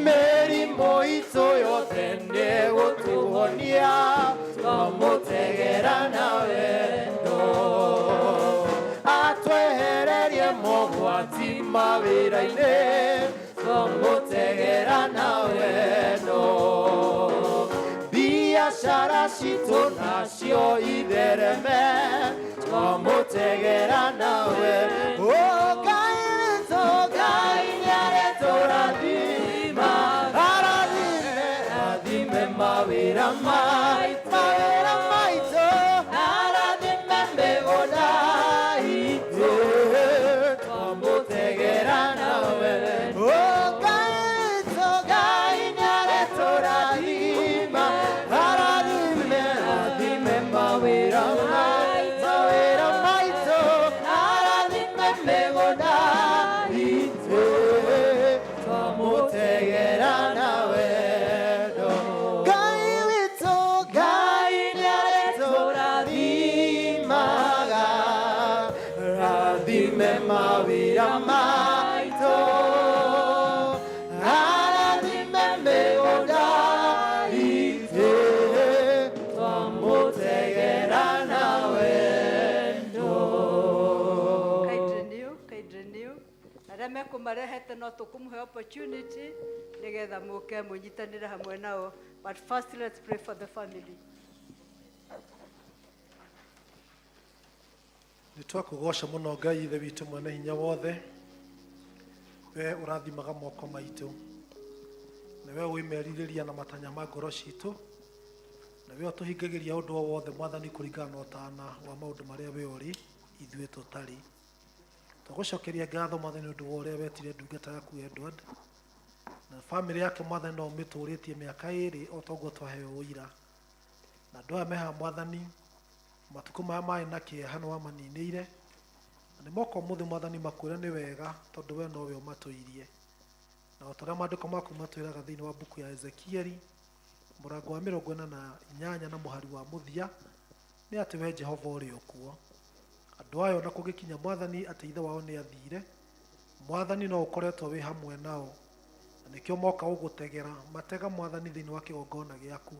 mĩrimũ itũ yothe nĩgũtũhonia twamũtegera na wendo atwehererie mogwati mawĩra-inĩ twamũtegera na wendo biacara citũ nacio ithereme twamũtegera na wendo Ngai witũ Ngai nĩarĩtũrathima rathime mawĩra maitũ rathime mĩgũnda itũ twamũtegera na wendo Ngai witũ Ngai nĩarĩtũrathima rathime mawĩra maitũ rathime mĩgũnda itũ twamũtegera na wendo Ngai witũ Ngai nĩarĩtũrathimaga rathime mawĩra maitũ rathime mĩgũnda itũ twamũtegera na wendo kaidreniu arĩa mekũmarehete no tũkũmũhe opportunity nĩgetha mũke mũnyitanĩre hamwe nao but first let's pray for the family. nĩtwakũgoca mũno Ngai ithe witũ mwene hinya wothe we ũrathimaga moko maitũ nawe wĩmerirĩria na matanya ma ngoro citũ nawe ũtũhingagĩria ũndũ o wothe Mwathani kũringana na ũtana wa maũndũ marĩa we ũrĩ ithuĩ tũtarĩ tũgũcokeria ngatho Mwathani nĩ ũndũ wa ũrĩa wetire ndungata yaku Edward na bamĩrĩ yake Mwathani no ũmĩtũrĩtie mĩaka ĩrĩ o toguo twaheo ũira na andũ aya meha Mwathani matukũ maya marĩ na kĩeha nĩwamaninĩire na nĩmoka ũmũthĩ Mwathani makwĩre nĩ wega tondũ we nowe ũmatũirie na o ta ũrĩa maandĩko maku matwĩraga thĩinĩ wa mbuku ya Ezekieli mũrango wa 48 na mũhari wa mũthia nĩ atĩ we Jehova ũrĩ o kuo andũ aya ona kũngĩkinya Mwathani atĩ ithe wao nĩ athire Mwathani no ũkoretwo wĩ hamwe nao na nĩkĩo moka ũgũtegera matega Mwathani thĩinĩ wa kĩgongona gĩaku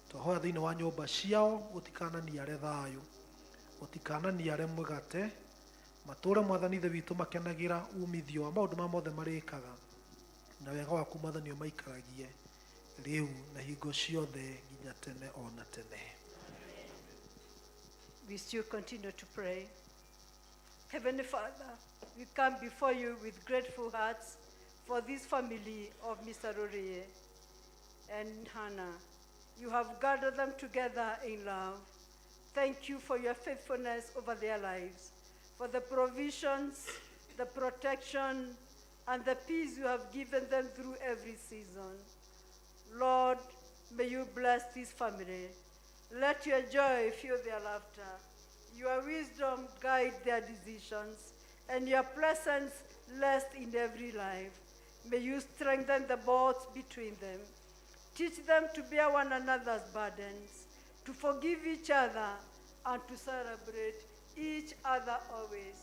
twahoya thĩinĩ wa nyũmba ciao gũtikananiare thayũ gũtikananiare mũgate matũũre Mwathani ithe witũ makenagĩra umithio wa maũndũ ma mothe marĩkaga na wega waku Mwathani ũmaikaragie rĩu na hingo ciothe nginya tene ona tene. We still continue to pray. Heavenly Father, we come before you with grateful hearts for this family of Mr. Rorie and Hannah. You have gathered them together in love. Thank you for your faithfulness over their lives, for the provisions, the protection, and the peace you have given them through every season. Lord, may you bless this family. Let your joy fill their laughter, your wisdom guide their decisions, and your presence rest in every life. May you strengthen the bonds between them. Teach them to bear one another's burdens, to forgive each other, and to celebrate each other always.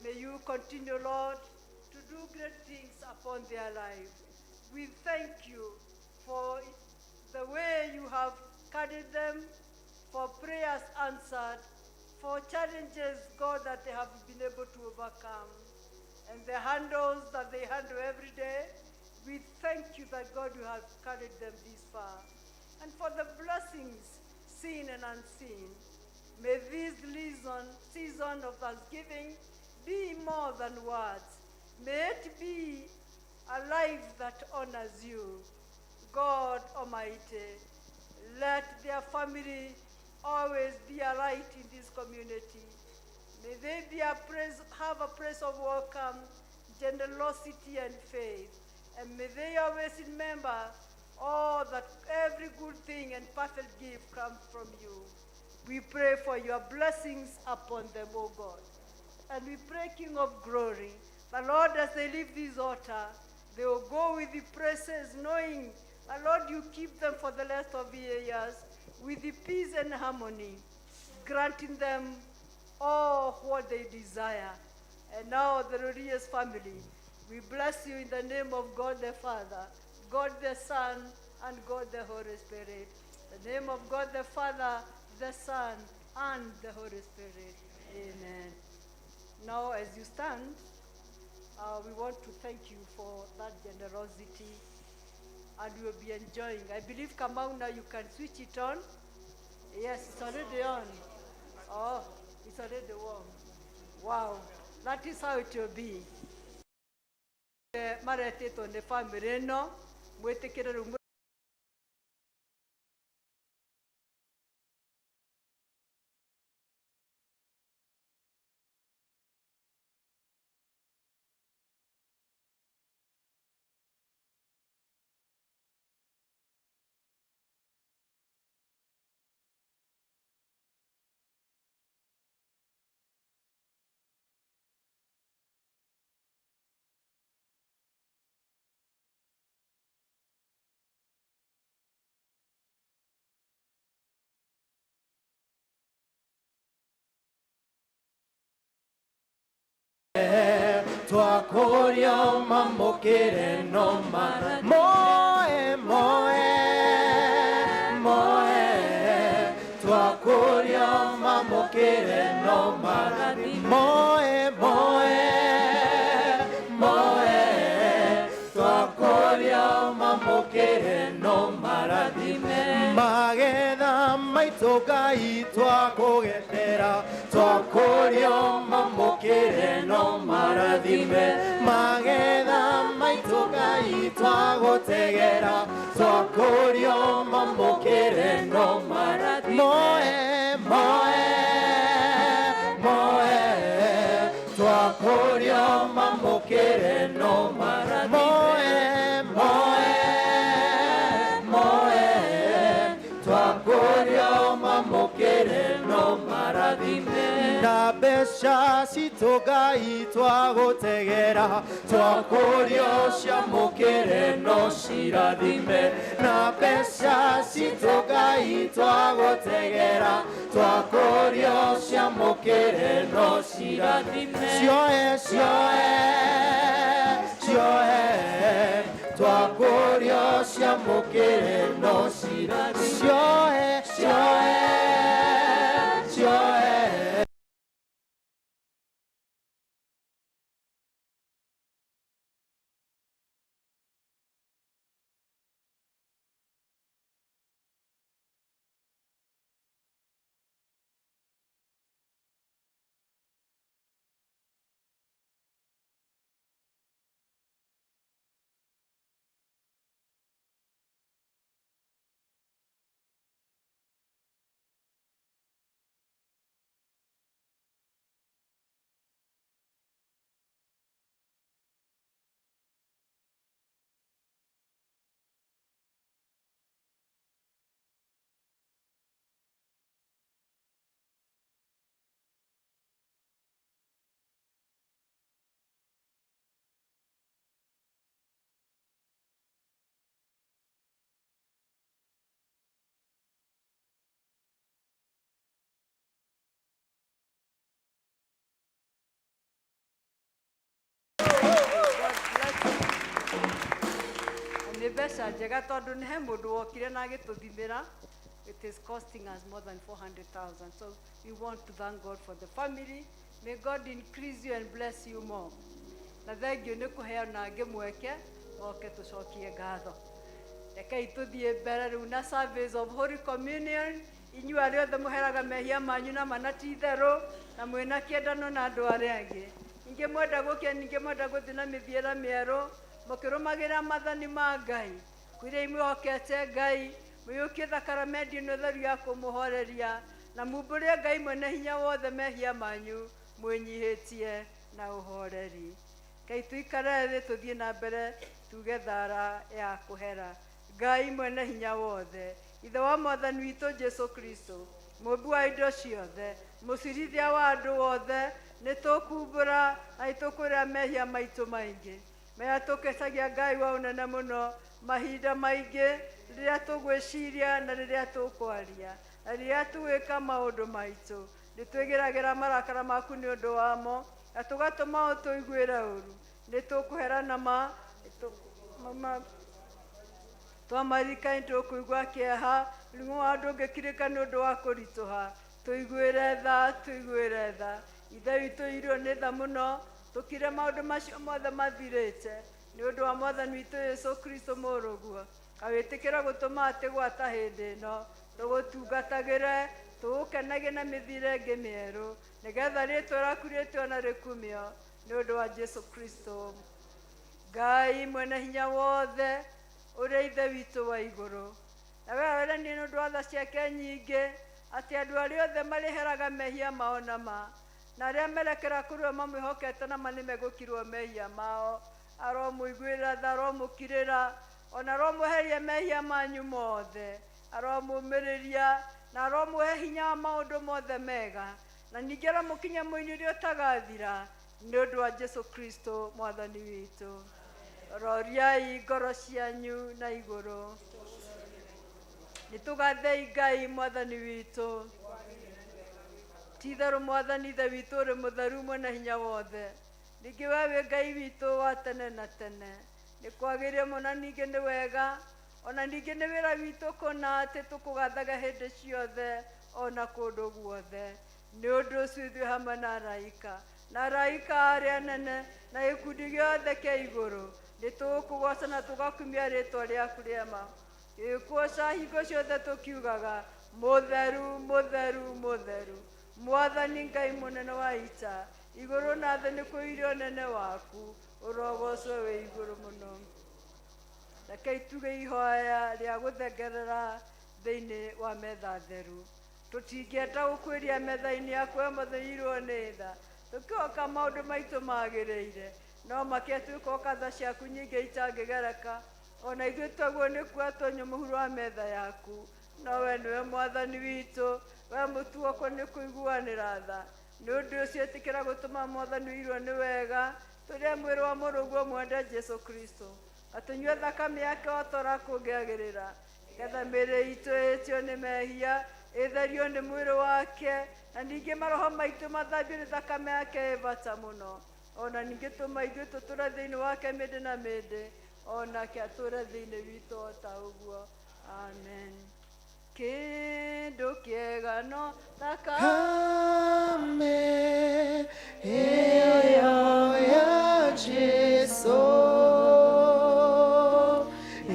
May you continue, Lord, to do great things upon their life. We thank you for the way you have carried them, for prayers answered, for challenges, God, that they have been able to overcome, and the handles that they handle every day. We thank you that, God, you have carried them this far. And for the blessings, seen and unseen, may this season of Thanksgiving be more than words. May it be a life that honors you. God Almighty, let their family always be a light in this community. May they be have a place of welcome, generosity, and faith. And may they always remember all that every good thing and perfect gift comes from you. We pray for your blessings upon them, O God. And we pray, King of glory, the Lord, as they leave this altar, they will go with the praises, knowing, the Lord, you keep them for the rest of the years with the peace and harmony, granting them all what they desire. And now the Rodriguez family, we bless you in the name of God the Father, God the Son, and God the Holy Spirit. In the name of God the Father, the Son, and the Holy Spirit. Amen. Now, as you stand, we want to thank you for that generosity, and we will be enjoying. I believe, Kamau, now you can switch it on. Yes, it's already on. Oh, it's already warm. Wow, that is how it will be. Maretetwo nĩ family ĩno, mwĩtĩkĩre rĩu Twakuria mamukire no mara moe moe moe Twakuria mamukire no mara moe moe moe Twakuria mamukire no marathime magetha maitũ Ngai twakũgetera Twakuria mamukire no marathime magetha maitũ Ngai twagũtegera Twakuria mamukire no marathime moe moe moe Twakuria mamukire no marathime moe moe moe Twakuria mamukire no marathime na mbeca citũ Ngai twagũtegera Twakuria ciamũkĩre no cirathime na mbeca citũ Ngai twagũtegera Twakuria ciamũkĩre no cirathime cioe cioe cioe Twakuria ciamũkĩre no cirathime cioe cioe cioe nĩ mbeca njega tondũ nĩ he mũndũ wokire na agĩtũthimĩra. It is costing us more than 400,000. So we want to thank God for the family. May God increase you and bless you more. Na thengio nĩ kũheana angĩ mweke oke tũcokie ngatho. Rekei tũthiĩ mbere rĩu na service of Holy Communion. Inyuĩ arĩa othe mũheraga mehia manyu na manati itherũ na mwĩna kĩendano na andũ arĩa angĩ. Ningĩ mwenda gũkĩa, ningĩ mwenda gũthiĩ na mĩthiĩre mĩerũ mũkĩrũmagĩrĩra mathani ma Ngai. Kwĩrĩa mwĩhokete Ngai, mũiyũkie thakramenti ĩno theru ya kũmũhoreria na mumbũrĩre Ngai mwene hinya wothe mehia manyu mwĩnyihĩtie na ũhoreri. Ngai tũikare thĩ tũthiĩ na mbere tuge thara ya kũhera. Ngai mwene hinya wothe, Ithe wa Mwathani witũ Jesu Kristo, mũmbi wa indo ciothe, mũcirithia wa andũ wothe, nĩ tũkumbũra na nĩtũkwĩra mehia maitũ maingĩ marĩa tũkĩcagia Ngai wa ũnene mũno mahinda maingĩ rĩrĩa tũgwĩciria na rĩrĩa tũkwaria na rĩrĩa tũgwĩka maũndũ maitũ. Nĩ twĩgĩragĩra marakara maku nĩ ũndũ wamo na tũgatũma ũtũiguĩre ũru. Nĩ tũkũherana twamarika nĩ tũkũigua kĩeha, mũrimũ wa andũ ũngĩkirĩka nĩ ũndũ wa kũritũha. Tũiguĩre tha. Ithe witũ irio nĩ tha mũno, tũkire maũndũ macio mothe mathirĩte nĩ ũndũ wa Mwathani witũ Yesu Kristo mũrũguo. Awĩtĩkĩra gũtũma atĩ gwata hĩndĩ ĩno tũgũtungatagĩre, tũgũkenagie na mĩthiĩre ĩngĩ mĩerũ, nĩgetha rĩtwa rĩaku rĩtwo na rĩkumio nĩ ũndũ wa Jesu Kristo. Ngai mwene hinya wothe, ũrĩa Ithe witũ wa igũrũ, na wee weranie nĩ ũndũ wa tha ciake nyingĩ atĩ andũ arĩa othe marĩheraga mehia mao na na arĩa merekera kũrĩ we mamwĩhokete na nĩ megũkirwo mehia mao, aromũiguĩra tha, aromũkirĩra, ona aromweheria mehia manyu mothe, aromũmĩrĩria na aromũhe hinya wa maũndũ mothe mega, na ningĩ aromũkinyia mũinĩrio ũtagathira nĩ ũndũ wa Jesu Kristo Mwathani witũ. Roriai ngoro cianyu na igũrũ. Nĩ tũgathei Ngai Mwathani witũ. Ti-itherũ Mwathani Ithe witũ ũrĩ mũtheru mwene hinya wothe. Ningĩ wee wĩ Ngai witũ wa tene na tene. Nĩ kwagĩrĩire mũno, ningĩ nĩ wega, ona ningĩ nĩ wĩra witũ kũna atĩ tũkũgathaga hĩndĩ ciothe ona kũndũ guothe. Nĩ ũndũ ũcio ithuĩ hamwe na araika arĩa anene na gĩkundi gĩothe kĩa igũrũ nĩ tũgũkũgoca na tũgakumia rĩtwa rĩaku rĩema. Gĩkũgoca hingo ciothe tũkiugaga mũtheru, mũtheru, mũtheru. Mwathani Ngai mũnene wa ita, igũrũ na thĩ nĩ kũiyũrio ũnene waku, ũrogocwo wĩ igũrũ mũno. Rekei tuge ihoya rĩa gũthengerera thĩinĩ wa metha theru. Tũtingĩenda gũkwĩria metha-inĩ yaku we mũthĩirwo nĩ tha, tũkĩoka maũndũ maitũ magĩrĩire, no makĩria tũgĩkoka tha ciaku nyingĩ itangĩgereka, ona ithuĩ twaguo nĩ kuoya nyũ mũhuro wa metha yaku. No we nĩwe Mwathani witũ, we mũtuoko nĩ kũiguanĩra tha. Nĩ ũndũ ũcio ĩtĩkĩra gũtũma Mwathani wĩirwo nĩ wega tũrĩe mwĩrĩ wa mũrũguo mwende Jesu Kristo, atũnyue thakame yake o ta ũrĩa kũngĩagĩrĩra, nĩgetha mĩĩrĩ itũ ĩtio nĩ mehia ĩtherio nĩ mwĩrĩ wake, na ningĩ maroho maitũ mathambio nĩ thakame yake ĩ bata mũno. Ona ningĩ tũma ithuĩ tũtũre thĩinĩ wake mĩndĩ na mĩndĩ, onake atũre thĩinĩ witũ o ta ũguo. Amen. Kĩndũ kĩega no thakame ĩyo ya Jesũ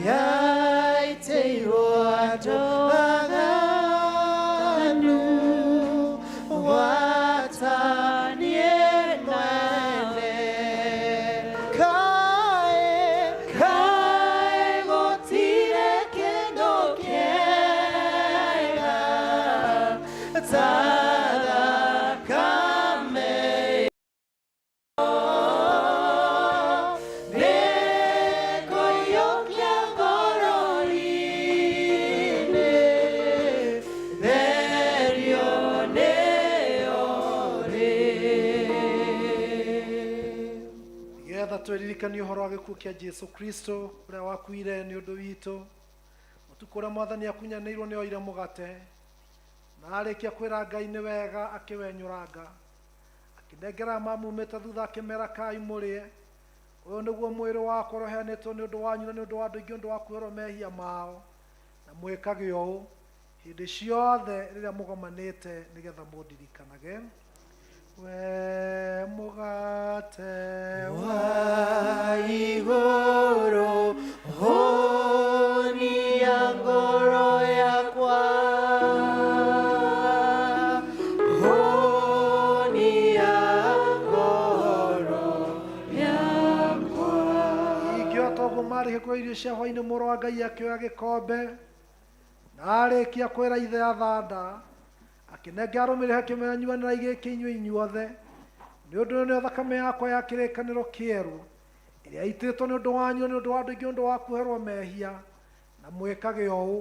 yaitĩirwo andũ aganu wataniĩ mwene. Kaĩ gũtirĩ kĩndũ kĩega ta thakame nĩkũiyũkia ngoro-inĩ, therio nĩyo rĩ. Nĩgetha twĩririkanie ũhoro wa gĩkuũ kĩa Jesu Kristo ũrĩa wakuire nĩ ũndũ witũ, ũtukũ ũrĩa Mwathani akunyanĩirwo nĩ oire mũgate, na arĩkia kwĩra Ngai nĩ wega akĩwenyũranga, akĩnengera mamumĩte thutha akĩmera kai mũrĩe, Ũyũ nĩguo mwĩrĩ wakwa ũheanĩtwo nĩ ũndũ wanyu na nĩ ũndũ wa andũ aingĩ nĩ ũndũ wa kwĩhĩrwo mehia mao. Na mwĩkage ũũ hĩndĩ ciothe rĩrĩa mũgomanĩte nĩgetha mũndirikanage. We mũgate wa igũrũ, honia ngoro yakwa, honia ngoro yakwa. Ingĩhota ũguo marĩkia irio cia hwaĩ-inĩ, mũrũ wa Ngai akĩoya gĩkombe na arĩkia kwĩra ithe athanda, akĩnengera arũmĩrĩri akĩmera, nyuanĩrai gĩkĩ inyuĩ inyuothe, nĩ ũndũ nĩyo thakame yakwa ya kĩrĩkanĩro kĩerũ, ĩrĩa ĩitĩtwo nĩ ũndũ wanyu nĩ ũndũ wa andũ aingĩ nĩ ũndũ wa kwĩhĩrwo mehia. Na mwĩkage ũũ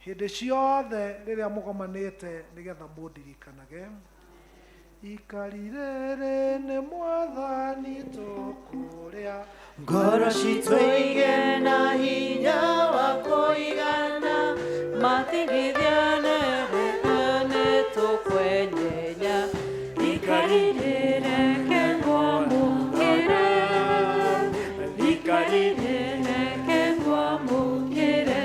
hĩndĩ ciothe rĩrĩa mũgomanĩte nĩgetha mũndirikanage. Ikari rĩrĩ nĩ Mwathani tũkũrĩa, ngoro citũ igĩe na hinya wa kũigana, matigithiane wĩkane tũkwenyenya. Ikari rĩreke ngwamũkĩre, ikari rĩreke ngwamũkĩre.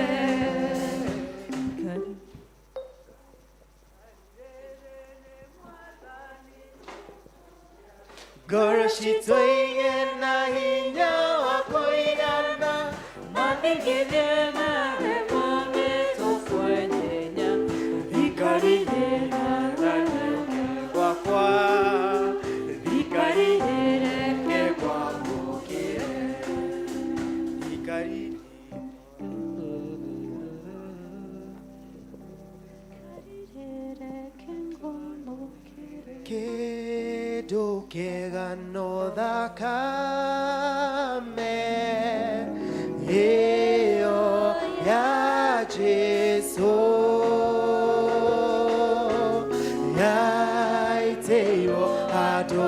Ngoro citũ igĩe na hinya wa kũigana, matigithiane wĩkane tũkwenyenya. Ikari rĩreke gwakwa, ikari rĩreke ngwamũkĩre. Ikari kĩndũ kĩgano thakame ĩyo ya Jesũ yaitĩirwo andũ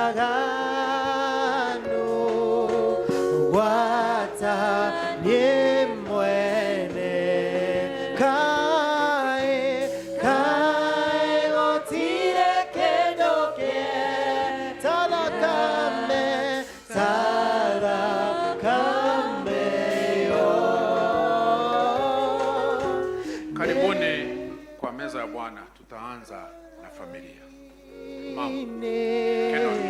aganu gwata niĩ mwene. Kaĩ gũtirĩ kĩndũ ta thakame yo. Karibuni kwa meza ya Bwana. Tutaanza na familia. Mama Kenon.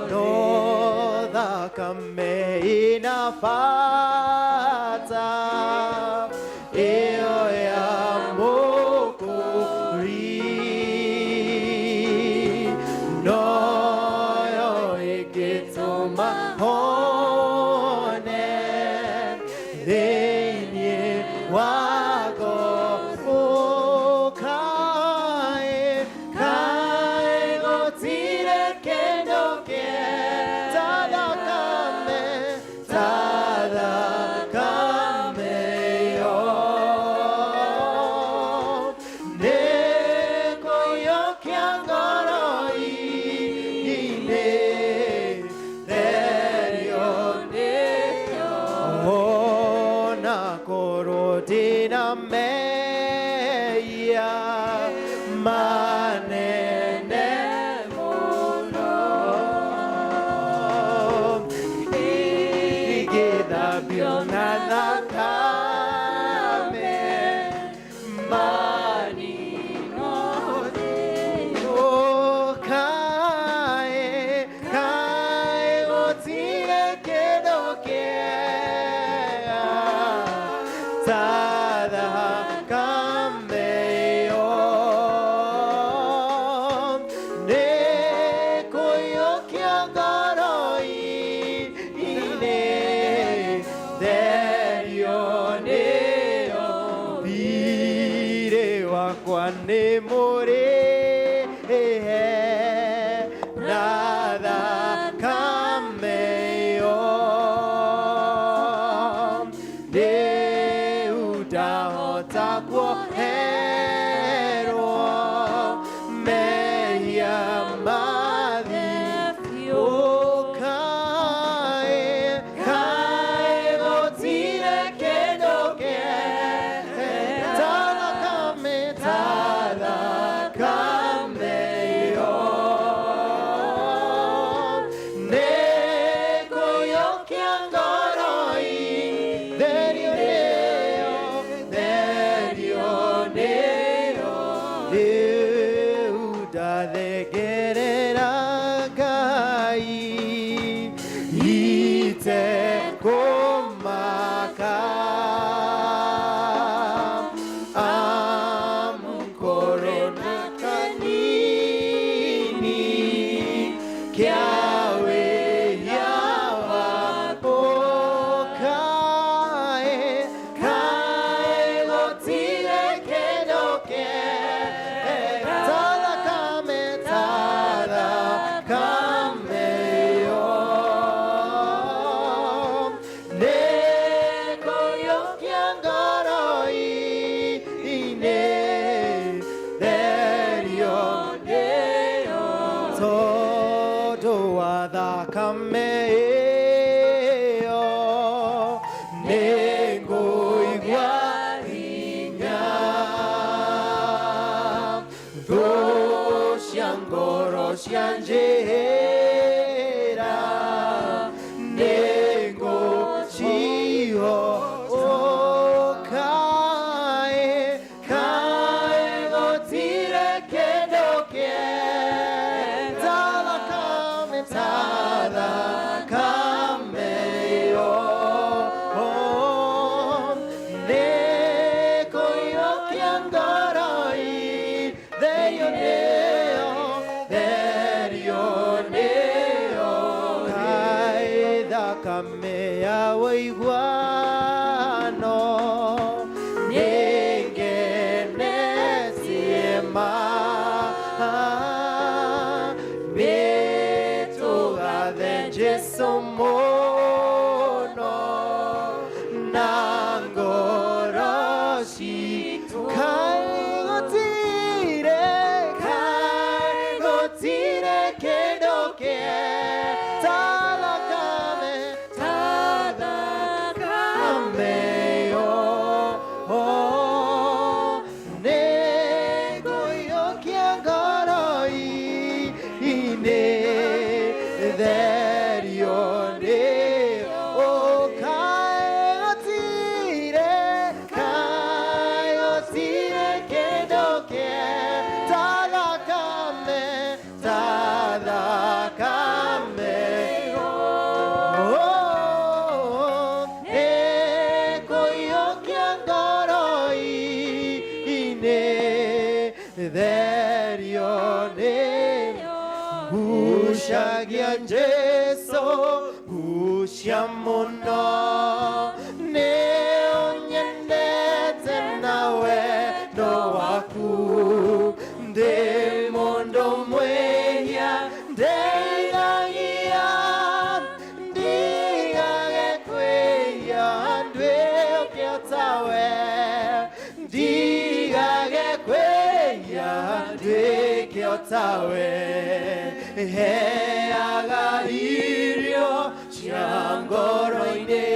No thakame inafata iyo ya Mũkũri, noyo ĩngĩtũma hone thĩinĩ wa ngoro. Kaĩ gũtirĩ kĩndũ ta thakame yo. Nĩ kũiyũkia ngoro-inĩ therio nĩyo, ona korwo ndĩna mehia manene mũno, ingĩthambio na thakame maninwo thĩ-inĩ. Kaĩ gũtirĩ kĩndũ kĩega ta thakame yo. Nĩ kũiyũkia ngoro-inĩ therio nĩyo. Thirĩ wakwa nĩ mũrĩhe na thakame yo. Rĩu ndahota kuoherwo mehia mathio. Kaĩ gũtirĩ kĩndũ ta thakame yo. thakame ya woiguano nĩngenetie mbĩtũgathe Jesũ mũno na ngoro citũ kaĩ kĩndũ ta thakame yo nĩngũiyũkia ngoro-inĩ therio nĩ kaĩ gũtirĩ kĩndũ ta thakame yo nĩngũiyũkia ngoro-inĩ therio nĩ ngucagia Jesũ ngucia mũno nĩ ũnyendete na wendo waku ndĩ mũndũ mwĩhia ndeithagia ndigage kwĩhia ndwĩũkio tawe ndigage kwĩhia ndwĩkio tawe heaga irio cia ngoro-inĩ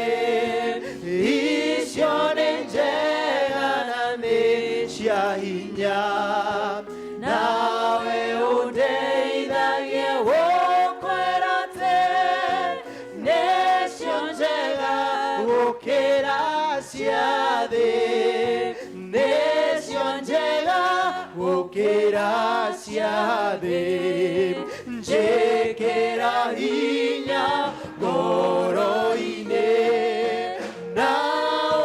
icio nĩ njega na nĩ cia hinya nawe ũndeithagie gũkwĩra atĩ nĩcio njega gũkĩra cia thĩ nĩcio njega gũkĩra cia thĩ njĩkĩra hinya ngoro-inĩ na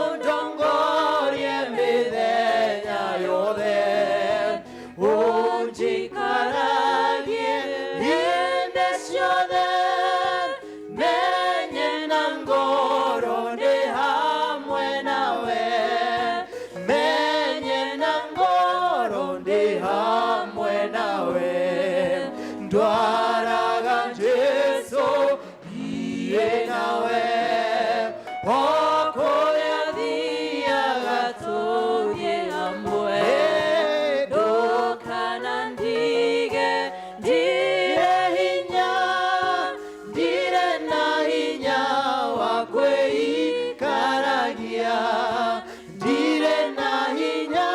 ũndongorie mĩthenya yothe ũnjikaragie hĩndĩ ciothe menye na ngoro ndĩ hamwe nawe menye na ngoro ndĩ hamwe nawe ndwaraga Jesũ thiĩ nawe okũrĩa thiaga tũthiĩ hamwe ndũkanandige ndirĩ na hinya wa kwĩikaragia ndirĩ na hinya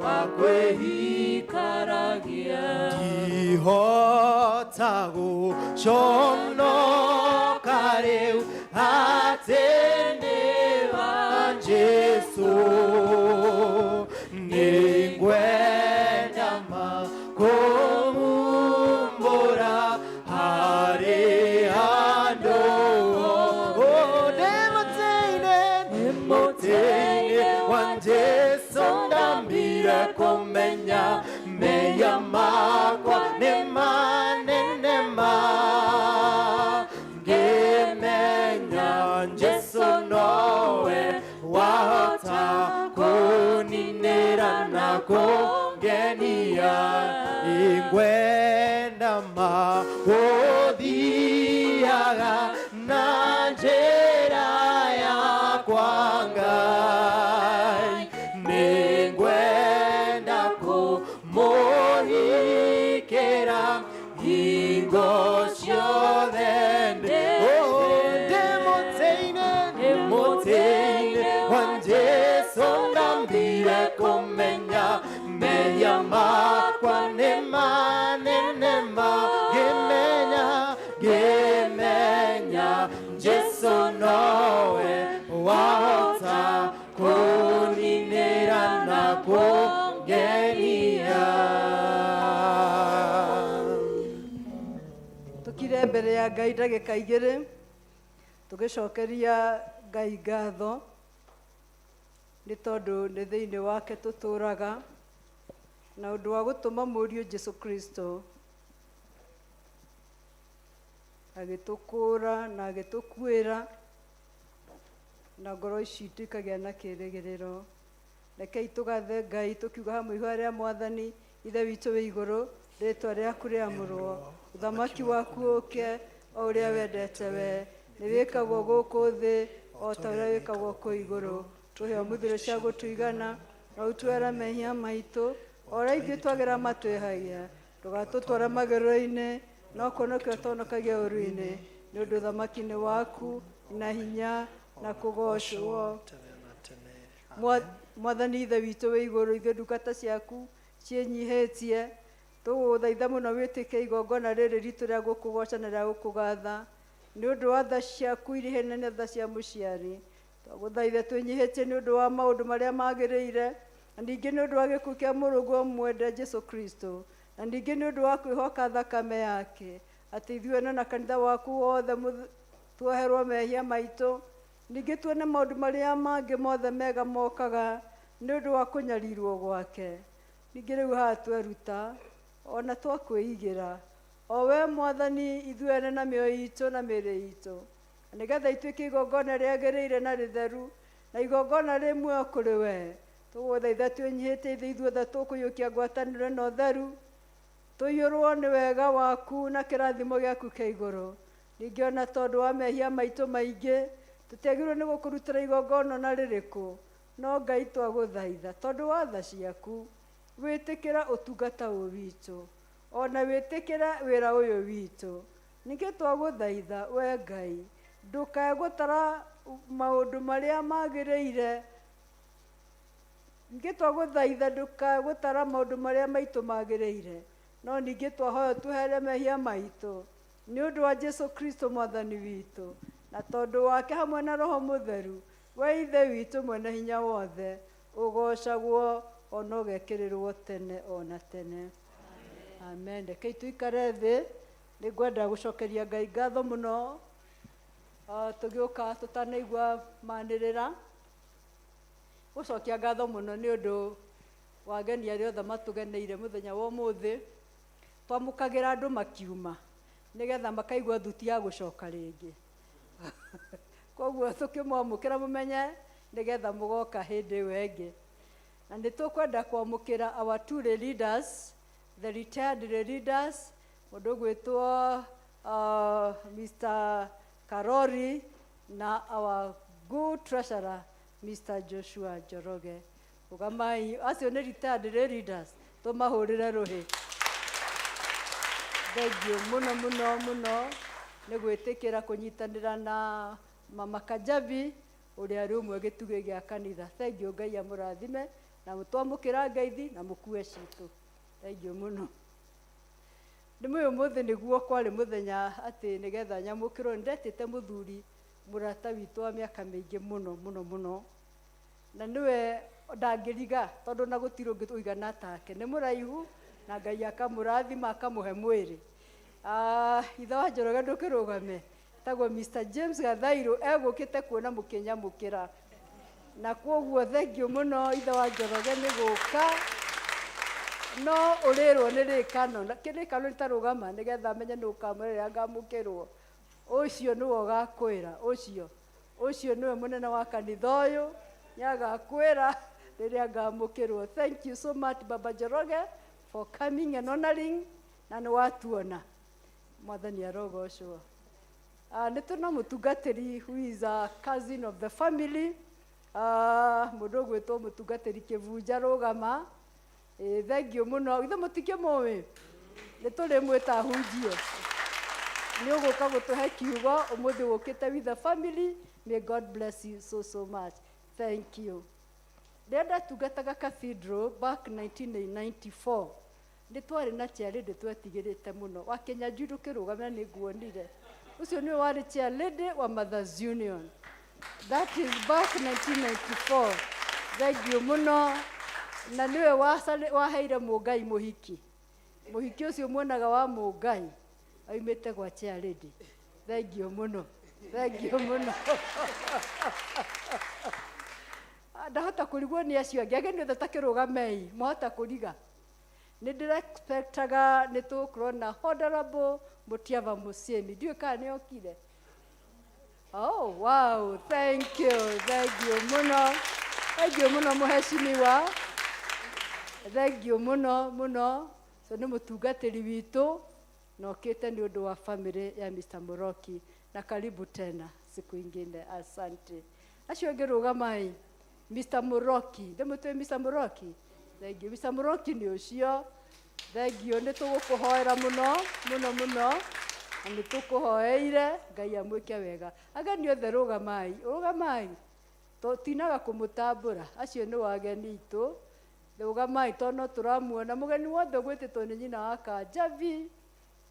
wa kwĩikaragia ndihota gũconoka rĩu atĩ nĩ wa Jesũ nĩngwenda kũmumbũra harĩ andũ ndĩmũtĩinĩ wa Jesũ ndambire kũmenya meya makwa nĩ manene ma ngĩmenya Jesũ nowe wahota kũninĩra na kũngenia ingwenda gũthiaga na njĩra yakwa Ngai nĩngwenda kũmũhikĩra hingo ciothe ndĩmũtĩinĩ wa Jesũ ndambire kũmenya meya makwa nĩ manene ma ngĩmenya Jesũ nowe wahota kũninĩra na kũngenia tukire mbere ya Ngai ndagĩka igĩrĩ tũgĩcokeria Ngai ngatho nĩ tondũ nĩ thĩinĩ wake tũtũũraga na ũndũ wa gũtũma mũriũ Jesũ Kristo agĩtũkũũra na agĩtũkuĩra, na ngoro ici ikagĩa na kĩĩrĩgĩrĩro. Rekei tũgathe Ngai tũkiuga hamwe ihũa rĩa Mwathani. Ithe witũ wĩ igũrũ, rĩĩtwa rĩaku rĩamũrwo, ũthamaki waku ũũke, o ũrĩa wendete we, nĩ wĩkagwo gũkũ thĩ o ta ũrĩa wĩkagwo kũ igũrũ. Tũhe mũthiro cia gũtũigana, na ũtware mehia maitũ, o ũrĩa ithuĩ twagĩra matwĩhagia, ndũgatũtwara magerero-inĩ, no kũhonokia ũtũhonokagia ũũru-inĩ, nĩ ũndũ ũthamaki nĩ waku na hinya na kũgocwo. Mwathani ithe witũ wĩ igũrũ, ithuĩ ndungata ciaku ciĩnyihĩtie, tũgũgũthaitha mũno wĩtĩkie igongona rĩrĩ ritũ rĩa gũkũgoca na rĩa gũkũgatha, nĩ ũndũ wa tha ciaku irĩ hene na tha cia mũciari. Twagũthaitha twĩnyihĩtie nĩ ũndũ wa maũndũ marĩa magĩrĩire, na ningĩ nĩ ũndũ wa gĩkuũ kĩa mũrũguo mwende Jesũ Kristo, na ningĩ nĩ ũndũ wa kwĩhoka thakame yake, atĩ ithuĩ na kanitha waku wothe tuoherwo mehia maitũ, ningĩ tuone maũndũ marĩa mangĩ mothe mega mokaga nĩ ũndũ wa kũnyarirwo gwake. Ningĩ rĩu haha tweruta, ona twakwĩigĩra, o we Mwathani ithuĩ ene na mĩoyo itũ na mĩĩrĩ itũ, nĩgetha ituĩke igongona rĩagĩrĩire na rĩtheru, na igongona rĩmwe kũrĩ we. Tũgũthaitha twĩnyihĩtie ithuĩ othe tũkũiyũkia ngwatanĩro ĩno theru, tũiyũrwo nĩ wega waku na kĩrathimo gĩaku kĩa igũrũ. Ningĩ ona tondũ wa mehia maitũ maingĩ, tũtiagĩrĩirwo nĩ gũkũrutĩra igongona na rĩrĩkũ, no Ngai twagũthaitha tondũ wa tha ciaku, wĩtĩkĩra ũtungata ũyũ witũ, ona wĩtĩkĩra wĩra ũyũ witũ. Ningĩ twagũthaitha we Ngai, ndũkae gũtara maũndũ marĩa magĩrĩire, ningĩ twagũthaitha ndũkae gũtara maũndũ marĩa maitũ magĩrĩire, no ningĩ twahoya tũhere mehia maitũ nĩ ũndũ wa Jesũ Kristo Mwathani witũ, na tondũ wake hamwe na Roho Mũtheru, we ithe witũ mwene hinya wothe, ũgocagwo ona ũgekĩrĩrwo tene ona tene. Amen. Rekei tuikare thĩ, nĩ ngwenda gũcokeria Ngai ngatho mũno, tũgĩũka tũtanaigua manĩrĩra, gũcokia ngatho mũno nĩ ũndũ wa ageni arĩa othe matũgeneire mũthenya wa ũmũthĩ. Twamũkagĩra andũ makiuma, nĩgetha makaigua thuti ya gũcoka rĩngĩ. Koguo tũkĩmwamũkĩra mũmenye, nĩgetha mũgoka hĩndĩ ĩyo ĩngĩ. Na nĩ tũkwenda kwamũkĩra our two leaders, the retired leaders, mũndũ gwĩtwo Mr. Karori na our good treasurer Mr. Joshua Njoroge. Ugamai, acio nĩ retired leaders, tũmahũrĩre rũhĩ. Thengiũ mũno mũno mũno nĩ gwĩtĩkĩra kũnyitanĩra na Mama Kajabi, ũrĩa arĩ ũmwe gĩtugĩ gĩa kanitha. Thengiũ, Ngai amũrathime, na mũtwamũkĩra ngeithi na mũkue citũ. Thengiũ mũno. Nĩ mũĩ ũmũthĩ nĩguo kwarĩ mũthenya atĩ nĩgetha nyamũkĩrwo, nĩndetĩte mũthuri mũrata witũ wa mĩaka mĩingĩ mũno mũno mũno, na nĩwe ndangĩriga tondũ na gũtirĩ ũngĩ ũigana take. Nĩ mũraihu na Ngai akamũrathima akamũhe mwĩrĩ. Ithe wa Njoroge ndũkĩrũgame, tagwo Mr. James Gathairũ, egũkĩte kuona mũkĩnyamũkĩra, na kwoguo thengiũ mũno ithe wa Njoroge nĩ gũka, no ũrĩrwo nĩ rĩkano, kĩrĩkano rĩtarũgama nĩgetha menye nĩ ũkamwĩra rĩrĩa ngamũkĩrwo. Ũcio nĩwe ũgakwĩra, ũcio nĩwe mũnene wa kanitha ũyũ, nĩagakwĩra rĩrĩa ngamũkĩrwo. Thank you so much Baba Njoroge for coming and honoring, na nĩ watuona. Mwathani arogocwo. Nĩ tũna mũtungatĩri who is a cousin of the family, mũndũ gwĩtwo mũtungatĩri Kĩbunja rũgama. Thengiũ mũno, ithe mũtikĩ mũĩ, nĩ tũrĩ mwĩta hunjie. Nĩ ũgũka gũtũhe kiugo ũmũthĩ ũkĩte with the family. May God bless you so much. Thank you. Rĩrĩa ndatungataga Cathedral back 1994, nĩ twarĩ na chair lady twetigĩrĩte mũno, wa Kenya Njui ndũkĩrũgamĩra nĩ nguonire. Ũcio nĩwe warĩ chair lady wa Mothers Union. That is back 1994. Thengiũ mũno, na niwe waheire Mũngai mũhiki. Mũhiki ũcio muonaga wa Mũngai aumĩte gwa chair lady. Thengiũ mũno, thengiũ mũno. Ndahota kũrigwo nĩ acio angĩ, ageni othe takĩrũgamei, mwahota kũriga. nĩ ndĩrexpectaga nĩ tũgũkorwo na Honorable Mutiava Musyimi. Ndiũĩ kana nĩ okire. Oh, wow, thank you mũno. Thank you mũno mũheshimiwa. Thank you mũno. So nĩ mũtungatĩri witũ na okĩte nĩ ũndũ wa family ya Mr. Muroki. Na karibu tena siku ingine, asante. Acio ngĩrũgamai, Mr. Muroki, ndĩmũtũĩ Mr. Muroki? Thank you. Mr. Muroki nĩ ũcio. Thank you, nĩ tũgũkũhoera mũno. Na nĩ tũkũhoeire, Ngai amwĩke wega. Ageni othe rũgamai. Tinaga kũmũtambũra, acio nĩ wageni itũ. Rũgamai tondũ no tũramuona mũgeni wothe gwĩtĩtwo nĩ nyina wa Kanjabi.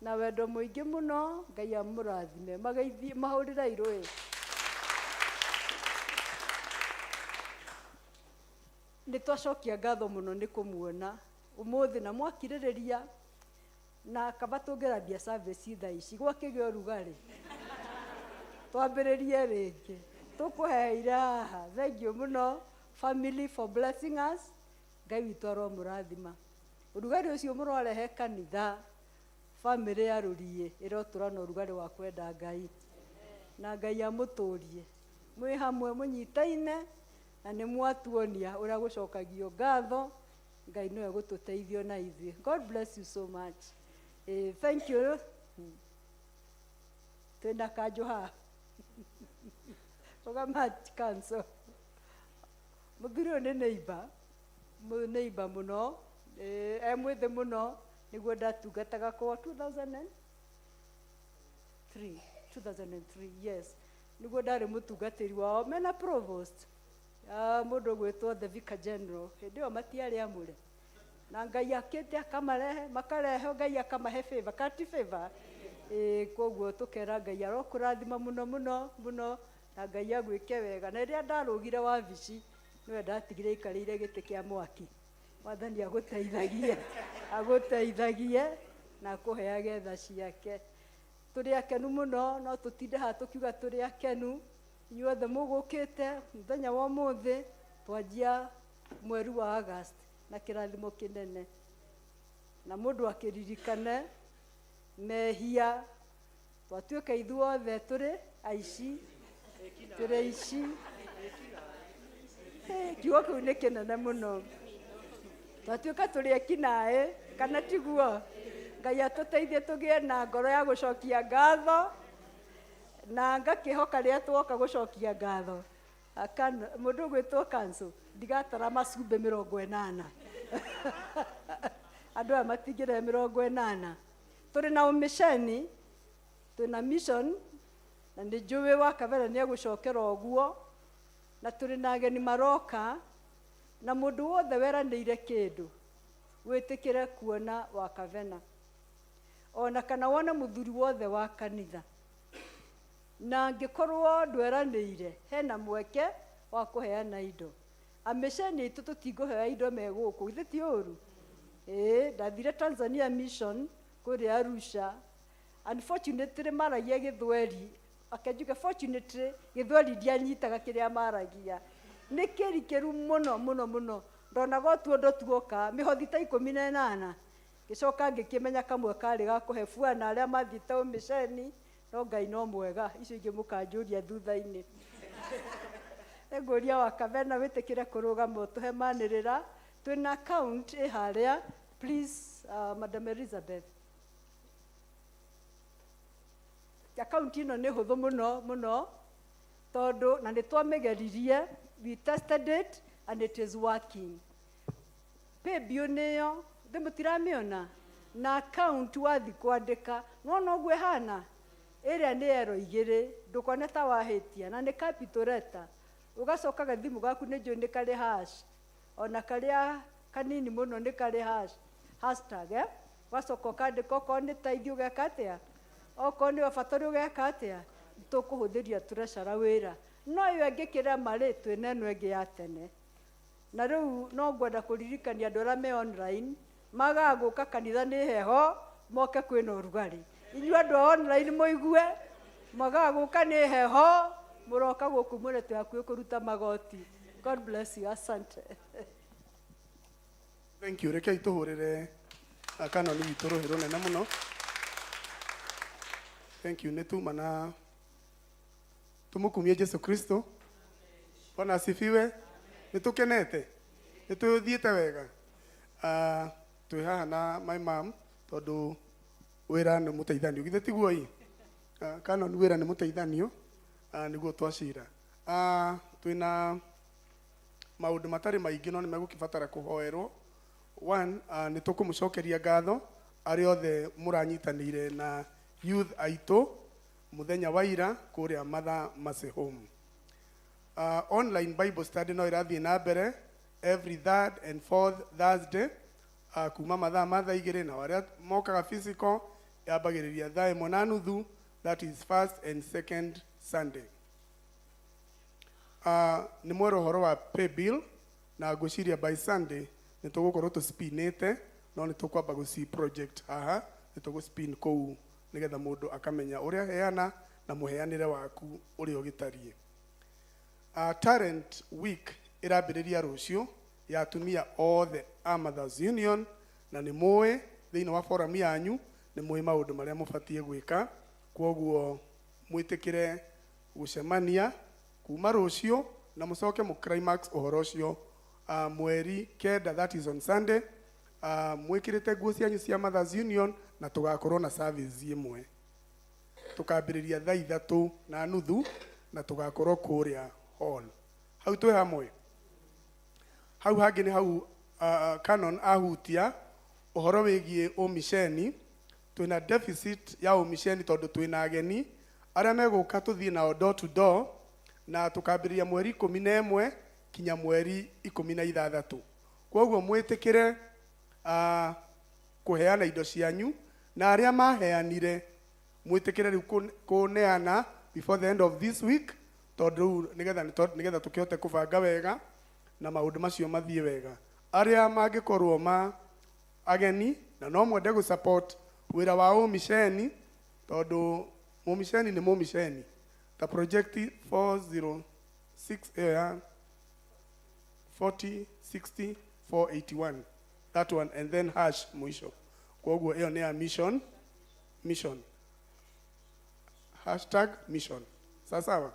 Na wendo mũingĩ mũno, Ngai amũrathime. Mageithi mahũrĩra irũĩ. Nĩ twacokia ngatho mũno nĩ kũmuona. Ũmũthĩ na mwakirĩrĩria na kaba tũngĩrambia service thaa ici gwakĩgĩa ũrugarĩ. Twambĩrĩrie rĩngĩ. Tũkũheire haha. Thank you mũno family for blessing us. Ngai witũ aromũrathima. Ũrugarĩ ũcio mũrorehe kanitha. Family ya Rũriĩ ĩrotũra na ũrugarĩ wa kwenda Ngai. Na Ngai amũtũrie. Mwĩ hamwe mũnyitaine na nĩ mwatuonia ũrĩa gũcokagio ngatho. Ngai nĩwe gũtũteithio na ithuĩ. God bless you so much. Thank you. Twenda kanjũ haha. Ũgamati kanso. Mũthuri ũyũ nĩ neighbor mũno. Mwĩthĩ mũno. Nĩguo ndatungataga kwa 2003, yes. Nĩguo ndarĩ mũtungatĩri wao mena provost. Mũndũ gwĩtwo the Vicar General. Hĩndĩ ĩyo matiarĩ amũre. Na Ngai akĩte akamarehe, makarehe Ngai akamahe favor, kati favor. Koguo tũkera Ngai arokũrathima mũno. Na Ngai agwĩke wega. Na rĩrĩa ndarũgire wabici, nĩwe ndatigire ikarĩire gĩtĩ kĩa mwaki. Mwathani agũteithagie na akũheage tha ciake. Tũrĩ akenu mũno, no tũtinde haha tũkiuga tũrĩ akenu. Inyuothe mũgũkĩte mũthenya wa ũmũthĩ twanjia mweri wa August na kĩrathimo kĩnene. Na mũndũ akĩririkane mehia. Twatuĩka ithuothe tũrĩ aici. Kiugo kĩu nĩ kĩnene mũno. Twatuĩka tũrĩ ekinaĩ kana tiguo. Ngai atũteithie tũgĩe na ngoro ya gũcokia ngatho na ngakĩhoka rĩrĩa tuoka gũcokia ngatho. Mũndũ gwĩtwo kanso ndigatara macumbĩ 80. Andũ aya matingĩrehe 80. Tũrĩ na ũmĩceni, twĩna mission na nĩ njũĩ wa Kavere nĩ egũcokera ũguo. Na tũrĩ na ageni maroka. Na mũndũ wothe weranĩire kĩndũ wĩtĩkĩre kuona wa Kavena. Ona kana wone mũthuri wothe wa kanitha. Na angĩkorwo ndweranĩire hena mweke wa kũheana indo. Amĩceni itũ tũtingĩheo indo megũkũ. Githĩ ti ũru? Ndathire Tanzania mission kũrĩa Arusha. Unfortunately maragia Gĩthweri. Akenjuge fortunately Gĩthweri ndianyitaga kĩrĩa maragia. Nĩ kĩrikĩru mũno. Ndonaga tuondo tuoka mĩhothi ta 18. Gĩcoka ngĩkĩmenya kamwe karĩ ga kũhe buana arĩa mathiĩte ũmĩceni. No Ngai no mwega. Icio ingĩ mũkanjũria thutha-inĩ. Ngũria wa Kavena wĩtĩkĩre kũrũgama ũtũhe manĩrĩra. Twĩna account harĩa. Please, Madam Elizabeth. Account ĩno nĩ hũthũ mũno. Tondũ na nĩ twamĩgeririe. We tested it and it is working. Paybill nĩyo. Mũtiramĩona. Na account wathi kwandĩka. Nona ũguo ĩhana. Ĩrĩa nĩ 2 ndũkone ta wahĩtia. Na nĩ capital letter. Ũgacoka gathimu gaku nĩ njũĩ nĩ karĩ hash. Ona karĩa kanini mũno nĩ karĩ hash. Hashtag. Ũgacoka ũkandĩka okorwo nĩ tithe ũgeka atĩa. Okorwo nĩ wabatari ũgeka atĩa. Tũkũhũthĩria treasurer wĩra. No ĩyo ĩngĩkĩra marĩtwa ĩno ĩngĩ ya tene. Na rĩu no ngwenda kũririkania andũ arĩa me online magagũka kanitha nĩ heho moke kwĩna ũrugarĩ. Inyuĩ andũ a online mũigue magagũka nĩ heho mũroka gũkũ mũrete hakuhĩ kũruta magoti. God bless you. Asante. Thank you. Rekei tũhũrĩre Akano ni vitoro hirone na muno. Thank you. Netu mana tumukumie Yesu Kristo. Bwana asifiwe. Nitukenete. Nituthiete wega. Twi haha na my mom tondu wira ni muteithanio. Githe tiguo ii. Kana ni wira ni muteithanio. Niguo twacira. Twina maundu matari maingi no ni megukibatara kuhoerwo. One, ni tukumucokeria ngatho ari othe muranyitanire na youth aito muthenya wa ira kuria Mother Mercy Home. Online Bible study no irathie na mbere every third and fourth Thursday kuma mathaa mathaa igiri na waria mokaga physical yambagiriria thaa 1:30, that is first and second Sunday. Ni mwero horo wa pay bill na gwiciria by Sunday ni tugukorwo tu spinete no ni tukwamba guci project haha ni tugu spin kou nigetha mundu akamenya uria heana na muheanire waku uri ogitarie. Talent week irambiriria rucio ya atumia othe a Mothers Union na ni muwe thiini wa forum yanyu ni muwe maundu maria mubatie gwika kwoguo mwitikire gucemania kuma rucio na mucoke mu climax uhoro ucio mweri kenda, that is on Sunday. Mwikirite nguo cianyu cia Mothers Union na tugakorwo na service imwe tukambiriria thaa 3:30 na tugakorwo kuria hall. Hau twi hamwe. Hau hangi ni hau Canon ahutia uhoro wigie umisheni. Twina deficit ya umisheni tondu twina ageni aria meguka tuthie nao door to door na tukambiriria mweri 11 kinya mweri 16. Kwoguo mwitikire kuheana indo cianyu na aria maheanire mwitikire riu kuneana before the end of this week tondu nigetha tukihote kubanga wega na maundu macio mathie wega. Aria mangikorwo ma ageni na no mwende gu support wira wa umisheni tondu umisheni ni mumisheni ta project 406 40 60 481, that one, and then hash mwisho. Kwoguo hiyo ni mission #mission. Sawa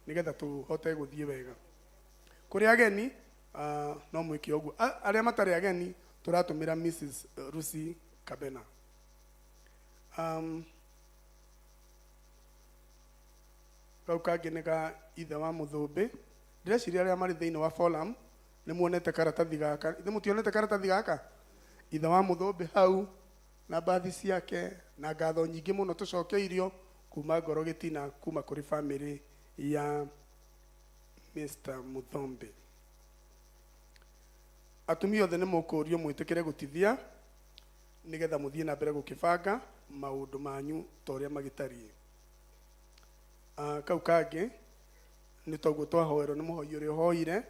nigetha tuhote guthie wega. Kuri ageni no mwiki oguo. Aria matari ageni turatumira Mrs. Rusi Kabena. Kauka nega ithe wa Muthumbi. Ndĩreciria aria mari thiini wa forum ni muonete karatathi gaka. Ithe mutionete karatathi gaka? Ithe wa Muthumbi hau na bathi ciake na ngatho nyingi muno tucokeirio kuma ngoro gitina kuma kuri family ya Mr. Muthumbi. Atumia othe ni mukurio mwitikire gutithia nigetha muthie na mbere gukibanga maundu manyu toria magitarie. Kau kangi ni toguo twahoerwo ni muhoi uri hoire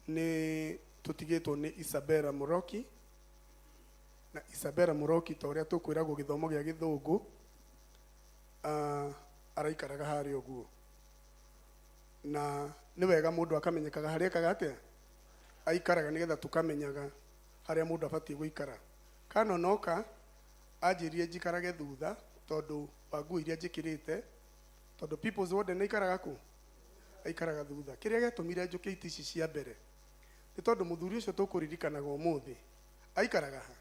ni tutigitwo ni Isabella Muroki na Isabella Muroki toria tukwiragwo githomo gia githungu araikaraga hari uguo na ni wega mundu akamenyekaga haria kagatia aikaraga nigetha tukamenyaga haria mundu abatie guikara. Kana noka ajirie jikarage thutha tondu wa nguo iria njikirite tondu people's ward ni ikaraga ku aikaraga thutha. Kiria getumire njuke itici cia mbere ni tondu muthuri ucio tukuririkanaga umuthi aikaraga ha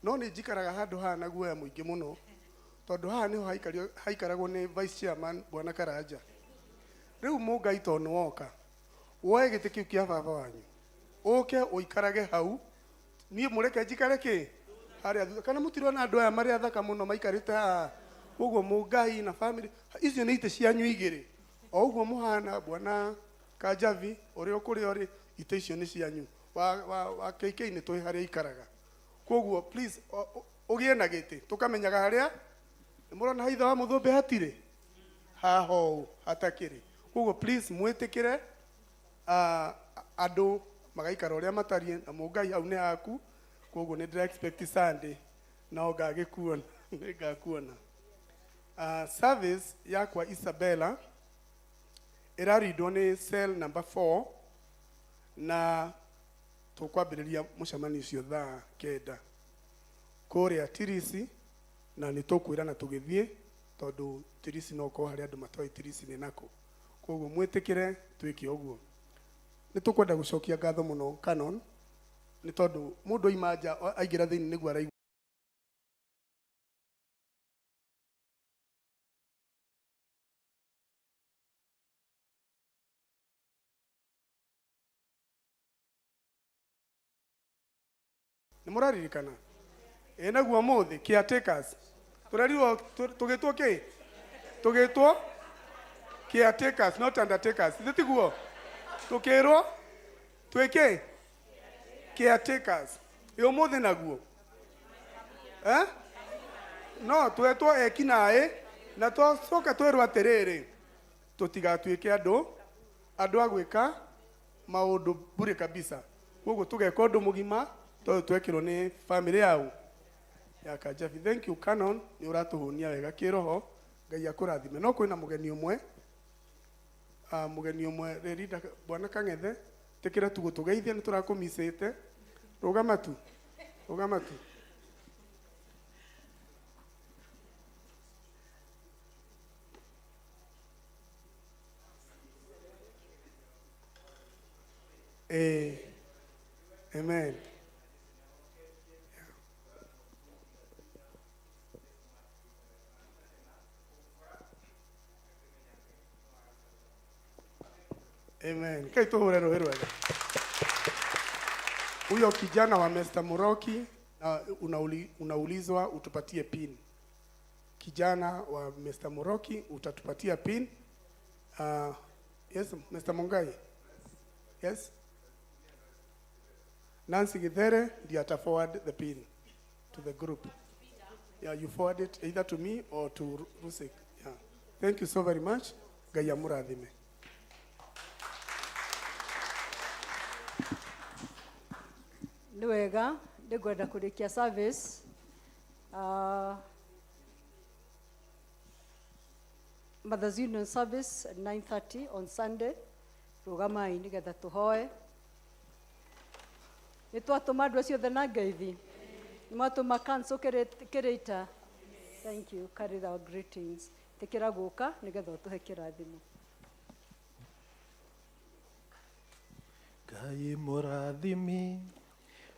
no ni njikaraga handu haha na guoya muingi muno tondu haha niho haikaragwo ni vice chairman Bwana Karanja. Riu mungai tonu woka woe giti kiu kia baba wanyu uke uikarage hau nie mureke njikare ki haria thutha kana mutirona andu aya mari athaka muno maikarite haha uguo mungai na family icio ni ite cianyu igiri o uguo muhana Bwana Kajavi uri okuri ori ite icio ni cianyu wa KK ni twi haria ikaraga. Kwoguo please ugie na giti tukamenyaga haria murona haitha wa Muthumbi hatire haho hatakiri. Kwoguo please mwitikire andu magaikara uria matarie na mungai hau ni haku. Kwoguo ni ndira expect Sunday no ngagikuona ngakuona. Service yakwa Isabella iraridwo ni cell number 4 na tukwambiriria mucemani ucio thaa 9. kũrĩa Tirisi na nĩ tũkwĩrana tũgĩthiĩ tondũ Tirisi no ko harĩa andũ matoĩ Tirisi nĩ nako. Koguo mwĩtĩkĩre twĩke ũguo. Nĩ tũkwenda gũcokia ngatho mũno Canon nĩ tondũ mũndũ oima nja aingĩra thĩinĩ nĩguo araigua. Nĩ mũraririkana? Naguo mũthĩ caretakers tũrerirwo tũgĩtwo kĩ? Tũgĩtwo caretakers not undertakers. Nĩ tiguo? Tũkĩrwo twĩke caretakers. Ũmũthĩ naguo no twetwo ekinaĩ na tũcoka twĩrwo atĩrĩrĩ tũtigatuĩke andũ a gwĩka maũndũ bure kabisa. Koguo tũgeka ũndũ mũgima tondũ twekĩrwo nĩ family yao ya Kajabi. Thank you Canon, nĩ ũratũhũnia wega kĩroho. Ngai akũrathime. No kwĩna mũgeni ũmwe Rerida Bwana Kang'ethe tĩkĩra tu gũtũgeithia nĩ tũrakũmicĩte. Rũgama tu. Amen. Amen. Kai tuhore roho rwega. Huyo kijana wa Mr. Muroki unaulizwa utupatie pin. Kijana wa Mr. Muroki utatupatia pin. Yes, Mr. Mongai. Yes. Nancy Githere ndiye ata forward the pin to the group. Yeah, you forward it either to me or to Rusik. Yeah. Thank you so very much. Gaya murathime. Nĩ wega ndĩkwenda kũrĩkia service Mother's Union service at 9:30 on Sunday. Rũgamai nĩgetha tũhoe. Nĩ twatũma andũ acio othe na ngeithi. Nĩ mwatũma cancel kĩrĩta. Thank you. Carry our greetings. Tĩkĩra gũka nĩgetha ũtũhe kĩrathimo. Ngai mũrathimi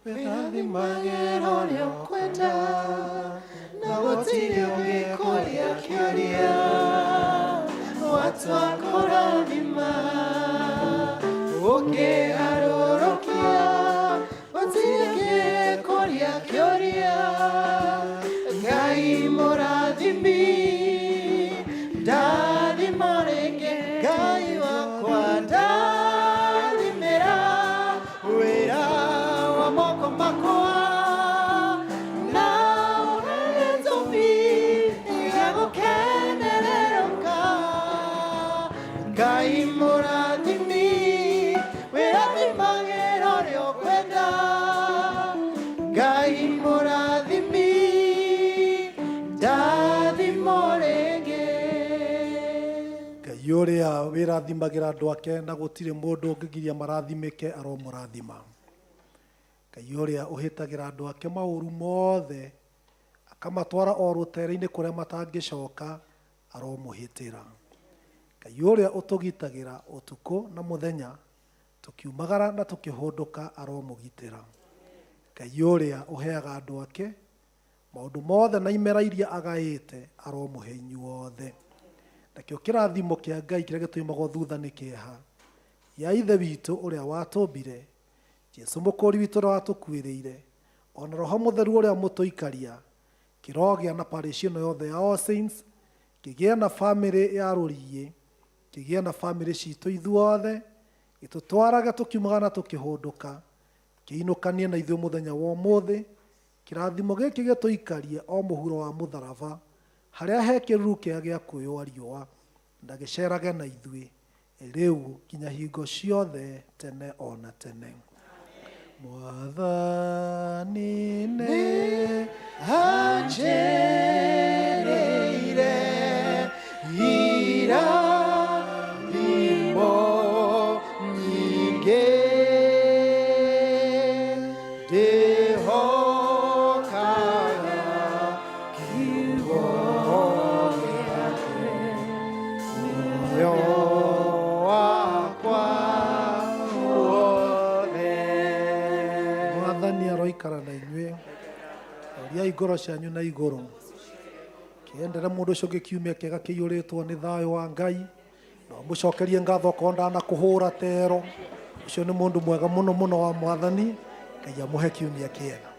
wĩrathimagĩra ũrĩa ũkwenda na gũtirĩ ũngĩkũria kĩũria watua kũrathima ũkĩharũrũkia gũtirĩ ũngĩkũria kĩũria Ngai mũrathimi ndathima rĩngĩ Ngai wakwa ndathimĩra wĩra wa moko makwa na ũhetũmi ya gũkenererũka Ngai mũrathimi wĩrathimagĩra ũrĩa ũkwenda Ngai mũrathimi ndathimo rĩngĩ Ngai ũrĩa wĩrathimagĩra andũ ake na gũtirĩ mũndũ ũngĩgiria marathimĩke aromũrathima Ngai ũrĩa ũhĩtagĩra andũ ake maũru mothe akamatwara o rũtere-inĩ kũrĩa matangĩcoka aromũhĩtĩra Ngai ũrĩa ũtũgitagĩra ũtukũ na mũthenya tũkiumagara na tũkĩhũndũka aromũgitĩra Ngai ũrĩa ũheaga andũ ake maũndũ mothe na imera iria agaĩte aromũhe inyuothe nakĩo kĩrathimo kĩa Ngai kĩrĩa gĩtũimagwo thutha nĩ kĩeha ya ithe witũ ũrĩa watũmbire Jesu mũkũri witũ ũrĩa watũkuĩrĩire ona roho mũtheru ũrĩa mũtũikaria kĩrogĩa na parish ĩno yothe ya All Saints kĩgĩe na family ya Rũriĩ kĩgĩe na family citũ ithuothe gĩtũtwarage tũkiumaga na tũkĩhũndũka kĩinũkanie na ithuĩ mũthenya wa ũmũthĩ kĩrathimo gĩkĩ gĩtũikarie o mũhuro wa mũtharaba harĩa he kĩruru kĩa gĩa kwĩyũa riũa na gĩcerage na ithuĩ rĩu nginya hingo ciothe tene ona tene Mwathani nĩ anjĩrĩire irathimo nyingĩ ndĩhokaga Thiai ngoro cianyu na igũrũ. Kĩendere mũndũ ũcio ũngĩ kiumia kĩega kĩiyũrĩtwo nĩ thayũ wa Ngai. Na mũcokerie ngatho okorwo ndanakũhũra tero. Ũcio nĩ mũndũ mwega mũno mũno wa Mwathani. Ngai amũhe kiumia kĩega.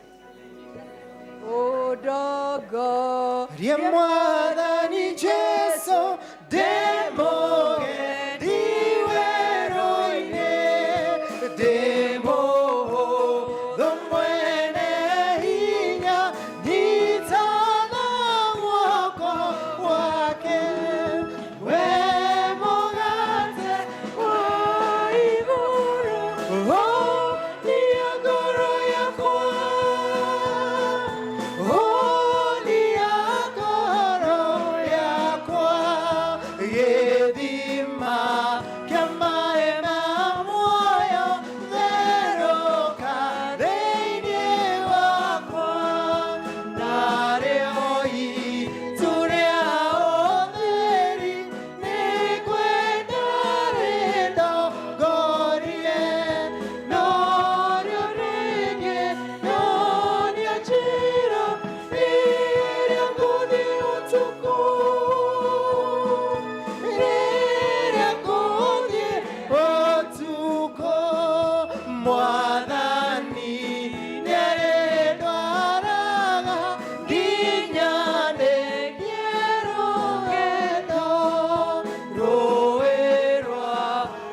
Odogo Rie Mwathani Jesu demoge diweroine demo dhomwene hinya nitana mwako wake we mogate wa iguru oh ni agoro yakwa oh ni agoro yakwa yedima kamae na moyo theroka thĩinĩ wakwa narĩ hoi tũrĩa ũtheri nĩ kwenda rĩndongorie norĩo rĩngĩ nyonia njĩra ĩrĩa ngũthiĩ ũtukũ rĩrĩa ngũthiĩ ũtukũ Mwathani nĩarĩndwaraga nginyanĩrie rũgendo rũĩ rwa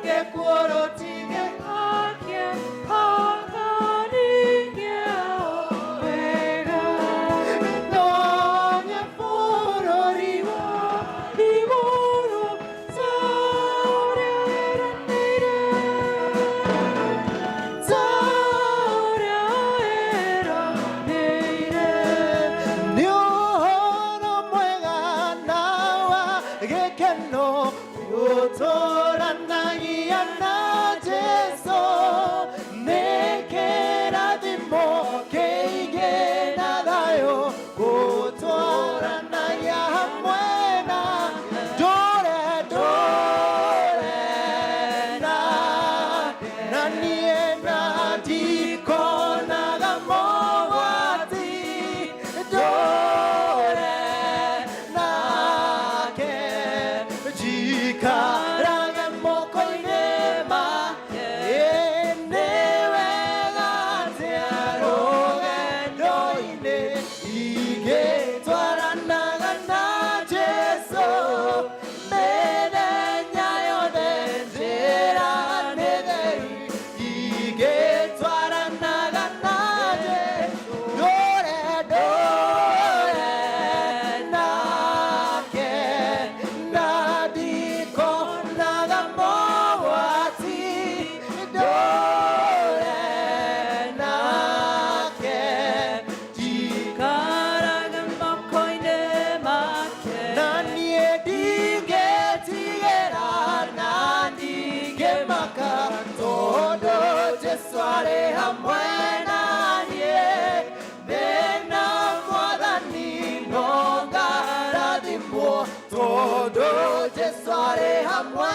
gĩkuũ rũtingĩhakia hakaningĩa wega nonye bũrũri wa igũrũ nĩ ũhoro mwega na wa gĩkeno gũtũũranagia na Jesũ nĩ kĩrathimo kĩingĩ na thayũ gũtũũranagia hamwe na ndũre na niĩ na ndikonaga mogwati ndũre nake njikarage moko-inĩ make nĩ wega atĩa rũgendo-inĩ ingĩtwaranaga na Jesũ mĩthenya yothe njĩra nĩ theru ingĩtwaranaga na Jesũ ndũre nake na ndikonaga mogwati ndũre nake njikarage moko-inĩ make na niĩ ndingĩtigĩra na ndingĩmaka tondũ Jesũ arĩ hamwe na niĩ ndĩna Mwathani no ngarathimwo tondũ Jesũ arĩ hamwe